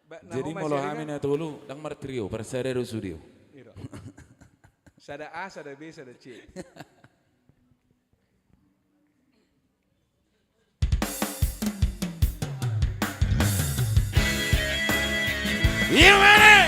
Speaker 12: Jadi mau kami na tolu, dang martrio, perserero studio.
Speaker 10: Sada A, sada B, sada C.
Speaker 12: Gimana?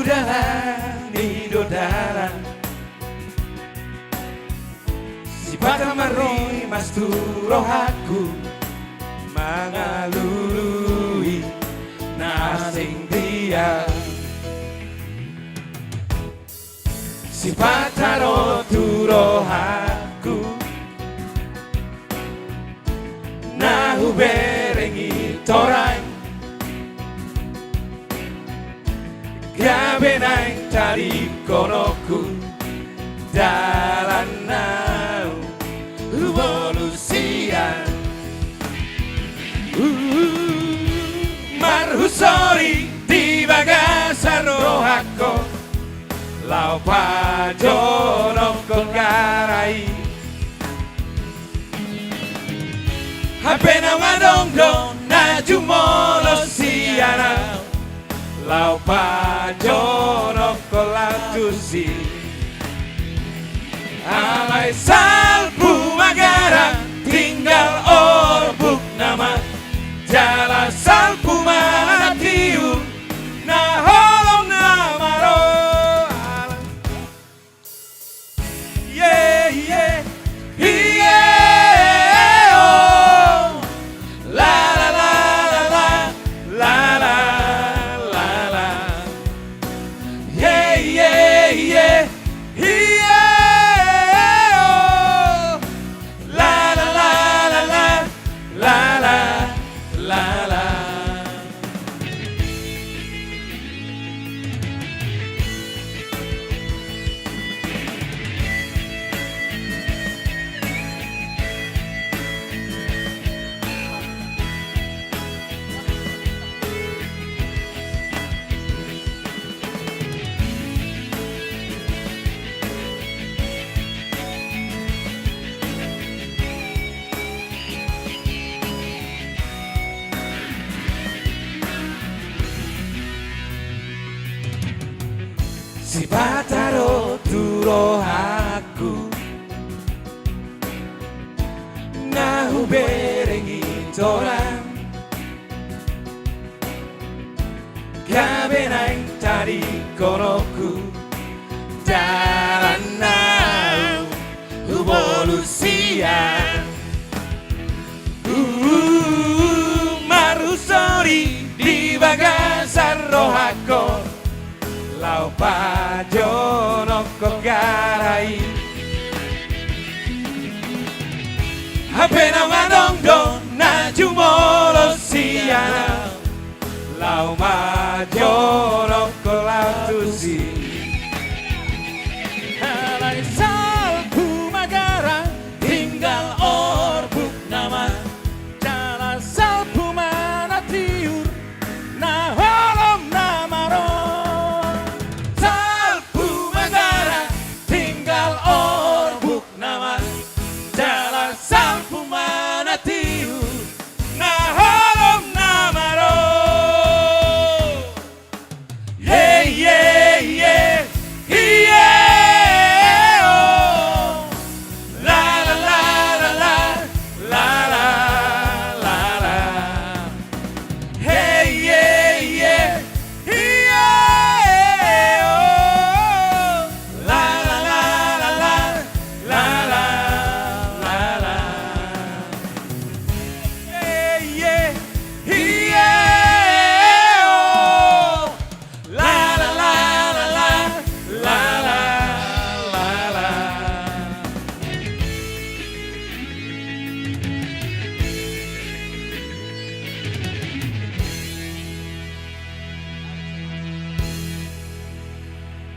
Speaker 7: Udalani dodaran si pada mari mas turohaku mengalului nasing dia si pataro turohaku nahu berengi torang gabe naik tadi konoku dalan nau evolusian marhusori di bagasar rohako lau pajono kongarai apena wadongdo na jumolo siana lau pajono kolatusi alai salpu magara tinggal orbuk nama jala salpu manatiu na holong namaro yeah yeah yeah oh la la la la la la la la yeah yeah yeah yeah oh la la la la la la la la. Si pataro turo aku nahu berengi toran gabe naik tadi konoku dalan nau evolusian marusori di bagasar rohako lau pajono kongarai apena wadongdo na jumolo siana lau majono kolatusi alai salpu magara tinggal orbuk nama jala salpu mana tiur na holom namaro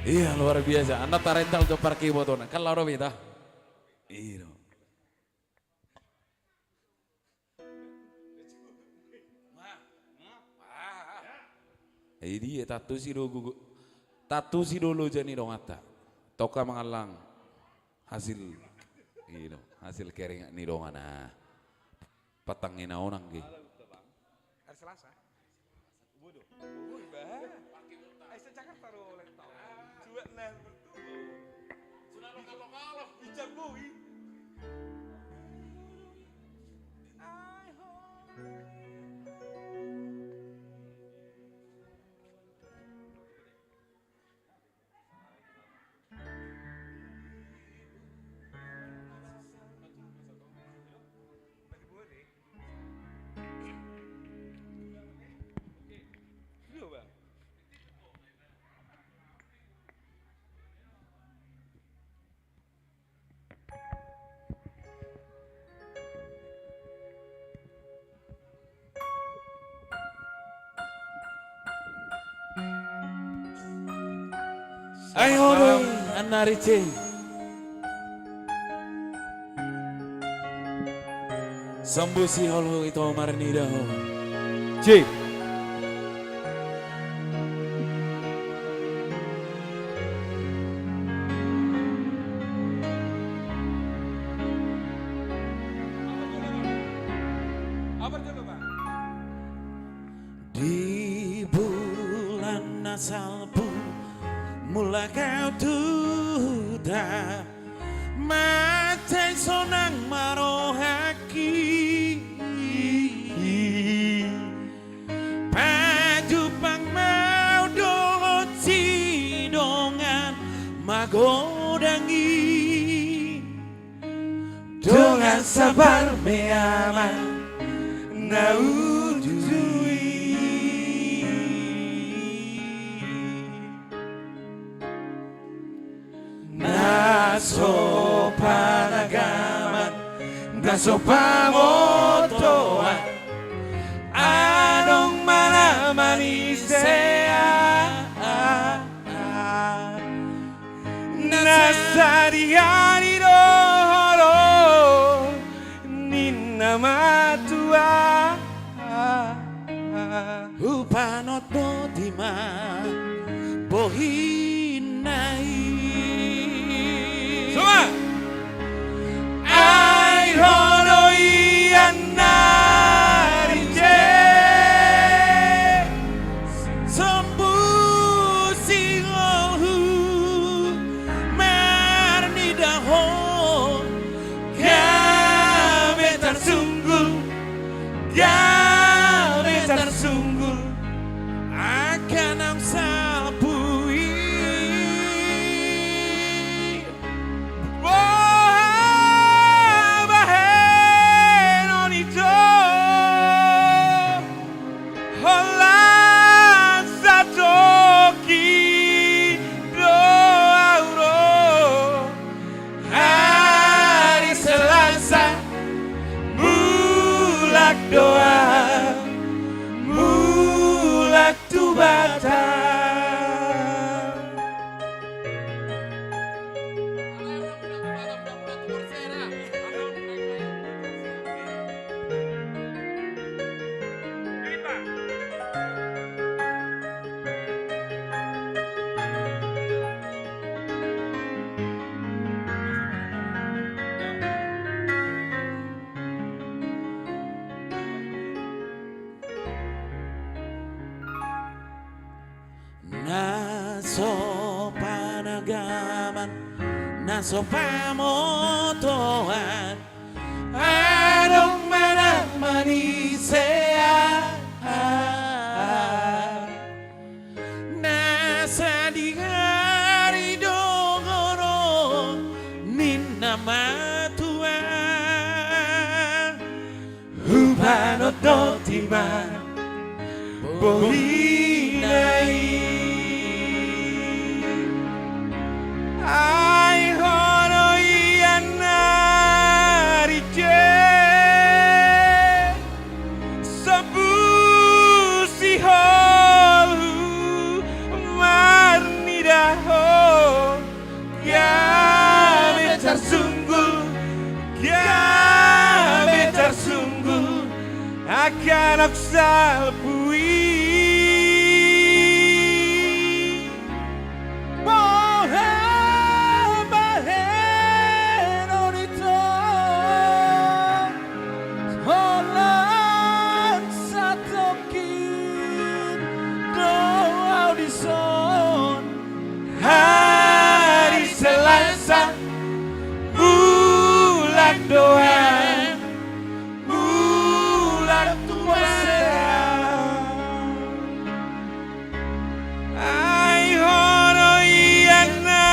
Speaker 7: Iya luar biasa. Anda tarental ke parki botona. Kan laro beta. Iya. Ini tatu si dulu jani dong ata. Toka mengalang hasil hasil kering ni dong ana. Patangin orang ge.
Speaker 10: Hari Selasa. Bodoh.
Speaker 12: Ayo dong, anarice. Sambusi holo itu marnida ho.
Speaker 11: Cik.
Speaker 10: Apa dulu Pak?
Speaker 12: Di bulan Nasal pun mula kau tuda macai sonang marohaki pajupang mau dolot sidongan magodangi dengan sabar meaman naujui nasopanagaman nasopamotoan anong manamanisea nasariani rohoro ninamatua upanot notima bohinai semua ai hono ianarije sembusi ngohu marnidaho kami tersungguh kami tersungguh akan amsapui doa mulak tu bata nasopanagaman nasopamotoan anong manamanisea nasa di hari dogoro ninamatua hubanot dotima bohinai ai hono ianarije sabusi holu marnidaho kami tersungguh akan aksalpui hari Selasa bulan doa bulan tua ai hono ianarije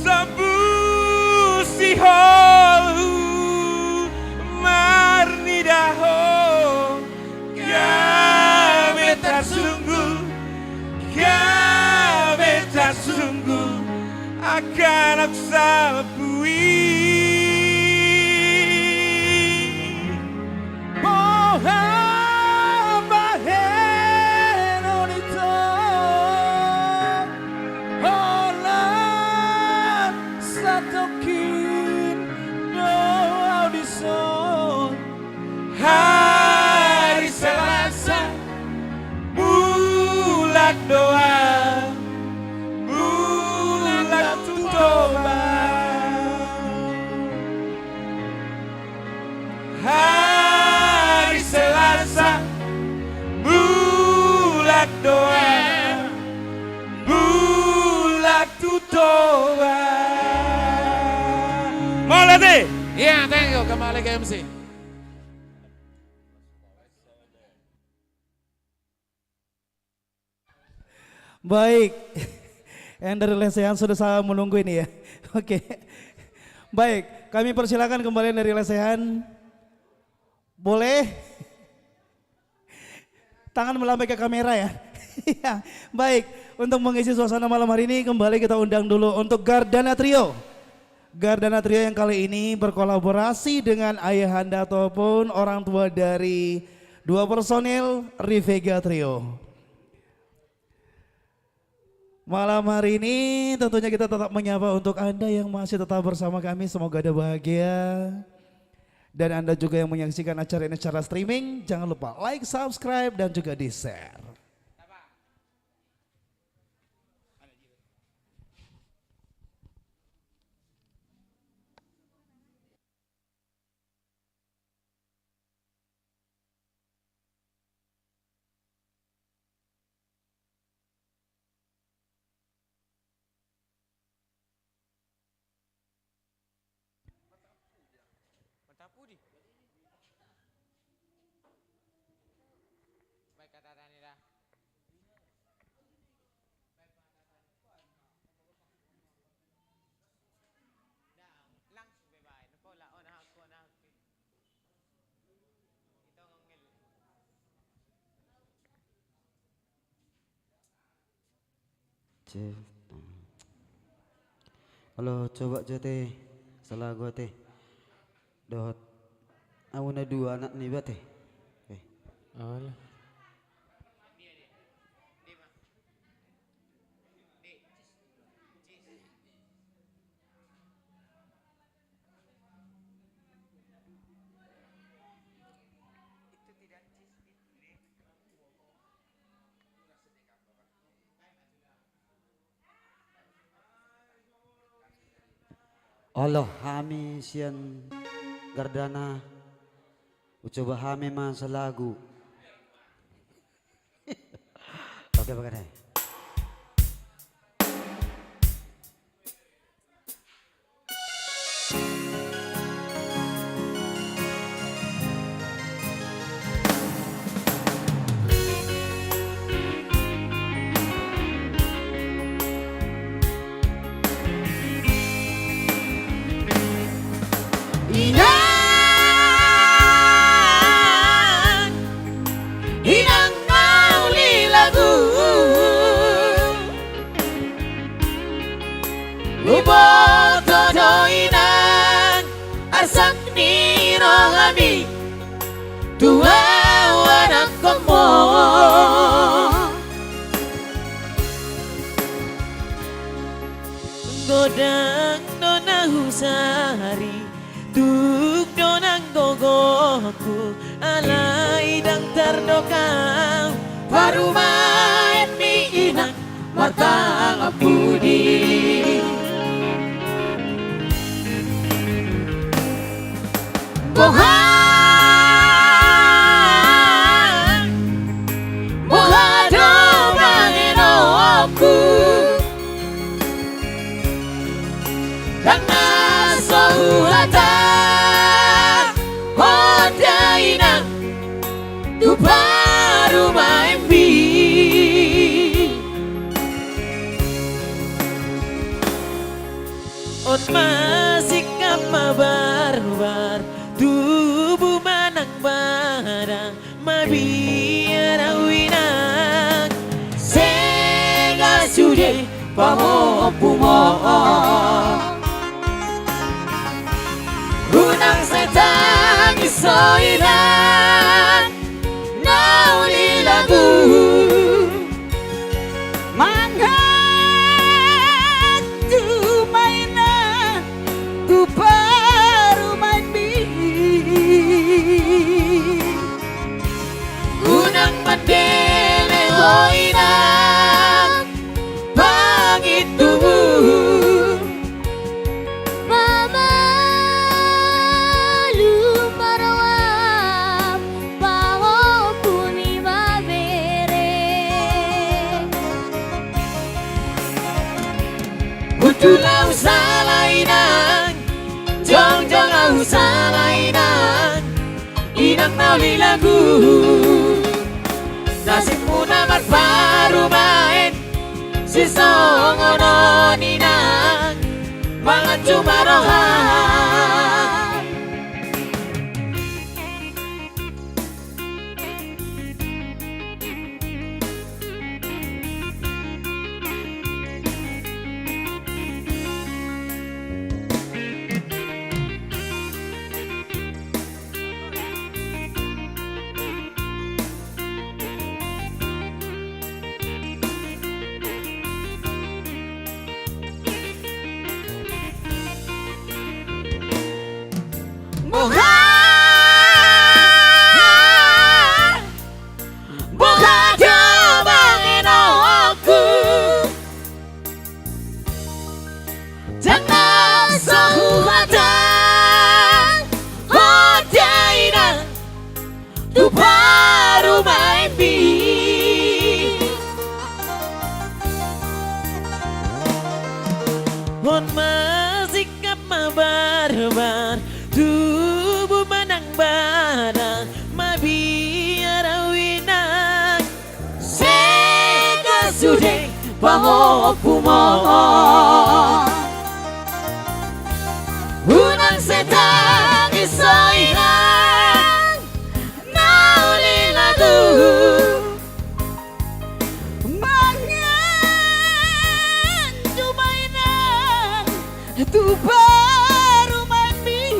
Speaker 12: sabusi holu marnidaho kami tersungguh akan aksalpui
Speaker 10: bulak doa, bulak tutoba. Hari Selasa, bulak doa, bulak tutoba. Mau latih?
Speaker 12: Iya, thank you. Kembali ke MC.
Speaker 3: Baik, yang dari lesehan sudah saya menunggu ini ya. Oke, baik, kami persilakan kembali dari lesehan. Boleh? Tangan melambai ke kamera ya. Iya, baik, untuk mengisi suasana malam hari ini kembali kita undang dulu untuk Gardana Trio. Gardana Trio yang kali ini berkolaborasi dengan ayahanda ataupun orang tua dari dua personil Rivega Trio. Malam hari ini tentunya kita tetap menyapa untuk Anda yang masih tetap bersama kami, semoga Anda bahagia. Dan Anda juga yang menyaksikan acara ini secara streaming, jangan lupa like, subscribe, dan juga di-share.
Speaker 13: Halo, coba jete salah gua teh. Dot. Awuna dua anak nih ba teh.
Speaker 9: Alah.
Speaker 13: Allah hami sian Gardana. Ucoba hami masa lagu. Oke bagaimana?
Speaker 10: Inang mauli lagu Uboto do inang asang ni rohami Tua wanak komo Godang dona husari Tuk donang gogoku alai dang terdokang parumain mi inang matang budi bohan bohado bangenoku karena sohulata Hodaina tu baru main bi On masih kama barbar tubuh manang barang mabiara winang sega sude paho pumo Gunang setan isoiran nauli lagu mangga tu maina tu baru main bi Gunang mandele hoina Kutulau salainan Jong-jong au salainan Inang nauli lagu Nasibmu namat baru main Si songono ninang Mangan cuma rohan Hon masikap mabarbar Tubuh menang badan Mabiara winang Seka sude Pangopu mohon Unang setang isoirang Nauli lagu Tu baru mandi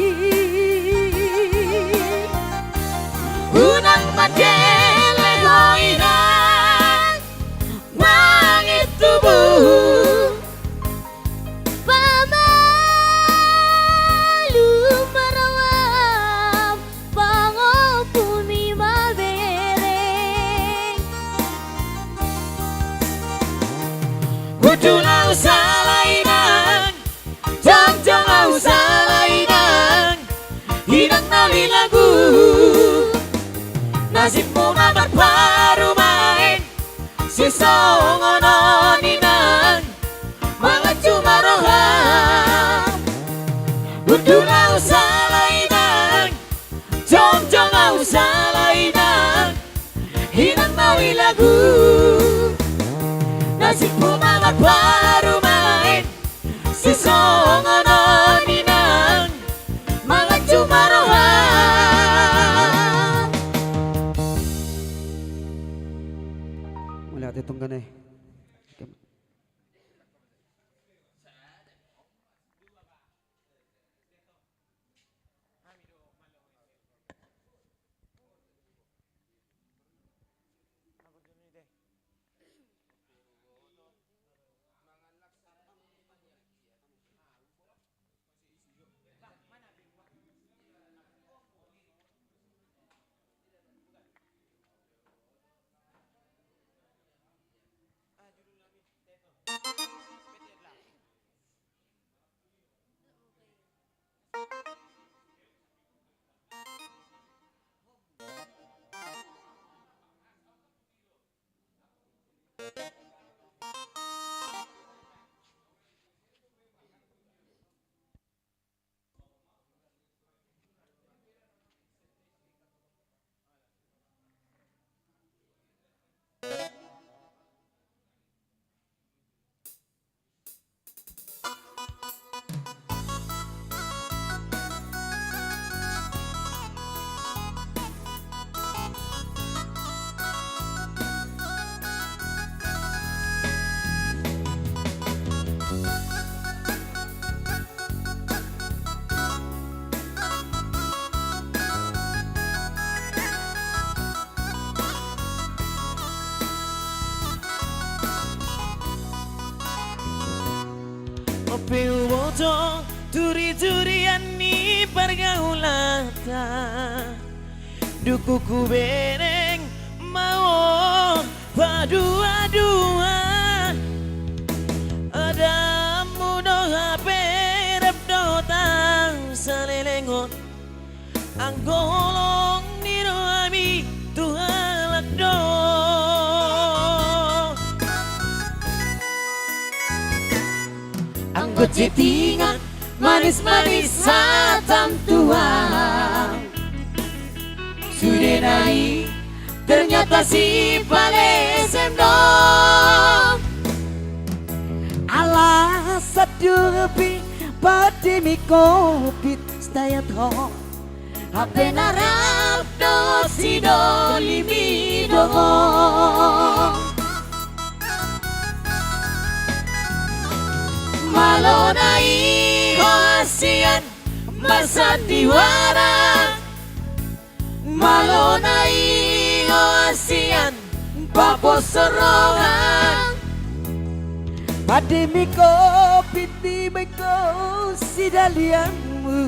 Speaker 10: Unang madele hoirang Mangit tubuh
Speaker 8: Pamalu marawam Pangopumi mabereng
Speaker 10: Kutulau salainan Jong-jong au salainan Hinang nauli lagu Nasibmu namat baru main Si songono ninang Mangan cuma rohan Kutulau salainan Jong-jong au salainan Hinang nauli lagu Nasibmu namat baru main Si songono ninang Mangan cuma rohan
Speaker 13: Melihat hitung kan
Speaker 10: Piwoto turi-turian ni pergaulata Dukuku bereng mau padua-dua Ada mudo haperep dotang salelengon Anggolong niro ami tuhalak do Angkut settingan manis-manis satam tua. Sudah naik ternyata si palesem dong.
Speaker 13: Alas sadupi pandemi covid stay at home.
Speaker 10: Hape narap do si do limi dongo. Malonai hoasian masandiwara. Malonai hoasian paposorongan.
Speaker 13: Pandemi covid di beko sidalianmu.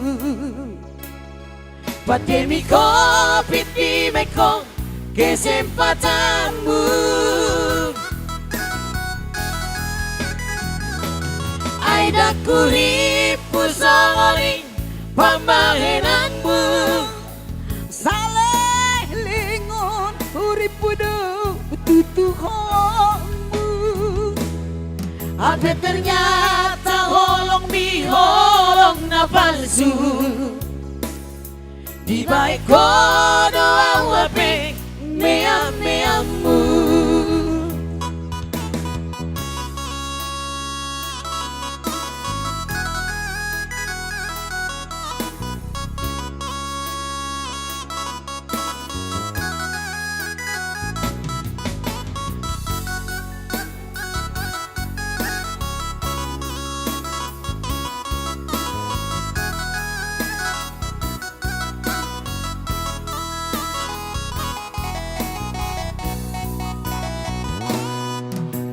Speaker 10: Pandemi covid di beko kesempatanmu. Aida kuripu songoli pambahenanmu.
Speaker 13: Saleh lingon uripu do tutuhonmu.
Speaker 10: Ape ternyata holong mi holong na palsu. Di baik kodo awape mea-meamu.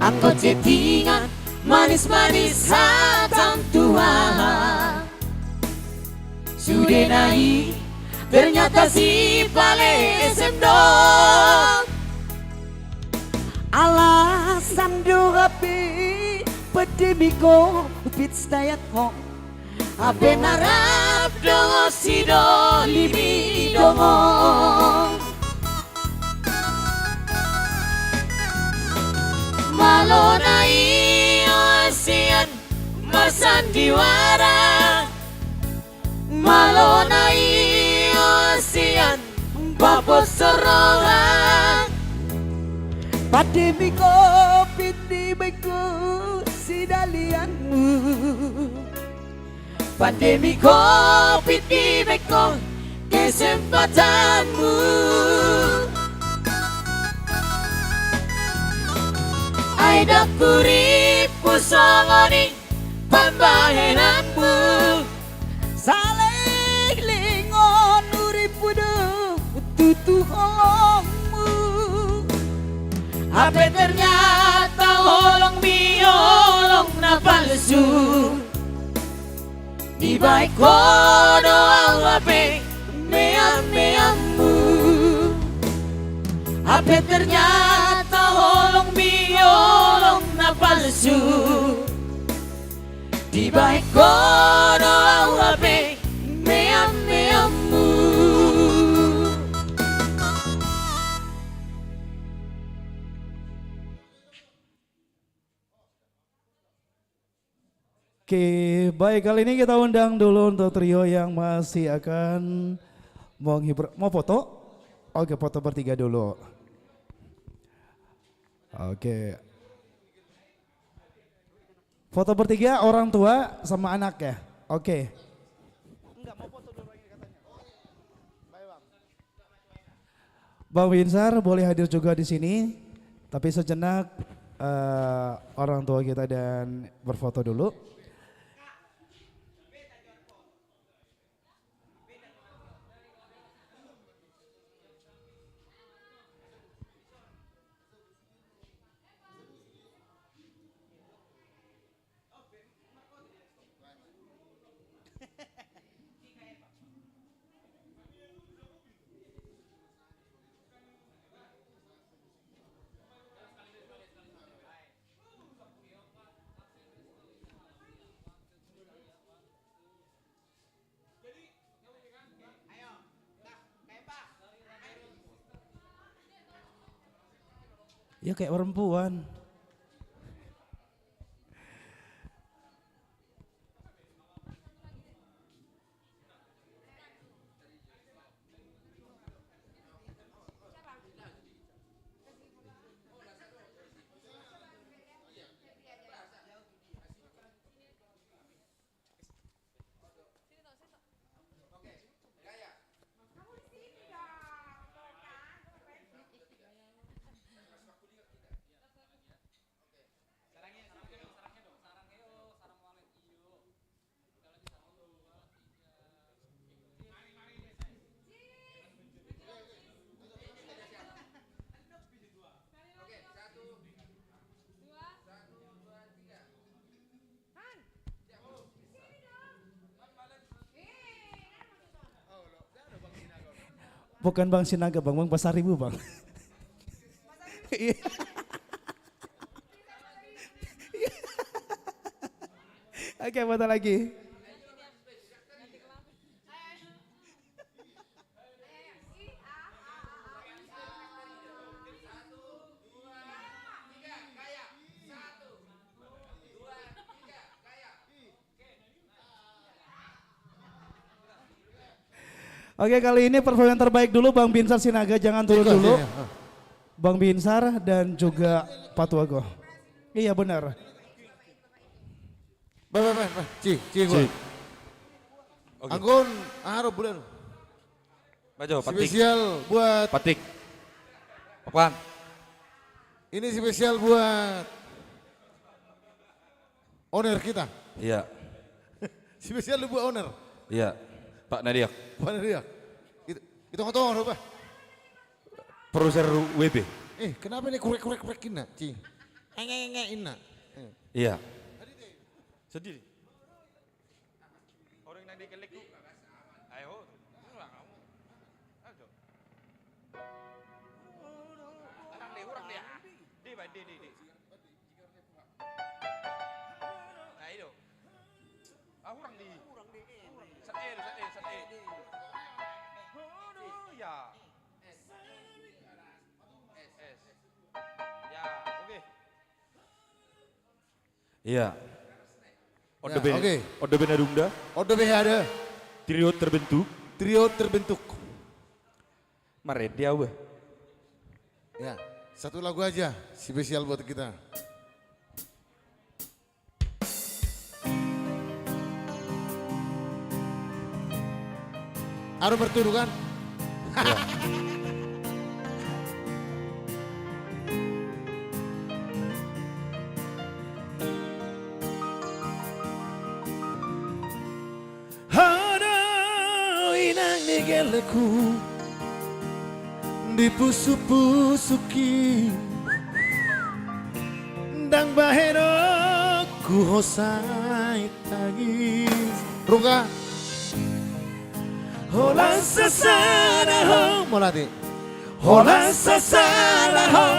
Speaker 10: Angkot settingan manis-manis satam tua. Sudah naik ternyata si palesem dong.
Speaker 13: Alasan doapi pandemi covid stay at home.
Speaker 10: Ape narap dongo si do limi dongo. Malonai hoasian masandiwara. Malonai hoasian paposorongan.
Speaker 13: Pandemi covid di beko sidalianmu.
Speaker 10: Pandemi covid di beko kesempatanmu. Aida kuripu songoni pambahenanmu.
Speaker 13: Saleh lingon uripu do tutuhonmu.
Speaker 10: Ape ternyata holong mi holong na palsu. Di baik kodo awape mea-meamu. Ape ternyata holong mi holong na palsu. Di baik kodo awape mea-meamu.
Speaker 3: Oke, baik, kali ini kita undang dulu untuk trio yang masih akan menghibur. Mau foto? Oke, foto bertiga dulu. Oke. Foto bertiga orang tua sama anak ya. Oke. Bang Winsar boleh hadir juga di sini, tapi sejenak orang tua kita dan berfoto dulu. Ya kayak perempuan. Bukan Bang Sinaga Bang, Bang Pasar Ibu Bang. Iya. Oke, foto lagi. Oke, kali ini performa yang terbaik dulu Bang Binsar Sinaga, jangan turun dulu. Bang Binsar dan juga Pak Tuago. Iya benar.
Speaker 6: Ci gua. Anggun, aro bulan.
Speaker 12: Bajo,
Speaker 6: Spesial buat
Speaker 12: Patik. Apaan?
Speaker 6: ini spesial buat owner kita.
Speaker 12: Iya,
Speaker 6: Spesial buat owner.
Speaker 12: iya. Pak Nadia,
Speaker 6: Mana dia? Itu ngotong apa?
Speaker 12: produser WB.
Speaker 6: Kenapa ini kurek ina, Ci? Ina.
Speaker 12: Iya. Sedih. Orang yang dikelek tuh. Ayo. Orang dia. Di. Ayo. Orang di. Sat E. Ya. S. Ya, oke. Iya.
Speaker 6: Oke.
Speaker 12: Ode Benarungda,
Speaker 6: Ode ada.
Speaker 12: trio terbentuk. Maren dia weh.
Speaker 6: Ya, satu lagu aja spesial buat kita. Harus berturu kan?
Speaker 3: Inang nigeleku dipusu-pusuki Dang bahero ku hosai tagis
Speaker 6: Rungga,
Speaker 3: Hola sasana ho
Speaker 6: Molati.
Speaker 3: Hola sasana ho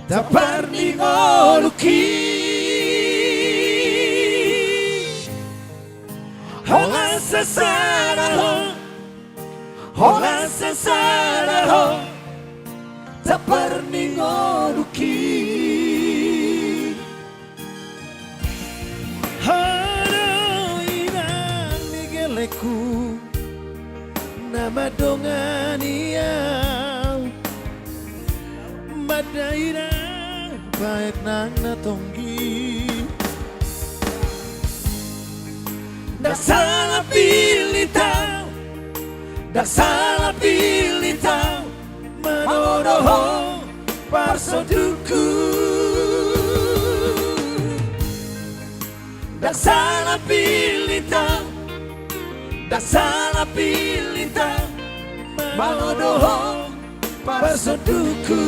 Speaker 3: Tapar ni ngoluki Hola sasana ho Hola sasana ho Tapar ni ngoluki Haro inang nigeleku Nama dongania Madaira baik nang natonggi Dak salah pilih tau Dak salah pilih tau Manodoho parsoduku Dak salah pilih tau Dak salah pilih tau Manodoho parsoduku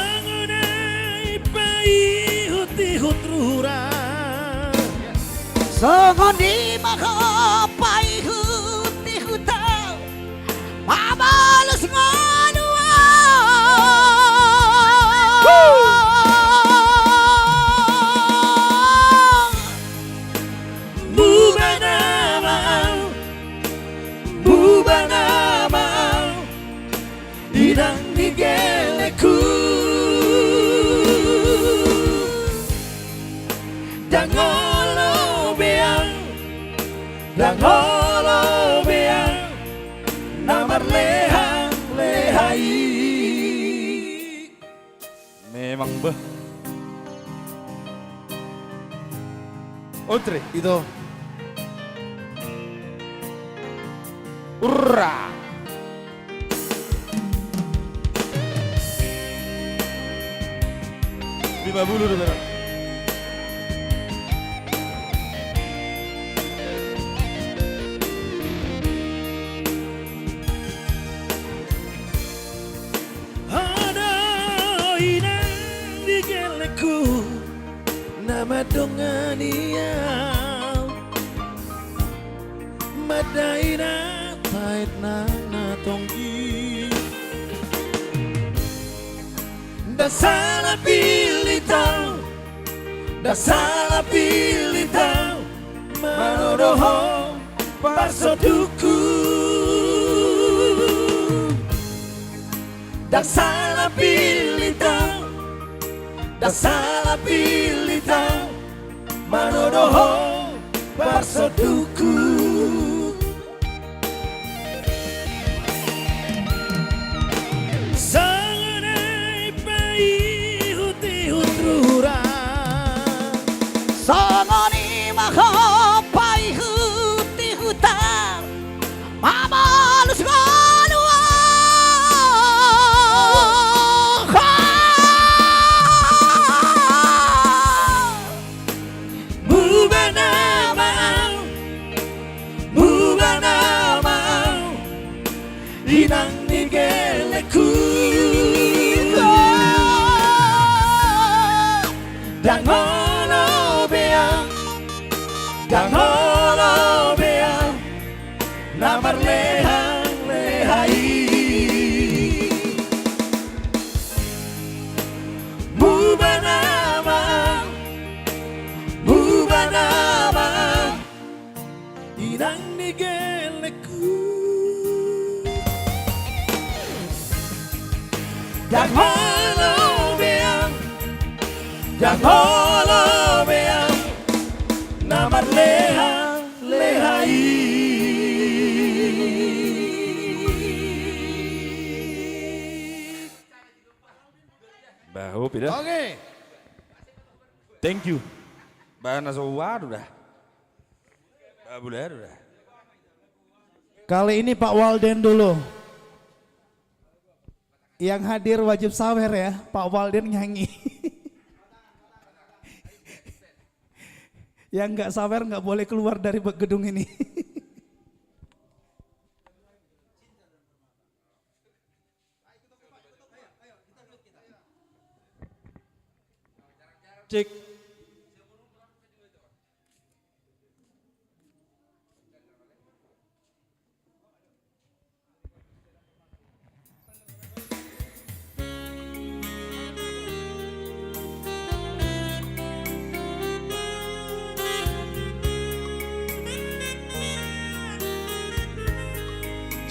Speaker 3: Sangonai pai huti-hut rurang
Speaker 10: Songoni maka pai huti-hutau Mabalus nganua
Speaker 3: Bubana mau Idang nigeleku Dangolo beang Namar lehai
Speaker 12: Memang bah. Otre.
Speaker 6: Itu.
Speaker 12: Urra. Lima bulu dulu.
Speaker 3: Nama dongania daina pait nana tonggi da salah pilih tau da salah pilih tau manodoho parsoduku da salah pilih tau da salah pilih tau manodoho parsoduku sanganai pai huti hutrura
Speaker 10: Sangoni mahapai huti hutar Mamalus galua
Speaker 3: Bubana mau Inang nigeleku Dangono beang Namar lehang lehai Bubana mau Inang nigeleku Dangono beang Namar lehang lehai
Speaker 12: Bahu pida.
Speaker 6: Oke.
Speaker 12: Thank you. Bahan asawar udah. Babular udah.
Speaker 3: Kali ini Pak Walden dulu. Yang hadir wajib sawer ya, Pak Walden nyanyi. Yang nggak sawer nggak boleh keluar dari gedung ini. Cek.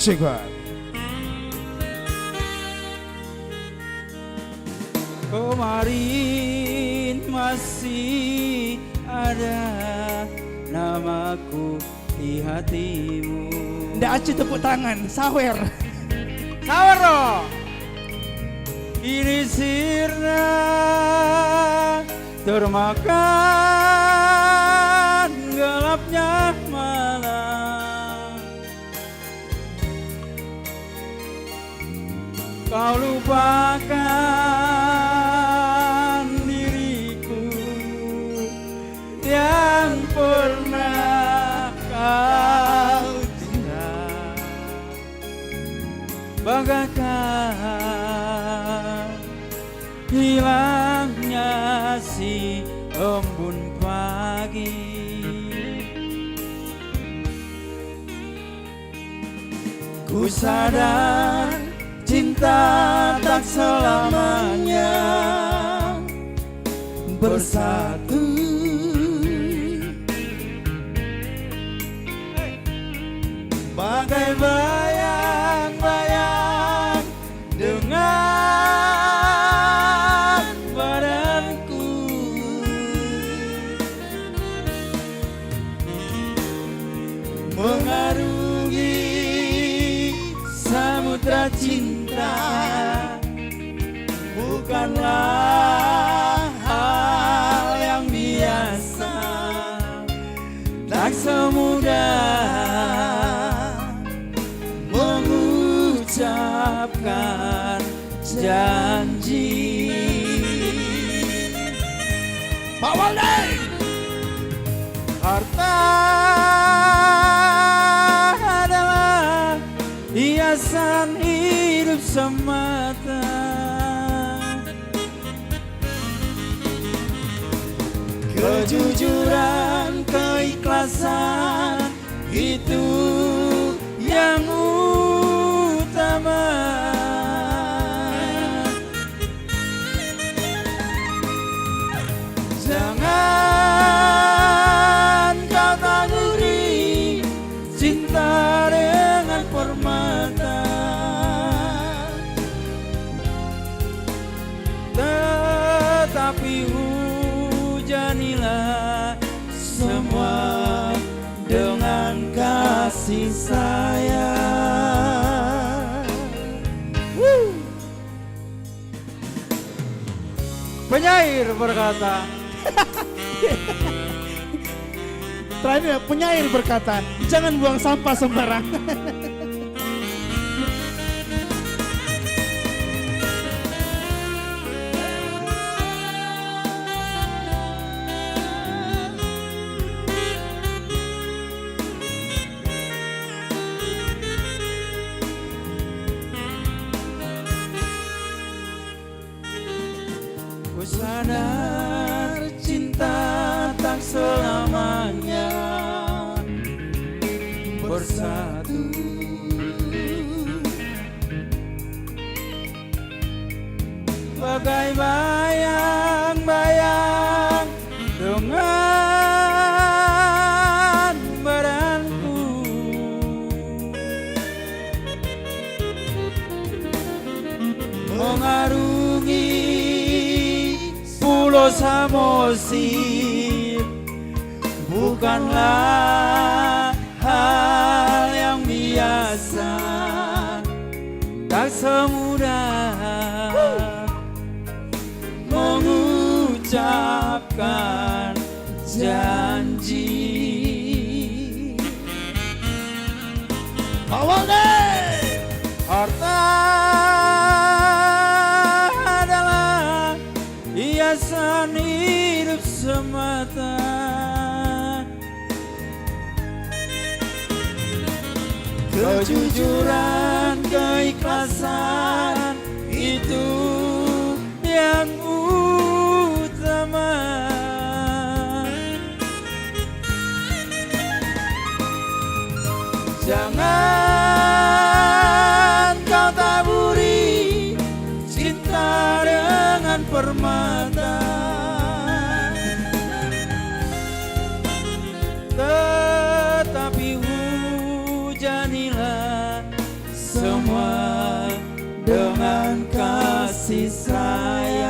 Speaker 3: Cekwan.
Speaker 13: Kemarin masih ada namaku di hatimu.
Speaker 3: Nggak aci tepuk tangan, sawer.
Speaker 13: Sawer dong. Ini sirna termakan gelapnya malam. Kau lupakan diriku yang pernah kau cinta. Bagaikan hilangnya si embun pagi. Ku sadar cinta tak selamanya bersatu. Bagai bayang-bayang dengan badanku. Mengarungi samudra cinta bukanlah hal yang biasa. Tak semudah mengucapkan janji. Pak Walden, harta adalah hiasan hidup semata. Kejujuran, keikhlasan
Speaker 3: itu yang utama. Jangan kau taburi cinta dengan permata, tetapi hujanilah semua dengan kasih sayang. Penyair berkata, terakhir penyair berkata, jangan buang sampah sembarangan. Ku sadar cinta tak selamanya bersatu, bagai bayang-bayang dengan badanku. Mengarungi Pulau Samosir bukanlah hal yang biasa, tak semudah mengucapkan janji. Awal deh, harta adalah hiasan hidup semata. Kejujuran, keikhlasan itu yang utama. Jangan kau taburi cinta dengan permata, tetapi hujanilah semua dengan kasih sayang.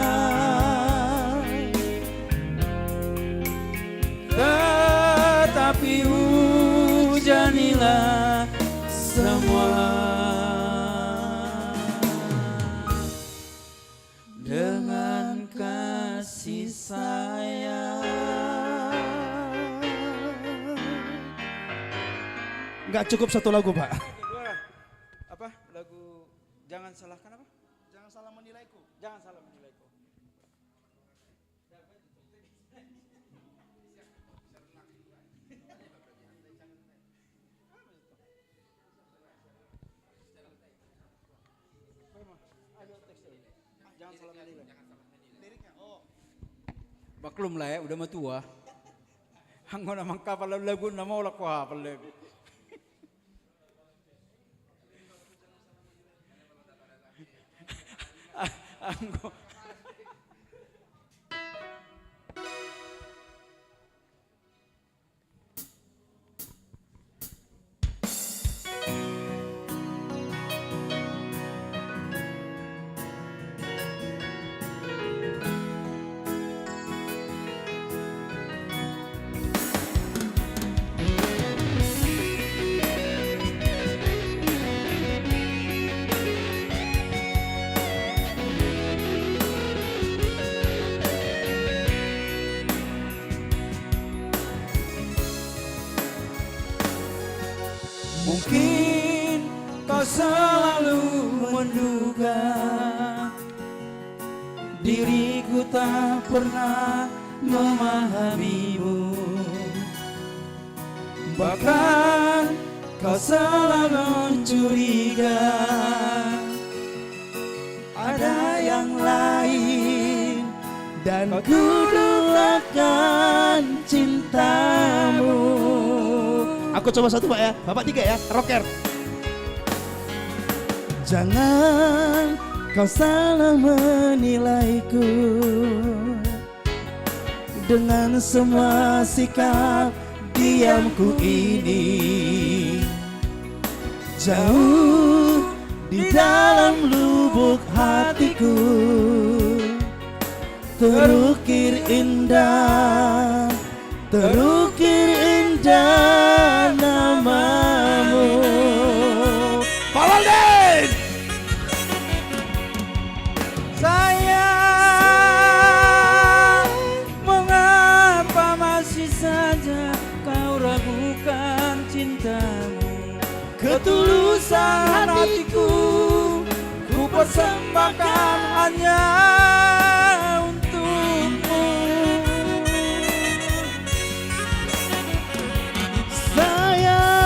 Speaker 3: Tetapi hujanilah semua dengan kasih sayang. Nggak cukup satu lagu, Pak. Apa? Lagu Jangan Salahkan apa? Jangan Salah Menilaiku. Jangan Salah Menilaiku. Jangan salah menilai. Liriknya, oh. Baklum lah ya, udah mah tua. Hanggo namang kapal lagu nama olah ko hafal lagu. Anggo. Mungkin kau selalu menduga diriku tak pernah memahamimu. Bahkan kau selalu curiga ada yang lain, dan ku duakan cintamu. Aku coba satu Pak ya, Bapak tiga ya, rocker. Jangan kau salah menilaiku dengan semua sikap diamku ini. Jauh di dalam lubuk hatiku terukir indah, terukir indah namamu. Pak Walden!
Speaker 10: Sayang, mengapa masih saja kau ragukan cintamu? Ketulusan hatiku ku persembahkan hanya untukmu.
Speaker 3: Sayang,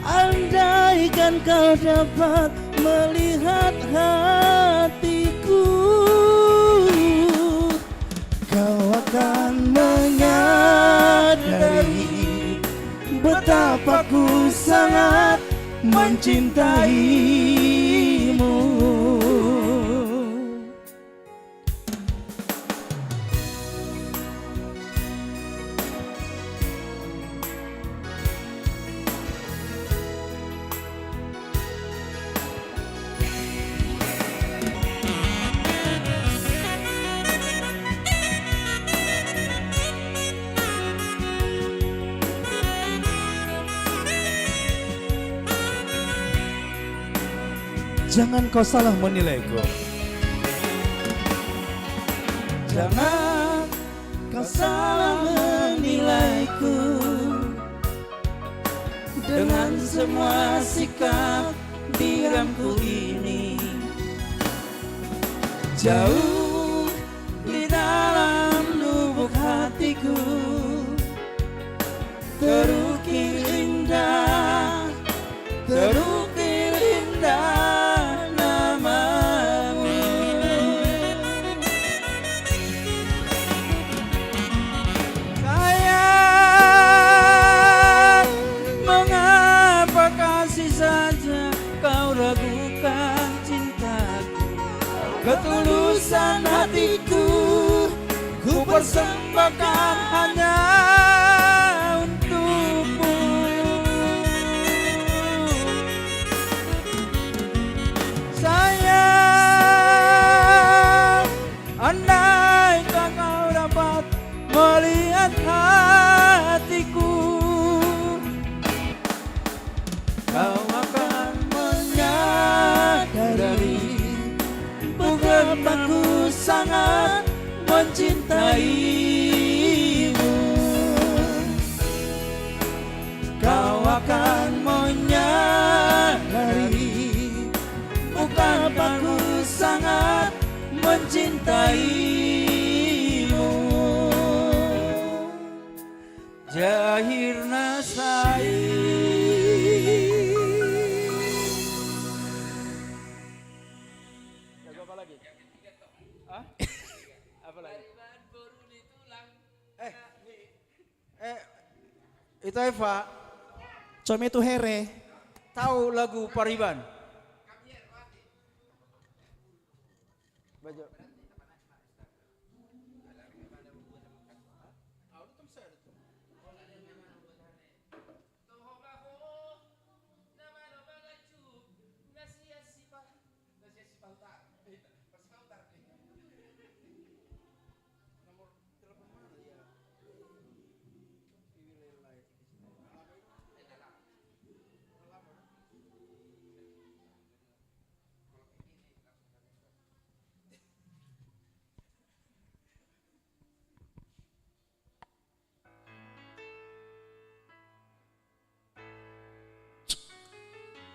Speaker 3: andaikan kau dapat melihat hatiku, kau akan menyadari betapa ku sangat mencintaimu. Jangan kau salah menilaiku. Jangan kau salah menilaiku dengan semua sikap diamku ini. Jauh di dalam lubuk hatiku terukir indah, terukir indah.
Speaker 10: Ketulusan hatiku ku persembahkan hanya untukmu. Sayang, andaikan kau dapat melihat hatiku, kau akan menyadari betapa ku sangat mencintaimu. Kau akan menyadari betapa ku sangat mencintaimu. Jahir Nasai. Itu Eva.
Speaker 3: Come itu here.
Speaker 10: Tahu lagu Pariban?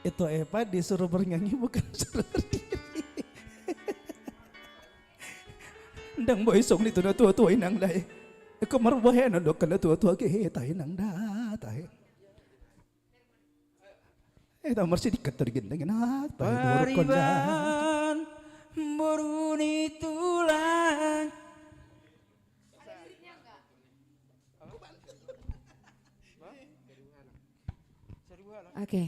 Speaker 3: Itu Eva disuruh bernyanyi bukan suruh berdiri. Ndang boy song dito na tua-tua inang dai. Eko marbahe na dok kana tua-tua ke tayo nang da tayo. Ito marsi dikatergin dengan
Speaker 10: Pariban beruni tulang.
Speaker 5: Oke.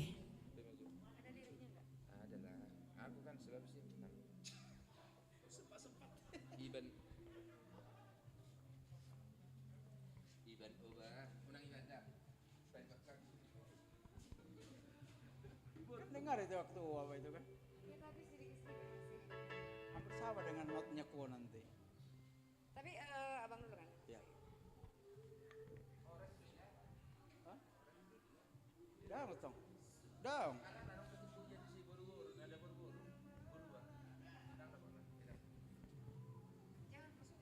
Speaker 13: Dengar itu waktu apa itu kan? Hampir sama dengan notnya ku nanti.
Speaker 5: Tapi abang dulu kan?
Speaker 13: Ya. Dong, tong. Dong.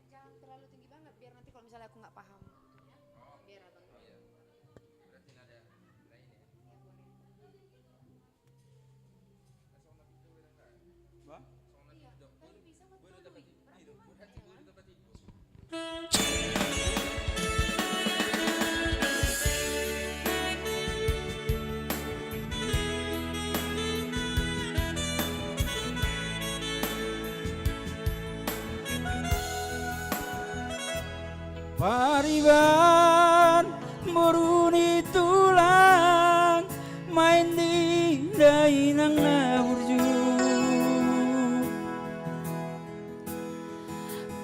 Speaker 5: Jangan terlalu tinggi banget biar nanti kalau misalnya aku nggak paham. Biar abang.
Speaker 13: Pariban muruni tulang main di dainang na burju.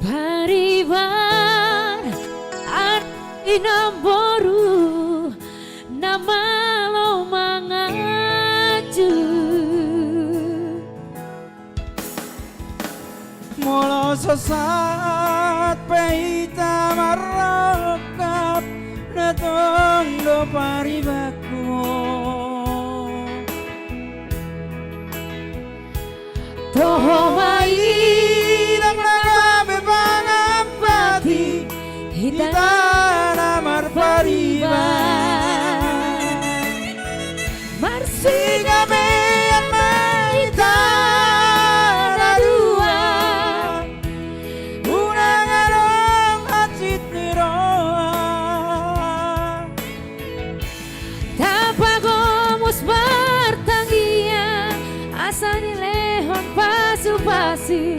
Speaker 8: Pariban inamboru nama lo mangaju.
Speaker 13: Molo sesat peita marokap natong do paribaku.
Speaker 8: Toho mai
Speaker 13: Nang nagabe pangapati Hitana marpariban
Speaker 8: marsigabe
Speaker 13: Hitana dua Unang arong hatsit niroa
Speaker 8: tapagomos bertanggia asani lehon pasu-pasi.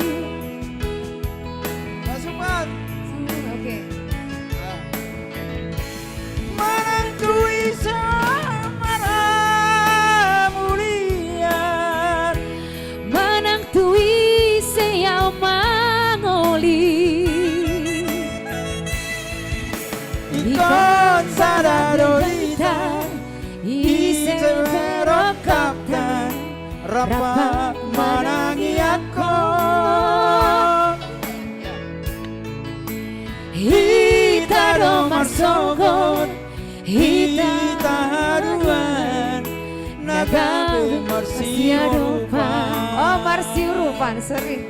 Speaker 13: Pasukan
Speaker 5: Oke.
Speaker 13: Menantui samara mulian
Speaker 8: Manang tui seyau mangoli
Speaker 13: Ikon sadadorita
Speaker 8: Isevero
Speaker 13: kapten Rapat menangi aku
Speaker 8: Hitaro marsogot
Speaker 13: Hita haruan Nagabe marsiurupan
Speaker 5: Oh, marsiurupan, sorry.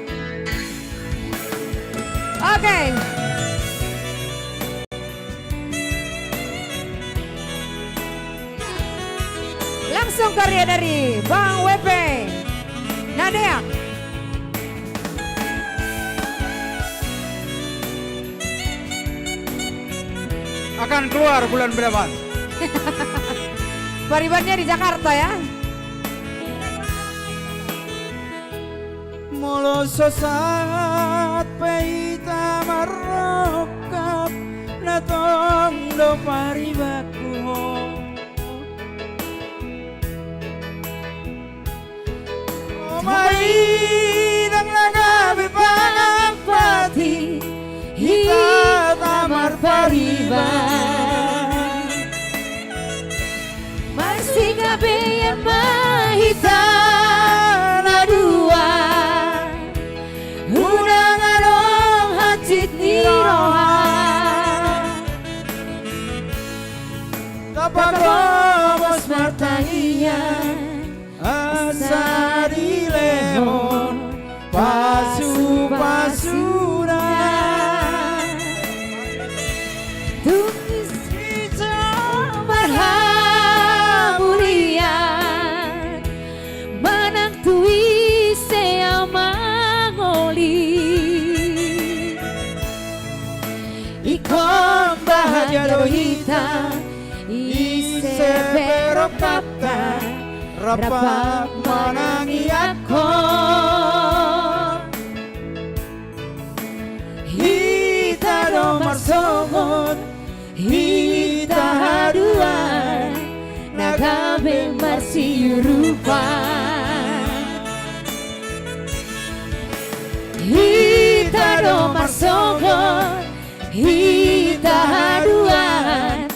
Speaker 5: Oke. Langsung karya dari Bang WP Nadia.
Speaker 13: Akan keluar bulan berapa?
Speaker 5: Paribannya di Jakarta ya.
Speaker 13: Molo sesat peita marokap natong do paribaku. Omai nang nagabe pangapati Hita tamar pariban
Speaker 8: marsigabe yang mahitana dua
Speaker 13: Unang arong hatsit niroha Tapagomos martangian Asari lehon pasu-pasuna
Speaker 8: tulis
Speaker 13: Marhamulian
Speaker 8: Manang tui seyau mangoli
Speaker 13: Ikon bahagia dohita Isepero kapta Rapat menangi aku Hita do marsogot Hita haduan
Speaker 8: Nagabe marsi
Speaker 5: masih rupa. Hita domar songkor, hita haduan,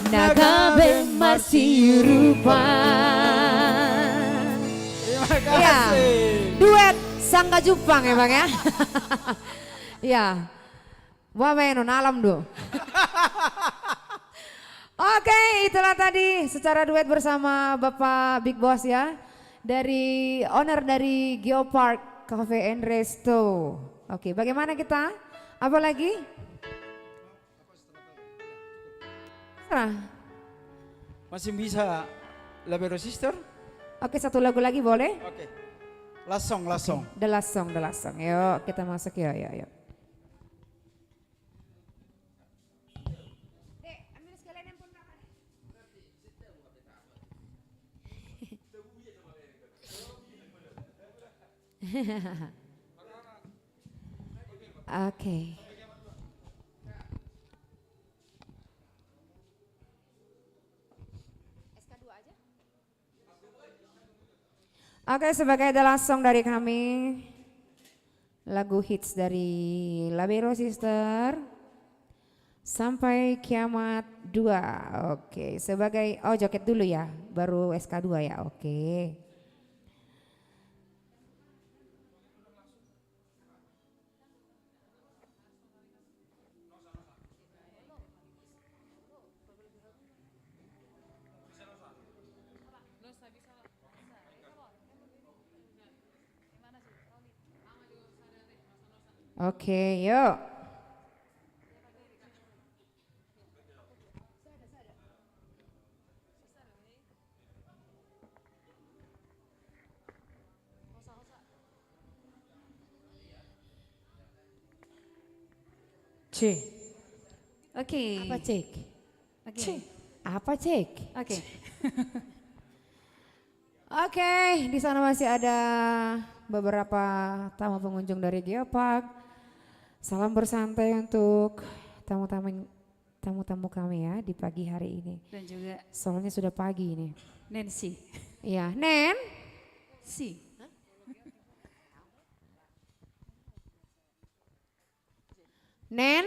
Speaker 5: naga beng masih rupa. Ya, duet Sangga Jupang ya Bang ya. Ya, wah menon alam do. Oke, itulah tadi secara duet bersama Bapak Big Boss ya. Dari owner dari Geopark Cafe and Resto. Oke, bagaimana kita? Apa lagi?
Speaker 13: Masih bisa Labero Sister?
Speaker 5: Oke, satu lagu lagi boleh?
Speaker 13: Oke. Last song, last song.
Speaker 5: The last song, the last song. Yuk kita masuk yuk, yuk, yuk. Oke. Oke, sebagai the last song dari kami, lagu hits dari Labero Sister, Sampai Kiamat 2. Oke, sebagai, oh joget dulu ya, baru SK2 ya, oke. Oke, yuk.
Speaker 2: C. Oke.
Speaker 5: Apa cek?
Speaker 2: Oke.
Speaker 5: Apa cek?
Speaker 2: Oke.
Speaker 5: Oke, di sana masih ada beberapa tamu pengunjung dari Geopark. Salam bersantai untuk tamu-tamu kami ya di pagi hari ini.
Speaker 2: Dan juga
Speaker 5: Soalnya sudah pagi ini.
Speaker 2: Nancy.
Speaker 5: Iya, Nen.
Speaker 2: Si.
Speaker 5: Nen.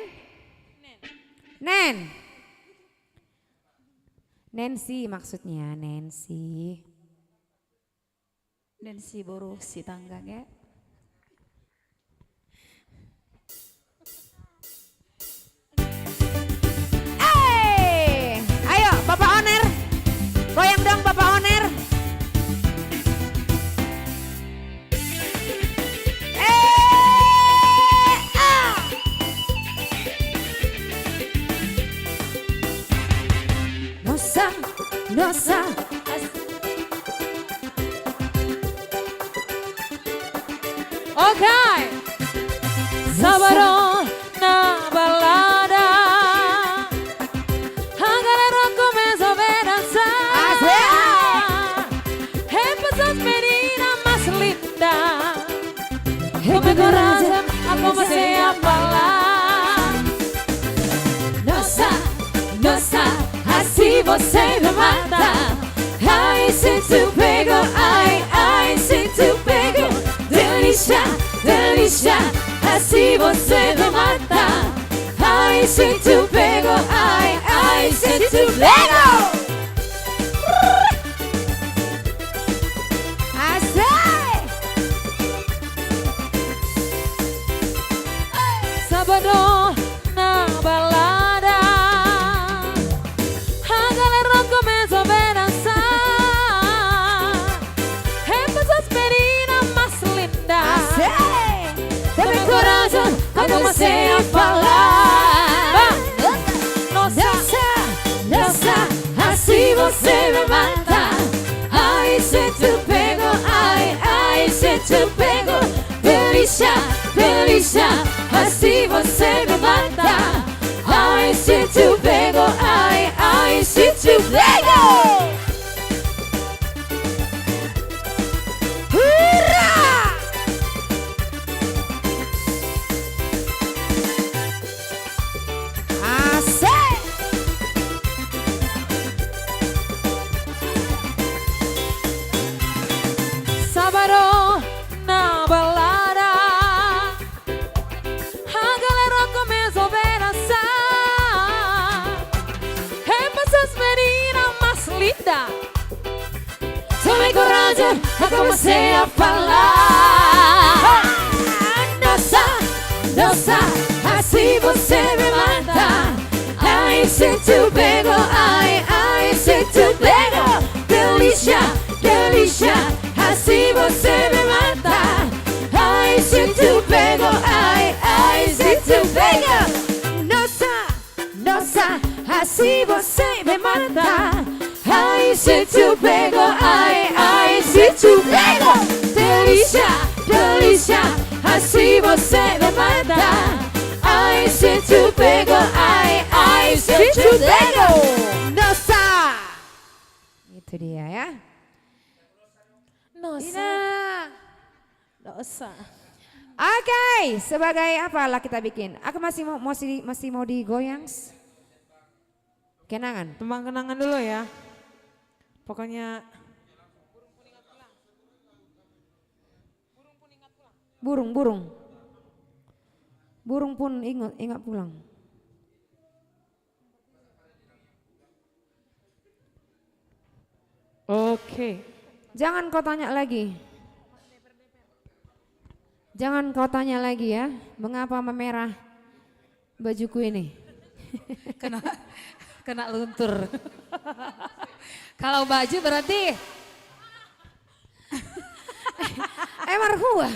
Speaker 5: Nen. Nancy maksudnya, Nancy.
Speaker 2: Nancy baru si tanggang ya.
Speaker 5: Ayo Bapak Oner, goyang dong Bapak Oner. Nosa, nosa.
Speaker 4: Okay. Sabaro na balada. Agora começa a ver dançar. Empezas menina más linda. Com meu coração a comecei a falar.
Speaker 5: Nossa, nossa, assim você me mata. Ai, se tu pego, ai, se tu pego. Delícia, delícia, assim você me mata. Ai, se tu pego, ai, se tu pego.
Speaker 4: Sabado na balada. A galera começa a ver dançar. Empezas menina más linda.
Speaker 5: De meu coração, comecei a falar. Nossa, nossa, assim você me mata. Ai, se tu pego, ai, se tu pego. Delícia, delícia, assim você me mata. Ai, se tu pego, ai, se tu pego.
Speaker 10: come coraggio, ma come sei a falar. Nossa, assim você me mata. Ai, sinto pego, ai, sinto pego. Delícia, delícia, assim você me mata. Ai, sinto pego, ai, sinto pego. Nossa, assim você me mata. Ai, sinto pego, ai, sinto pego. Delícia, delícia, assim você me mata. Ai, sinto pego, ai, sinto pego.
Speaker 5: Nossa. Itu dia ya.
Speaker 4: Nossa. Nossa.
Speaker 5: Oke, sebagai apalah kita bikin? Aku masih mau digoyang. Kenangan.
Speaker 4: Tembang kenangan dulu ya. Pokoknya
Speaker 5: burung pun ingat pulang.
Speaker 4: oke.
Speaker 5: Jangan kau tanya lagi ya, mengapa memerah bajuku ini?
Speaker 2: Kena luntur. Kalau baju berarti
Speaker 5: Marhua.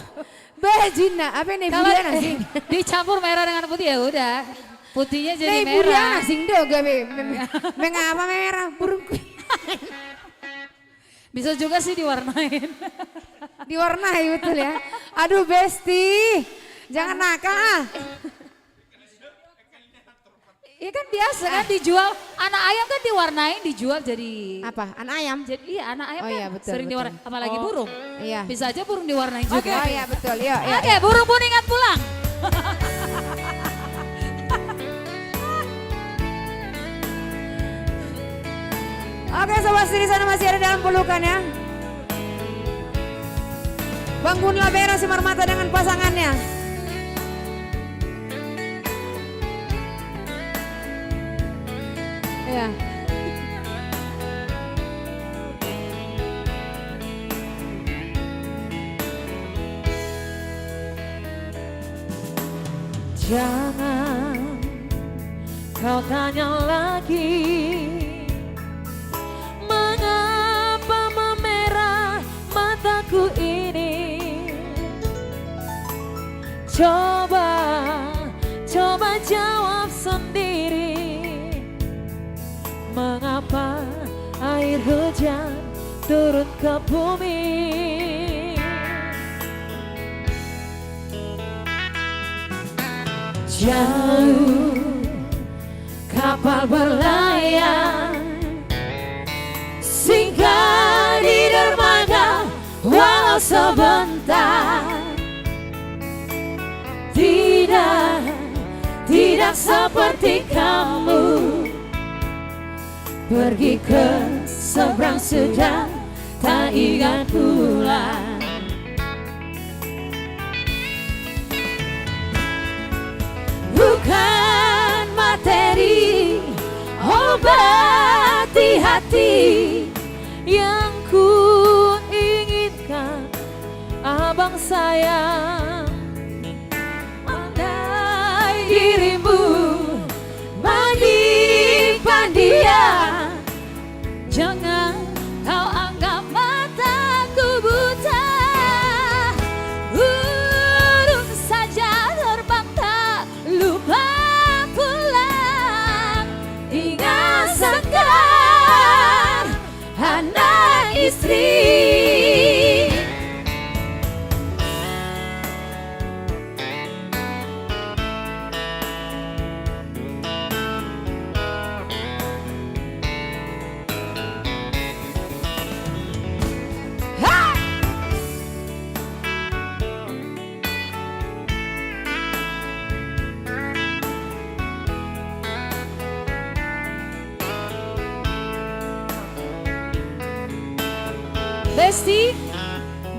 Speaker 5: Bajina, apa nih
Speaker 2: kalau
Speaker 5: budiana sing?
Speaker 2: dicampur merah dengan putih ya udah. Putihnya jadi
Speaker 5: Nih budiana
Speaker 2: merah.
Speaker 5: sing do gawe. Mengapa merah burungku?
Speaker 2: Bisa juga sih diwarnain.
Speaker 5: Diwarnai betul ya. Aduh Besti, jangan nakal ah.
Speaker 2: Iya kan biasa kan dijual, anak ayam kan diwarnain dijual jadi
Speaker 5: Apa? Anak ayam?
Speaker 2: Jadi iya anak ayam
Speaker 5: Oh
Speaker 2: kan
Speaker 5: iya, betul,
Speaker 2: sering
Speaker 5: betul.
Speaker 2: diwarnain, apalagi
Speaker 4: Oh.
Speaker 2: burung.
Speaker 5: Iya.
Speaker 2: Bisa aja burung diwarnain juga.
Speaker 5: Oh iya betul, yuk.
Speaker 2: Oke, burung pun ingat pulang.
Speaker 5: Oke sobat di sana masih ada dalam pelukan ya. Bangunlah Vero Simarmata dengan pasangannya. Ya.
Speaker 10: Jangan kau tanya lagi, mengapa memerah mataku ini. Coba jawab sendiri, mengapa air hujan turun ke bumi. Jauh kapal berlayar, singgah di dermaga walau sebentar. Tidak seperti kamu pergi ke seberang sudah tak ingat pulang. Bukan materi obati hati yang ku inginkan, abang sayang. Andai dirimu menyimpan dia, jangan kau anggap mataku buta. Urung saja terbang tak lupa pulang. Ingat sekar anak istri.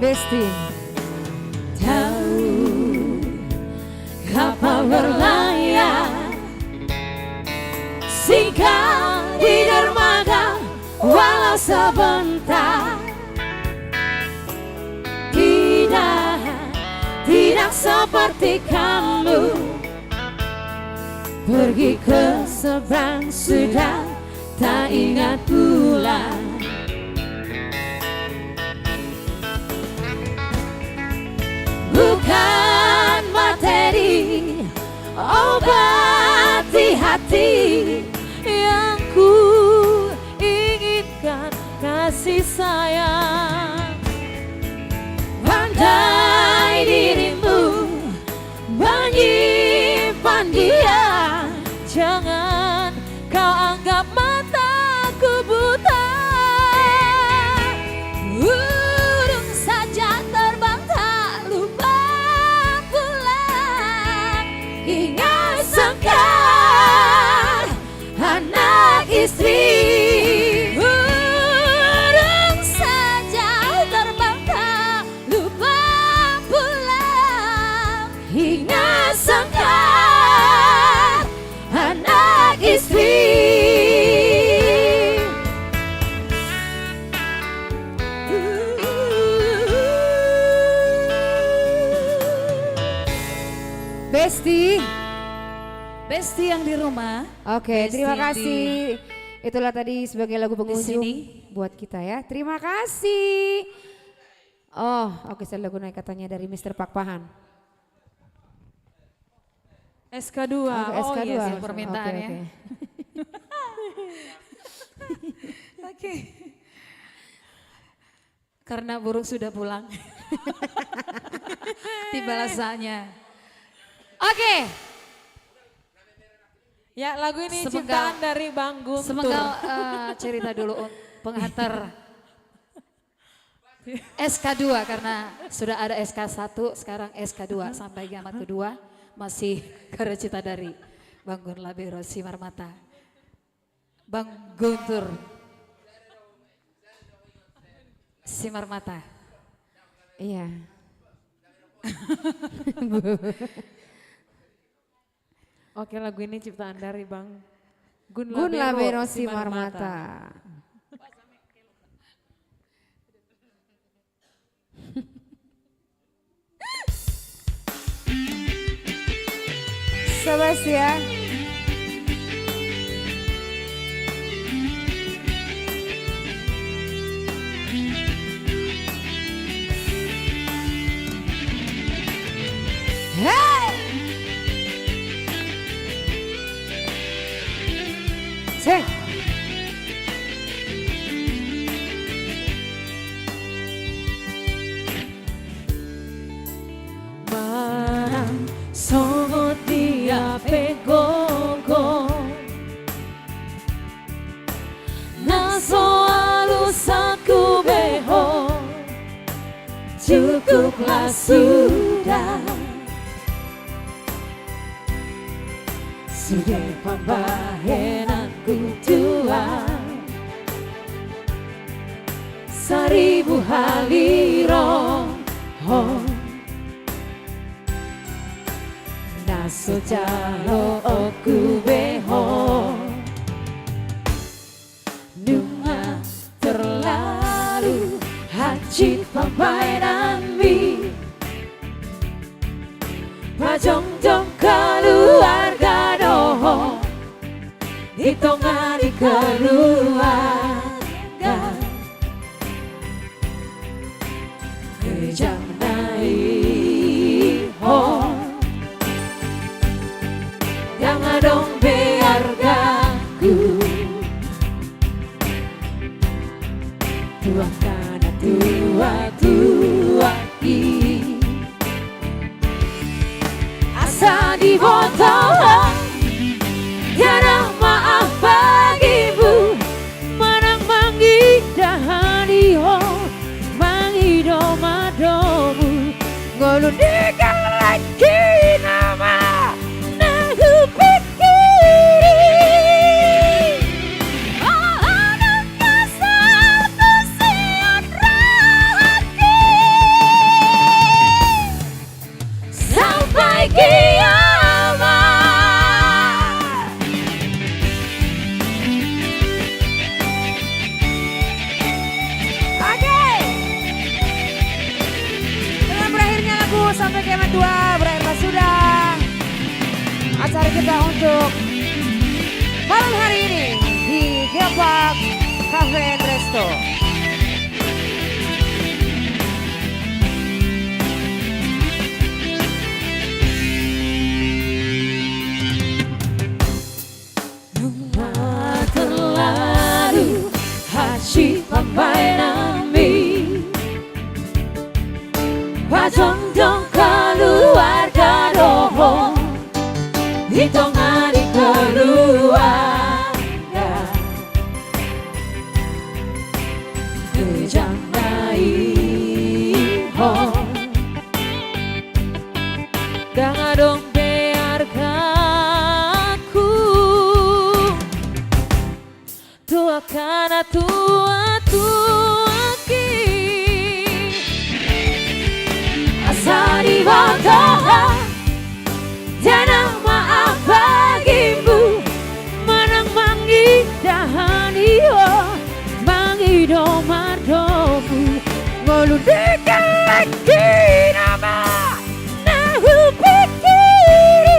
Speaker 5: Besti.
Speaker 10: Tahu kapal berlayar, singgah di dermaga walau sebentar. tak seperti kamu. Pergi ke seberang sudah tak ingat pula. Bukan materi obati hati yang ku inginkan, kasih sayang. Pandai dirimu menyimpan dia, jangan kau anggap mataku buta. Burung saja terbang tak lupa pulang. Ingat sekar anak istri. Burung saja terbang tak lupa pulang. Ingat sekar anak istri.
Speaker 5: Besti.
Speaker 2: Besti yang di rumah.
Speaker 5: Oke,
Speaker 2: Besti
Speaker 5: terima
Speaker 2: yang
Speaker 5: kasih. Itulah tadi sebagai lagu pengunjung
Speaker 2: sini.
Speaker 5: buat kita ya. Terima kasih. Oh, oke, saya lagu naik katanya dari Mr. Pakpahan.
Speaker 4: SK2.
Speaker 5: Oke,
Speaker 4: Oh
Speaker 5: SK2.
Speaker 4: iya sih
Speaker 2: permintaan
Speaker 5: Oke,
Speaker 2: ya.
Speaker 5: oke.
Speaker 2: Oke. Karena burung sudah pulang. Tiba saatnya.
Speaker 5: Oke.
Speaker 4: Ya lagu ini
Speaker 2: Semenggal.
Speaker 4: ciptaan dari Bang Guntur.
Speaker 2: Semenggal cerita dulu penghantar SK2 karena sudah ada SK1 sekarang SK2 sampai gamat kedua masih karya cita dari Bang Gun Labero Simarmata. Bang Guntur Simarmata.
Speaker 5: Iya.
Speaker 4: Oke, lagu ini ciptaan dari Bang Gun
Speaker 5: Gun Labero
Speaker 4: Simarmata.
Speaker 5: Simarmata. Sobat ya. Hey! Cek.
Speaker 10: Barang songot dia pegogo na soalu saku beho, cukuplah sudah. Sudah pembahenanku tua, 1000 haliro naso jalo oku beho, nunga terlalu hajit pembainan mi, pajong-jong keluarga doho, hitungan di keluarga, ejang naik ho, jangan dong biar ganggu, tuang tanah tua-tua ini. Asa di botol, tiada maaf bagimu. Manang manggida hadiho, mangido madomu. Ngolundikan lagi nama, nahu pikir. Oh anak kasar tusian rahati, sampai kiamat.
Speaker 5: Oke. Dengan berakhirnya lagu sampai kiamat 2 berakhirlah sudah acara kita untuk malam hari ini di Geopark Cafe and Resto.
Speaker 10: Terlalu hati papai nami Pajong dong keluarga doho Hitungan di keluarga Kejam naiho Jangan dong karena tua ki asari bodoh jangan maaf bagimu menang mangi dahaniyo mangi domardomu ngoludekan lagi nama nahu pikiri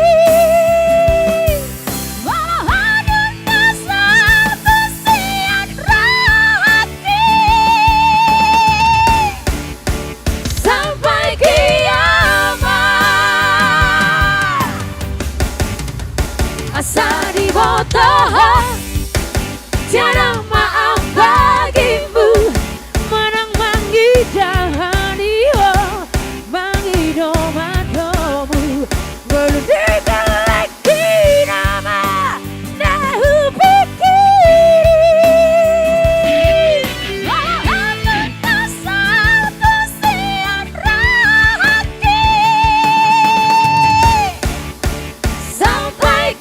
Speaker 10: Asari bodoh tiada maaf bagimu menang mangi dahaniyo mangi domadomu meludekan lagi nama nahu pikiri walau aku tak satu siap hati sampai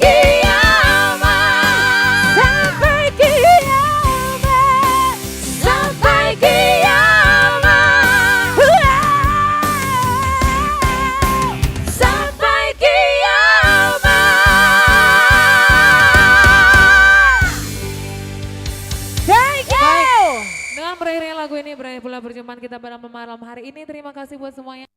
Speaker 4: Dengan berakhirnya lagu ini berakhir pula perjumpaan kita pada malam hari ini. Terima kasih buat semuanya.